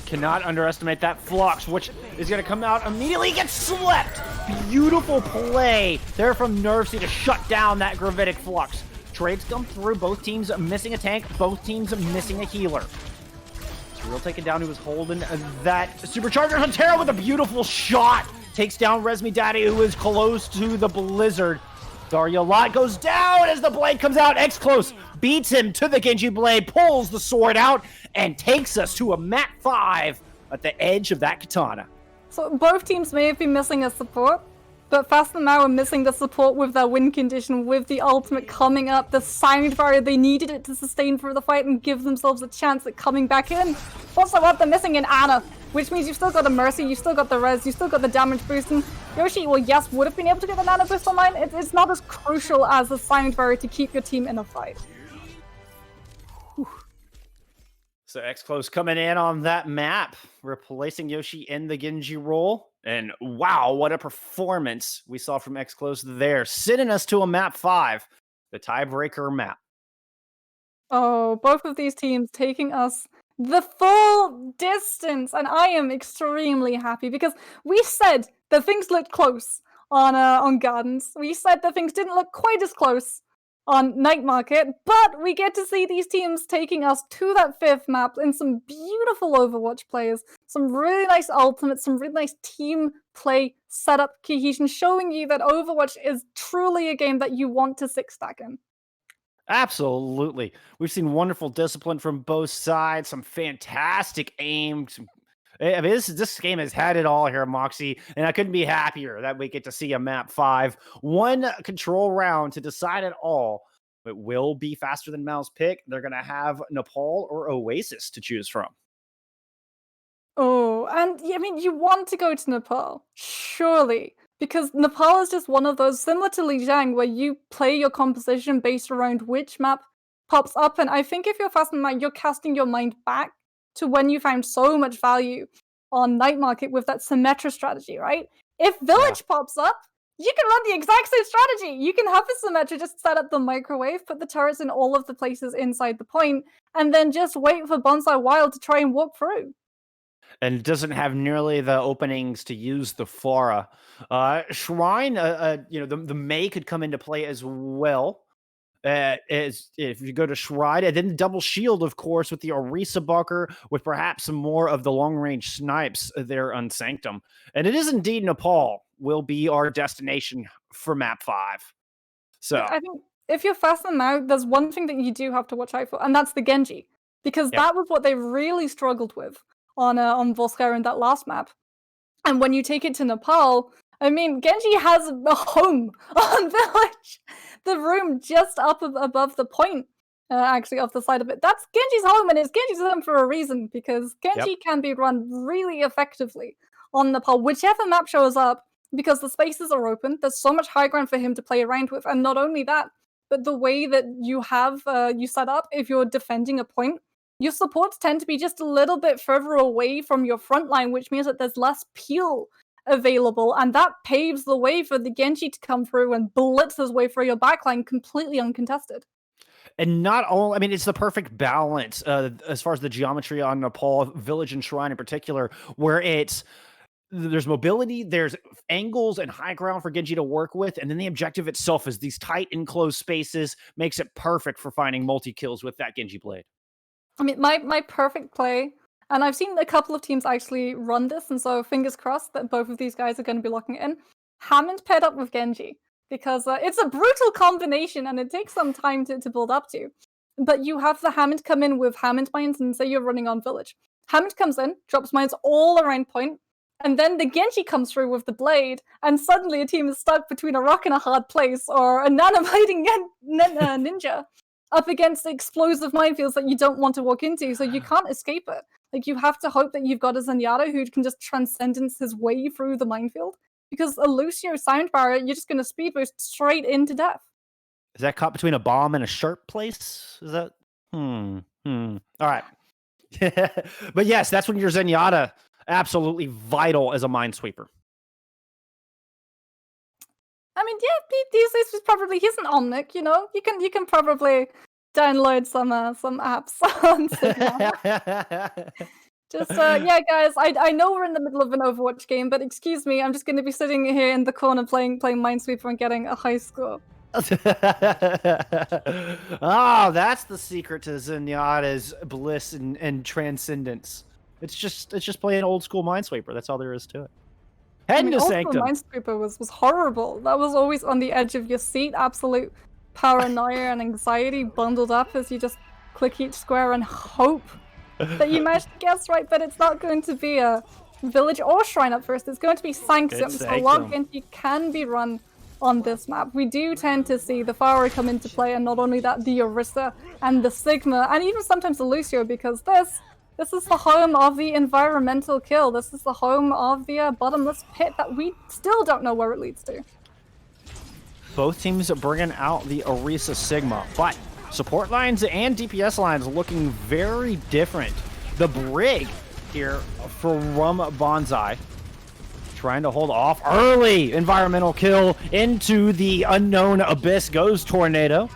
Cannot underestimate that Flux, which is going to come out immediately, gets swept. Beautiful play there from Nerfsy to shut down that Gravitic Flux. Trades come through, both teams missing a tank, both teams missing a healer. Real taken down, who was holding that supercharger. Huntero with a beautiful shot takes down Resmi Daddy, who is close to the Blizzard. Daryalat goes down as the blade comes out. X-Close beats him to the Genji blade, pulls the sword out, and takes us to a Mat 5 at the edge of that katana. So both teams may have been missing a support, but Fast and Miau are missing the support with their win condition, with the ultimate coming up, the sound barrier. They needed it to sustain through the fight and give themselves a chance at coming back in. Also, what they're missing in Ana. which means you've still got the Mercy, you've still got the Res, you've still got the damage boost, and Yoshi, well, yes, would have been able to get the Nano Boost on mine. It's not as crucial as the Sound Barrier to keep your team in a fight. So X-Close coming in on that map, replacing Yoshi in the Genji role. And wow, what a performance we saw from X-Close there, sending us to a map 5, the tiebreaker map. Oh, both of these teams taking us the full distance, and I am extremely happy because we said that things looked close on Gardens. We said that things didn't look quite as close on Night Market, but we get to see these teams taking us to that 5th map in some beautiful Overwatch players, some really nice ultimates, some really nice team play setup cohesion, showing you that Overwatch is truly a game that you want to 6-stack in. Absolutely. We've seen wonderful discipline from both sides, some fantastic aim. I mean, this game has had it all here, Moxie, and I couldn't be happier that we get to see a map 5. One control round to decide it all. It will be faster than Miau's pick. They're going to have Nepal or Oasis to choose from. Oh, and I mean, you want to go to Nepal, surely. Because Nepal is just one of those, similar to Lijiang, where you play your composition based around which map pops up. And I think if you're fast in mind, you're casting your mind back to when you found so much value on Night Market with that Symmetra strategy, right? If Village pops up, you can run the exact same strategy. You can have a Symmetra, just set up the microwave, put the turrets in all of the places inside the point, and then just wait for Bonzai Wild to try and walk through. And it doesn't have nearly the openings to use the Pharah. Shrine, the May could come into play as well. As if you go to Shrine, and then the double shield, of course, with the Orisa Bucker, with perhaps some more of the long-range snipes there on Sanctum. And it is indeed Nepal will be our destination for map 5. So I think if you're fast in Miau, there's one thing that you do have to watch out for, and that's the Genji. Because that was what they really struggled with on Volskaya in that last map. And when you take it to Nepal, I mean, Genji has a home on Village. The room just up above the point, actually off the side of it. That's Genji's home, and it's Genji's home for a reason, because Genji can be run really effectively on Nepal, whichever map shows up, because the spaces are open. There's so much high ground for him to play around with, and not only that, but the way that you have you set up, if you're defending a point, your supports tend to be just a little bit further away from your front line, which means that there's less peel available, and that paves the way for the Genji to come through and blitz his way through your backline completely uncontested. And not all, I mean, it's the perfect balance as far as the geometry on Nepal, Village and Shrine in particular, where there's mobility, there's angles and high ground for Genji to work with, and then the objective itself is these tight enclosed spaces, makes it perfect for finding multi-kills with that Genji blade. I mean, my perfect play, and I've seen a couple of teams actually run this, and so fingers crossed that both of these guys are going to be locking it in. Hammond paired up with Genji, because it's a brutal combination, and it takes some time to build up to. But you have the Hammond come in with Hammond mines, and say you're running on Village. Hammond comes in, drops mines all around point, and then the Genji comes through with the blade, and suddenly a team is stuck between a rock and a hard place, or a nanobiting ninja up against explosive minefields that you don't want to walk into, so you can't escape it. Like, you have to hope that you've got a Zenyatta who can just transcendence his way through the minefield, because a Lucio sound barrier, you're just going to speed boost straight into death. Is that caught between a bomb and a sharp place? Is that? All right. But yes, that's when your Zenyatta absolutely vital as a minesweeper. I mean, yeah, these days he's an Omnic, you know. You can probably download some apps on Sigma. Just yeah, guys. I know we're in the middle of an Overwatch game, but excuse me, I'm just going to be sitting here in the corner playing Minesweeper and getting a high score. Oh, that's the secret to Zenyatta's bliss and transcendence. It's just playing old school Minesweeper. That's all there is to it. Head to Sanctum. Minesweeper was horrible. That was always on the edge of your seat. Absolute paranoia and anxiety bundled up as you just click each square and hope that you manage to guess right. But it's not going to be a Village or Shrine up first. It's going to be Sanctum. So while Genji can be run on this map, we do tend to see the Pharah come into play, and not only that, the Orisa and the Sigma, and even sometimes the Lucio, because there's This is the home of the environmental kill. This is the home of the bottomless pit that we still don't know where it leads to. Both teams are bringing out the Orisa Sigma, but support lines and DPS lines looking very different. The Brig here from Bonzai trying to hold off early environmental kill into the unknown abyss goes Tornado.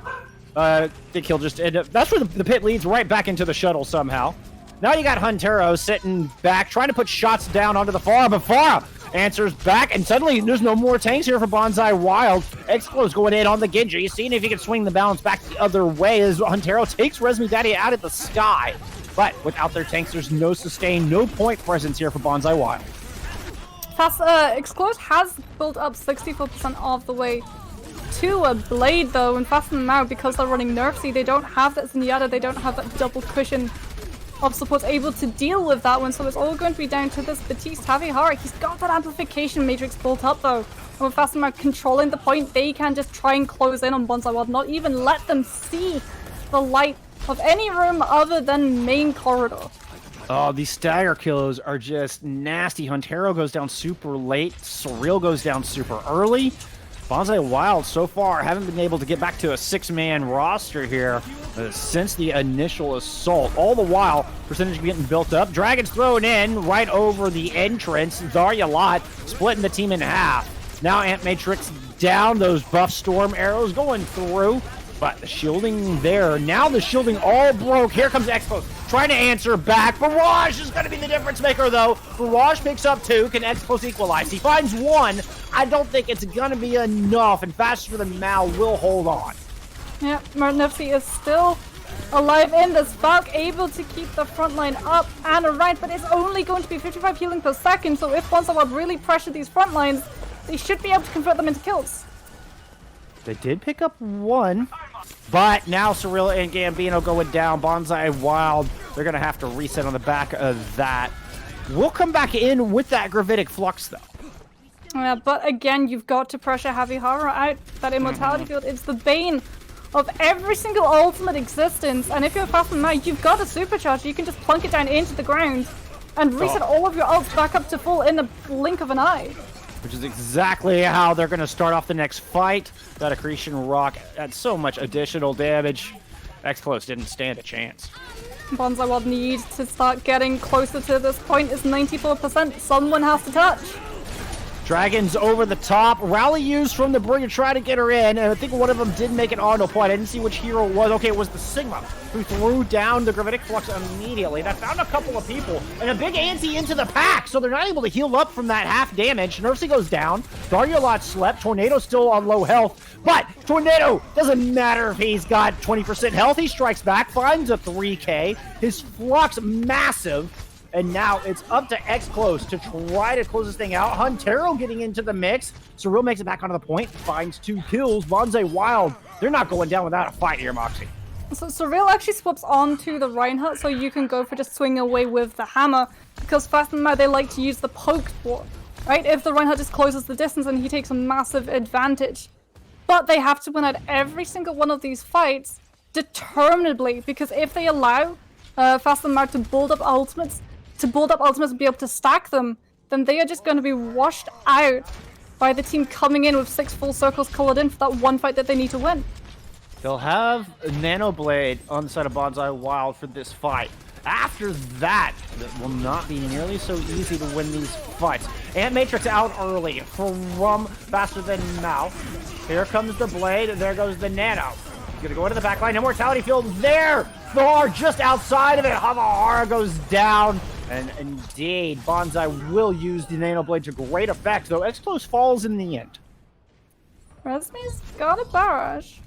The kill just ended up, that's where the pit leads right back into the shuttle somehow. Now you got Huntero sitting back, trying to put shots down onto the Farah, but Farah answers back, and suddenly there's no more tanks here for Bonzai Wild. Explod's going in on the Genji, seeing if he can swing the balance back the other way as Huntero takes Resmi Daddy out of the sky. But without their tanks, there's no sustain, no point presence here for Bonzai Wild. Explode has built up 64% of the way to a Blade though, and fasten them out because they're running Nerfsy. They don't have that Zenyatta, they don't have that double cushion of support able to deal with that one, so it's all going to be down to this Batiste Havihara. He's got that amplification matrix built up though, and with fasten out controlling the point, they can just try and close in on Bonzai Wild, not even let them see the light of any room other than main corridor. Oh, these stagger kills are just nasty. Huntero goes down super late. Surreal goes down super early. Bonzai Wild so far haven't been able to get back to a 6-man roster here since the initial assault. All the while, percentage getting built up. Dragon's thrown in right over the entrance. Zarya Lot splitting the team in half. Now Ant Matrix down. Those buff storm arrows going through. But the shielding there. Now the shielding all broke. Here comes Expo trying to answer back. Barrage is going to be the difference maker, though. Barrage picks up 2. Can Expo equalize? He finds 1. I don't think it's going to be enough. And Faster Than Miau will hold on. Yeah, Martinevsky is still alive in this Falk, able to keep the front line up and around, but it's only going to be 55 healing per second. So if Bonzai Wild really pressure these front lines, they should be able to convert them into kills. They did pick up 1. But now Surreal and Gambino going down. Bonzai Wild, they're going to have to reset on the back of that. We'll come back in with that Gravitic Flux, though. Yeah, but again, you've got to pressure Havihara out. That Immortality Field, it's the bane of every single ultimate existence. And if you're fast now, you've got a supercharge. You can just plunk it down into the ground and reset all of your ults back up to full in the blink of an eye. Which is exactly how they're going to start off the next fight. That Accretion Rock had so much additional damage. X-Close didn't stand a chance. Bonzai Wild needs to start getting closer to this point. It's 94%. Someone has to touch. Dragons over the top. Rally used from the Brig to try to get her in. And I think one of them did make an auto point. I didn't see which hero it was. Okay, it was the Sigma, who threw down the Gravitic Flux immediately. That found a couple of people. And a big anti into the pack. So they're not able to heal up from that half damage. Nerfsy goes down. Dariolot slept. Tornado's still on low health. But Tornado, doesn't matter if he's got 20% health. He strikes back, finds a 3K. His Flux massive. And now it's up to X-Close to try to close this thing out. Huntero getting into the mix. Surreal makes it back onto the point, finds 2 kills. Bonzai Wild, they're not going down without a fight here, Moxie. So Surreal actually swaps onto the Reinhardt, so you can go for just swinging away with the hammer. Because Fast and Mad, they like to use the poke ward, right? If the Reinhardt just closes the distance, then he takes a massive advantage. But they have to win out every single one of these fights determinedly, because if they allow Fast and Mad to build up ultimates and be able to stack them, then they are just going to be washed out by the team coming in with 6 full circles colored in for that one fight that they need to win. They'll have a Nano Blade on the side of Bonzai Wild for this fight. After that, it will not be nearly so easy to win these fights. Ant Matrix out early from Faster Than Miau. Here comes the Blade, and there goes the Nano. He's going to go into the back line. Immortality Field there! Thor just outside of it. Havahara goes down. And indeed, Bonzai will use the Nano Blade to great effect, though X-Close falls in the end. Resmi's got a barrage.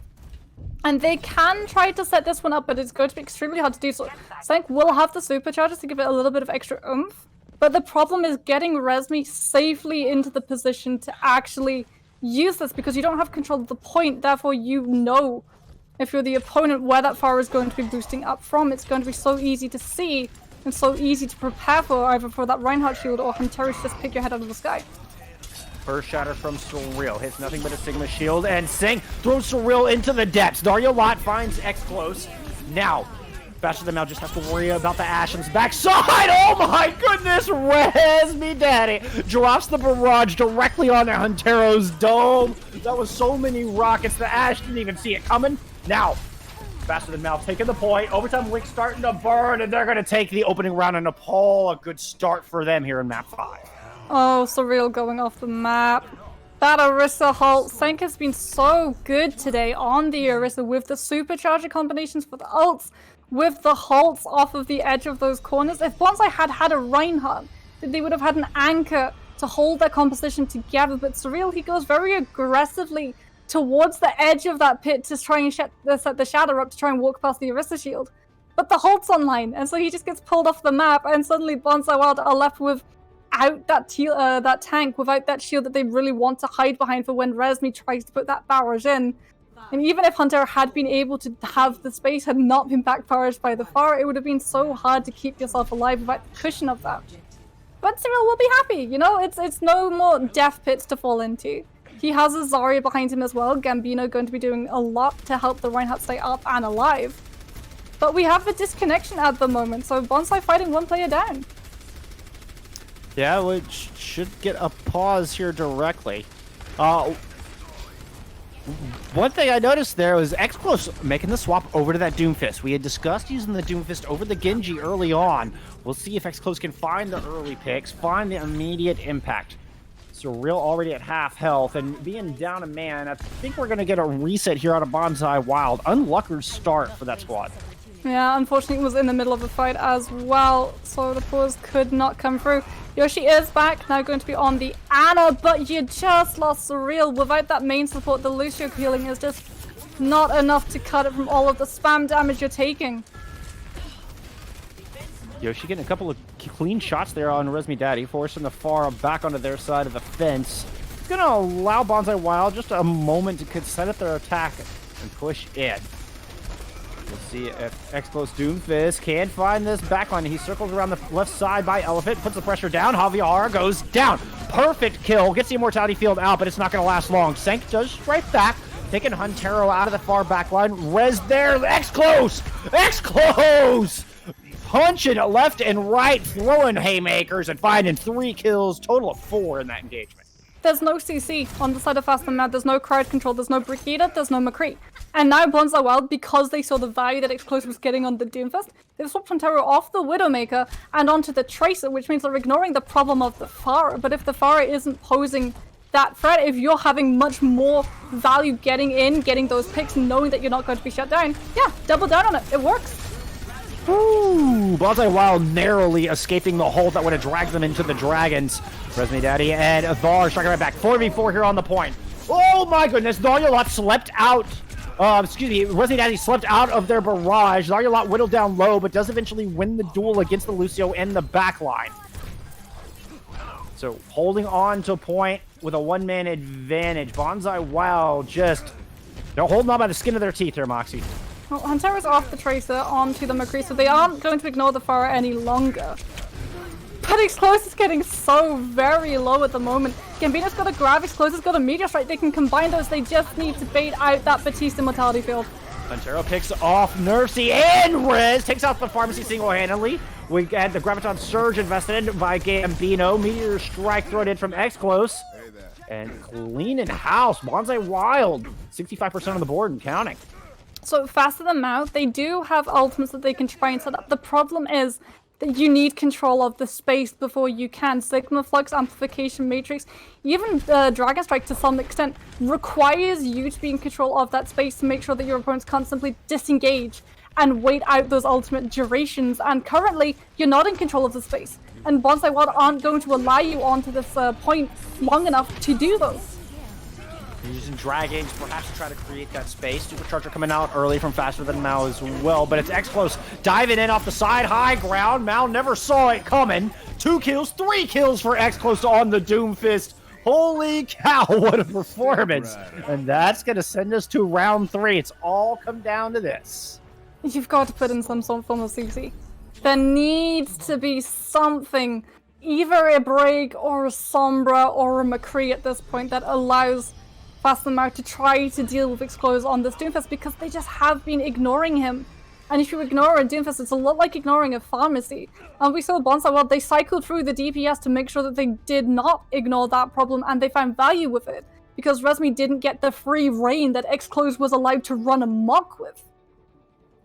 And they can try to set this one up, but it's going to be extremely hard to do so. Sank will have the supercharges to give it a little bit of extra oomph. But the problem is getting Resmi safely into the position to actually use this, because you don't have control of the point, therefore you know if you're the opponent where that fire is going to be boosting up from. It's going to be so easy to see and so easy to prepare for, either for that Reinhardt shield or Hunterish just pick your head out of the sky. First shatter from Surreal. Hits nothing but a Sigma shield, and Sing throws Surreal into the depths. Dario Lot finds X-Close. Now, Faster Than Miau just has to worry about the Ashen's backside. Oh my goodness, res me daddy. Drops the barrage directly on Huntero's dome. That was so many rockets, the Ash didn't even see it coming. Now, Faster Than Miau taking the point. Overtime Wick starting to burn, and they're going to take the opening round in Nepal. A good start for them here in map 5. Oh, Surreal going off the map. That Orisa halt. Senk has been so good today on the Orisa with the supercharger combinations for the ults, with the halts off of the edge of those corners. If Bonzai had a Reinhardt, they would have had an anchor to hold their composition together. But Surreal, he goes very aggressively towards the edge of that pit to try and set the Shadow up to try and walk past the Orisa shield. But the halt's online, and so he just gets pulled off the map, and suddenly Bonzai Wild are left with out that tank without that shield that they really want to hide behind for when Resmi tries to put that barrage in. And even if Hunter had been able to have the space, had not been backbarraged by the Pharah, it would have been so hard to keep yourself alive without the cushion of that. But Cyril will be happy, you know, it's no more death pits to fall into. He has a Zarya behind him as well, Gambino going to be doing a lot to help the Reinhardt stay up and alive. But we have a disconnection at the moment, so Bonzai fighting one player down. Yeah, which should get a pause here directly. One thing I noticed there was X-Close making the swap over to that Doomfist. We had discussed using the Doomfist over the Genji early on. We'll see if X-Close can find the early picks, find the immediate impact. Surreal already at half health, and being down a man, I think we're going to get a reset here out of Bonzai Wild. Unlucky start for that squad. Yeah, unfortunately it was in the middle of a fight as well, so the pause could not come through. Yoshi is back, now going to be on the Ana, but you just lost Surreal. Without that main support, the Lucio healing is just not enough to cut it from all of the spam damage you're taking. Yoshi getting a couple of clean shots there on Resmi Daddy, forcing the Pharah back onto their side of the fence. It's going to allow Bonzai Wild just a moment to set up their attack and push in. We'll see if X-Close Doomfist can find this backline. He circles around the left side by Elephant, puts the pressure down. Javier goes down. Perfect kill. Gets the Immortality Field out, but it's not going to last long. Senk does strike back, taking Huntero out of the far backline. Res there. X-Close! X-Close! Punching it left and right, throwing haymakers and finding 3 kills. Total of 4 in that engagement. There's no CC on the side of Fast and Mad, there's no crowd control, there's no Brigida, there's no McCree. And now Bonzai Wild, because they saw the value that X-Close was getting on the Doomfist, they've swapped Huntero off the Widowmaker and onto the Tracer, which means they're ignoring the problem of the Pharah. But if the Pharah isn't posing that threat, if you're having much more value getting in, getting those picks, knowing that you're not going to be shut down, yeah, double down on it, it works. Ooh, Bonzai Wild narrowly escaping the hold that would have dragged them into the Dragons. Resmi Daddy and Thar striking right back. 4v4 here on the point. Oh my goodness, Zaryalot slept out. Resmi Daddy slept out of their barrage. Zaryalot whittled down low, but does eventually win the duel against the Lucio in the backline. So holding on to a point with a one-man advantage. Bonzai Wild just, they're holding on by the skin of their teeth here, Moxie. Well, Huntero's off the Tracer onto the McCree, so they aren't going to ignore the Pharah any longer. But X-Close is getting so very low at the moment. Gambino's got a grab, X-Close has got a Meteor Strike. They can combine those, they just need to bait out that Batiste Immortality Field. Huntero picks off Nerfsy and Rez, takes out the Pharmacy single-handedly. We had the Graviton Surge invested in by Gambino. Meteor Strike thrown in from X-Close. And clean in house, Bonzai Wild, 65% on the board and counting. So Faster Than Miau, they do have ultimates that they can try and set up. The problem is that you need control of the space before you can. Sigma Flux, Amplification Matrix, even Dragon Strike to some extent requires you to be in control of that space to make sure that your opponents can't simply disengage and wait out those ultimate durations. And currently, you're not in control of the space. And Bonzai Wild aren't going to allow you onto this point long enough to do those. Using Dragons perhaps to try to create that space. Supercharger coming out early from Faster Than Miau as well, but it's X-Close diving in off the side, high ground. Miau never saw it coming. 2 kills, 3 kills for X-Close on the Doomfist. Holy cow, what a performance. And that's going to send us to round 3. It's all come down to this. You've got to put in some form of CC. There needs to be something, either a Break or a Sombra or a McCree at this point that allows Fast Than Miau to try to deal with X-Close on this Doomfist, because they just have been ignoring him And if you ignore a Doomfist, it's a lot like ignoring a pharmacy. And we saw Bonzai, well, they cycled through the DPS to make sure that they did not ignore that problem, and they found value with it. Because Resmi didn't get the free reign that X-Close was allowed to run amok with.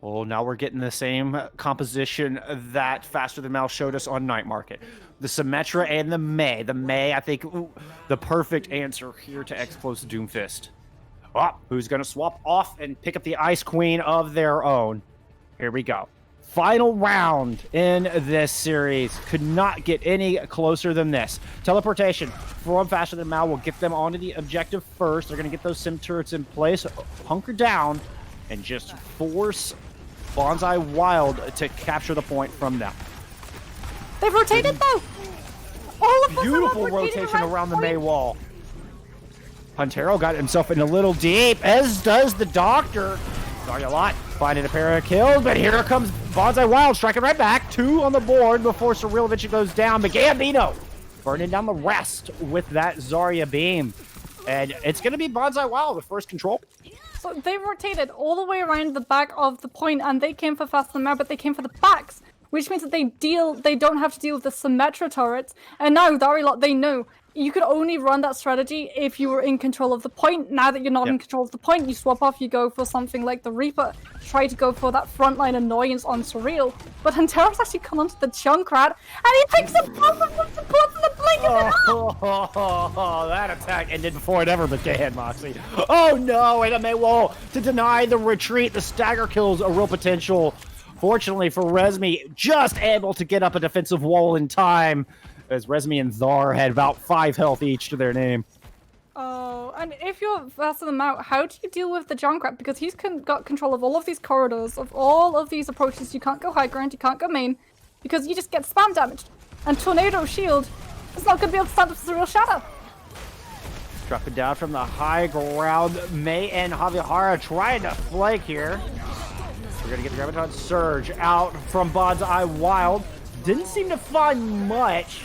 Oh, now we're getting the same composition that Faster Than Mal showed us on Night Market. The Symmetra and the Mei. The Mei, I think, the perfect answer here to X-Close Doomfist. Oh, who's going to swap off and pick up the Ice Queen of their own? Here we go. Final round in this series. Could not get any closer than this. Teleportation from Faster Than Mal will get them onto the objective first. They're going to get those sim turrets in place, hunker down, and just force Bonzai Wild to capture the point from them. They've rotated though! All of us Beautiful rotation around the Mei wall. Huntero got himself in a little deep, as does the Doctor. Sorry a lot, finding a pair of kills, but here comes Bonzai Wild striking right back. 2 on the board before Surreal eventually goes down. But Gambino burning down the rest with that Zarya beam. And it's going to be Bonzai Wild with first control. So they rotated all the way around the back of the point, and they came for Faster Than Mal, but they came for the backs, which means that they don't have to deal with the Symmetra turrets. And now Darilot, they know you could only run that strategy if you were in control of the point. Now that you're not in control of the point, you swap off, you go for something like the Reaper. Try to go for that frontline annoyance on Surreal. But Huntero's actually come onto the Junkrat, and he picks up both of them supports in the blink of an eye! Oh, that attack ended before it ever began, Moxie. Oh no, and a Mei wall to deny the retreat. The stagger kills a real potential. Fortunately for Resmi, just able to get up a defensive wall in time, as Resmi and Thar had about 5 health each to their name. Oh, and if you're Faster Than Mal, how do you deal with the Junkrat? Because he's got control of all of these corridors, of all of these approaches. You can't go high ground, you can't go main, because you just get spam damaged. And Tornado Shield is not going to be able to stand up to the real Shadow. Dropping down from the high ground, Mei and Javihara trying to flank here. We're going to get the Graviton Surge out from Bonzai Wild. Didn't seem to find much,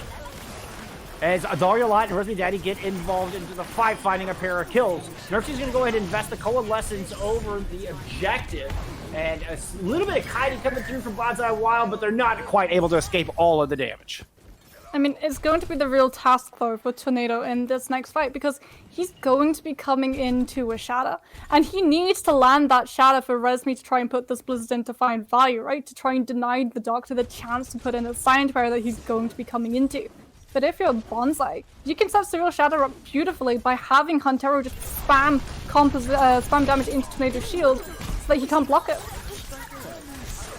as Daria Light and Resmi Daddy get involved into the fight, finding a pair of kills. Nerfsy's going to go ahead and invest the Coalescence over the objective, and a little bit of kiting coming through from Bonzai Wild, but they're not quite able to escape all of the damage. I mean, it's going to be the real task, though, for Tornado in this next fight, because he's going to be coming into a Shatter, and he needs to land that Shatter for Resmi to try and put this Blizzard in to find value, right? To try and deny the Doctor the chance to put in a Science Power that he's going to be coming into. But if you're Bonzai, you can set Serial Shatter up beautifully by having Huntero just spam damage into Tornado's shield so that he can't block it.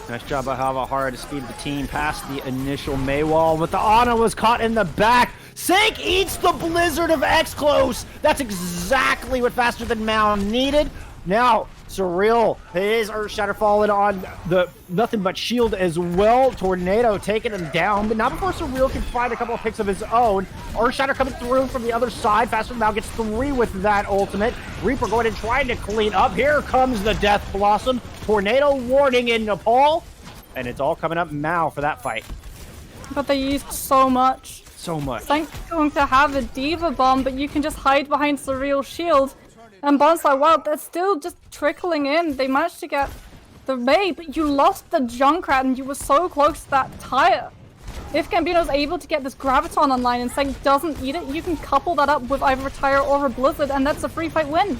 Nice job by Javihara to speed the team past the initial Mei wall, but the Ana was caught in the back. Sync eats the Blizzard of X-Close. That's exactly what Faster Than Mal needed. Now, Surreal, his Earthshatter falling on the nothing but shield as well. Tornado taking him down, but not before Surreal can find a couple of picks of his own. Earthshatter coming through from the other side. Faster Than Mal gets 3 with that ultimate. Reaper going and trying to clean up. Here comes the Death Blossom. Tornado warning in Nepal. And it's all coming up Miau for that fight. But they used so much. So much. Thank's going to have a Diva Bomb, but you can just hide behind Surreal shield. And Bonzai, well, they're still just trickling in. They managed to get the Mei, but you lost the Junkrat and you were so close to that tire. If Gambino's able to get this Graviton online and Sync doesn't eat it, you can couple that up with either a tire or a Blizzard, and that's a free fight win.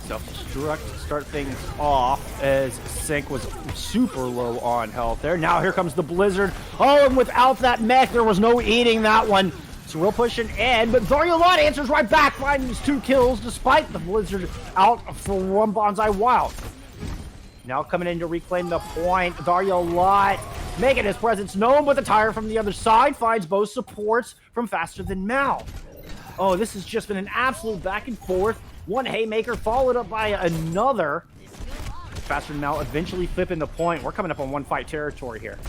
Self-destruct to start things off, as Sync was super low on health there. Now here comes the Blizzard. Oh, and without that mech, there was no eating that one. Surreal pushing in, but Daria Lot answers right back, finds 2 kills despite the Blizzard out from Bonzai Wild. Now coming in to reclaim the point, Daria Lot making his presence known, but the tire from the other side finds both supports from Faster Than Mal. Oh, this has just been an absolute back and forth. One haymaker followed up by another. Faster Than Mal eventually flipping the point. We're coming up on 1-fight territory here.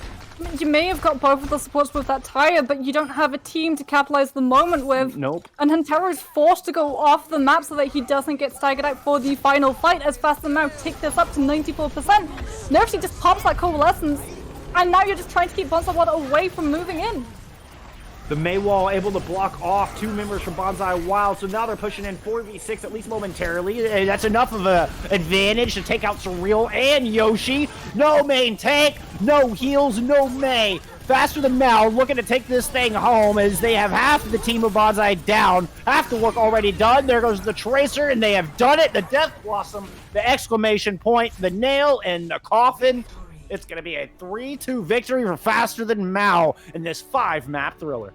You may have got both of the supports with that tire, but you don't have a team to capitalize the moment with. Nope. And Huntero is forced to go off the map so that he doesn't get staggered out for the final fight, as Faster Than Mal take this up to 94%. Nerfsy just pops that Coalescence, and now you're just trying to keep Bonzai away from moving in. The Miau able to block off 2 members from Bonzai Wild, so now they're pushing in 4v6 at least momentarily. That's enough of an advantage to take out Surreal and Yoshi. No main tank, no heals, no May. Faster than Miau looking to take this thing home as they have half of the team of Bonzai down. Half the work already done. There goes the Tracer, and they have done it. The Death Blossom, the exclamation point, the nail, and the coffin. It's going to be a 3-2 victory for Faster Than Miau in this 5-map thriller.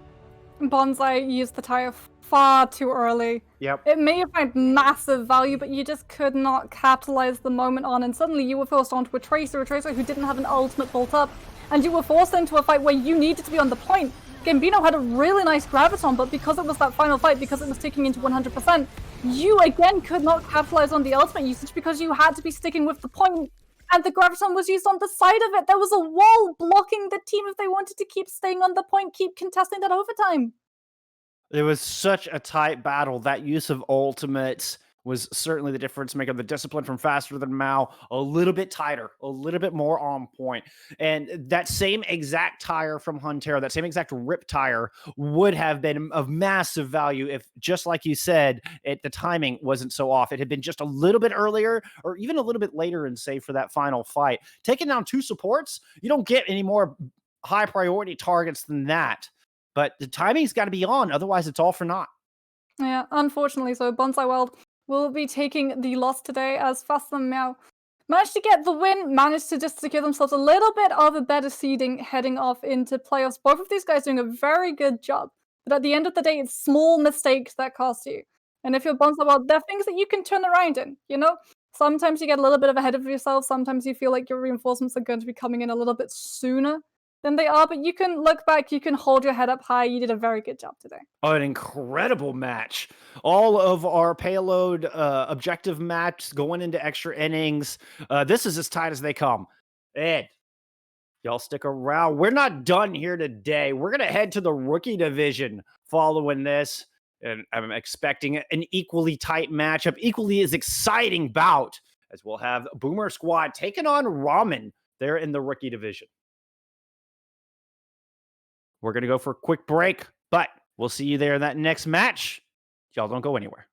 Bonzai used the tire far too early. Yep. It may have had massive value, but you just could not capitalize the moment on, and suddenly you were forced onto a Tracer who didn't have an ultimate built up, and you were forced into a fight where you needed to be on the point. Gambino had a really nice graviton, but because it was that final fight, because it was ticking into 100%, you again could not capitalize on the ultimate usage because you had to be sticking with the point. And the graviton was used on the side of it. There was a wall blocking the team if they wanted to keep staying on the point, keep contesting that overtime. It was such a tight battle. That use of ultimates was certainly the difference maker. The discipline from Faster Than Miau, a little bit tighter, a little bit more on point. And that same exact tire from Huntero, that same exact rip tire would have been of massive value if, just like you said, the timing wasn't so off. It had been just a little bit earlier or even a little bit later in save for that final fight. Taking down 2 supports, you don't get any more high priority targets than that. But the timing's got to be on, otherwise it's all for naught. Yeah, unfortunately so. Bonzai World will be taking the loss today as Faster Than Miau managed to get the win, managed to just secure themselves a little bit of a better seeding heading off into playoffs. Both of these guys doing a very good job. But at the end of the day, it's small mistakes that cost you. And if you're Bonzai World, there are things that you can turn around in, you know? Sometimes you get a little bit ahead of yourself. Sometimes you feel like your reinforcements are going to be coming in a little bit sooner than they are, but you can look back, you can hold your head up high. You did a very good job today. Oh, an incredible match. All of our payload objective match going into extra innings. This is as tight as they come. Ed, y'all stick around. We're not done here today. We're going to head to the rookie division following this. And I'm expecting an equally tight matchup, equally as exciting bout, as we'll have Boomer Squad taking on Ramen there in the rookie division. We're going to go for a quick break, but we'll see you there in that next match. Y'all don't go anywhere.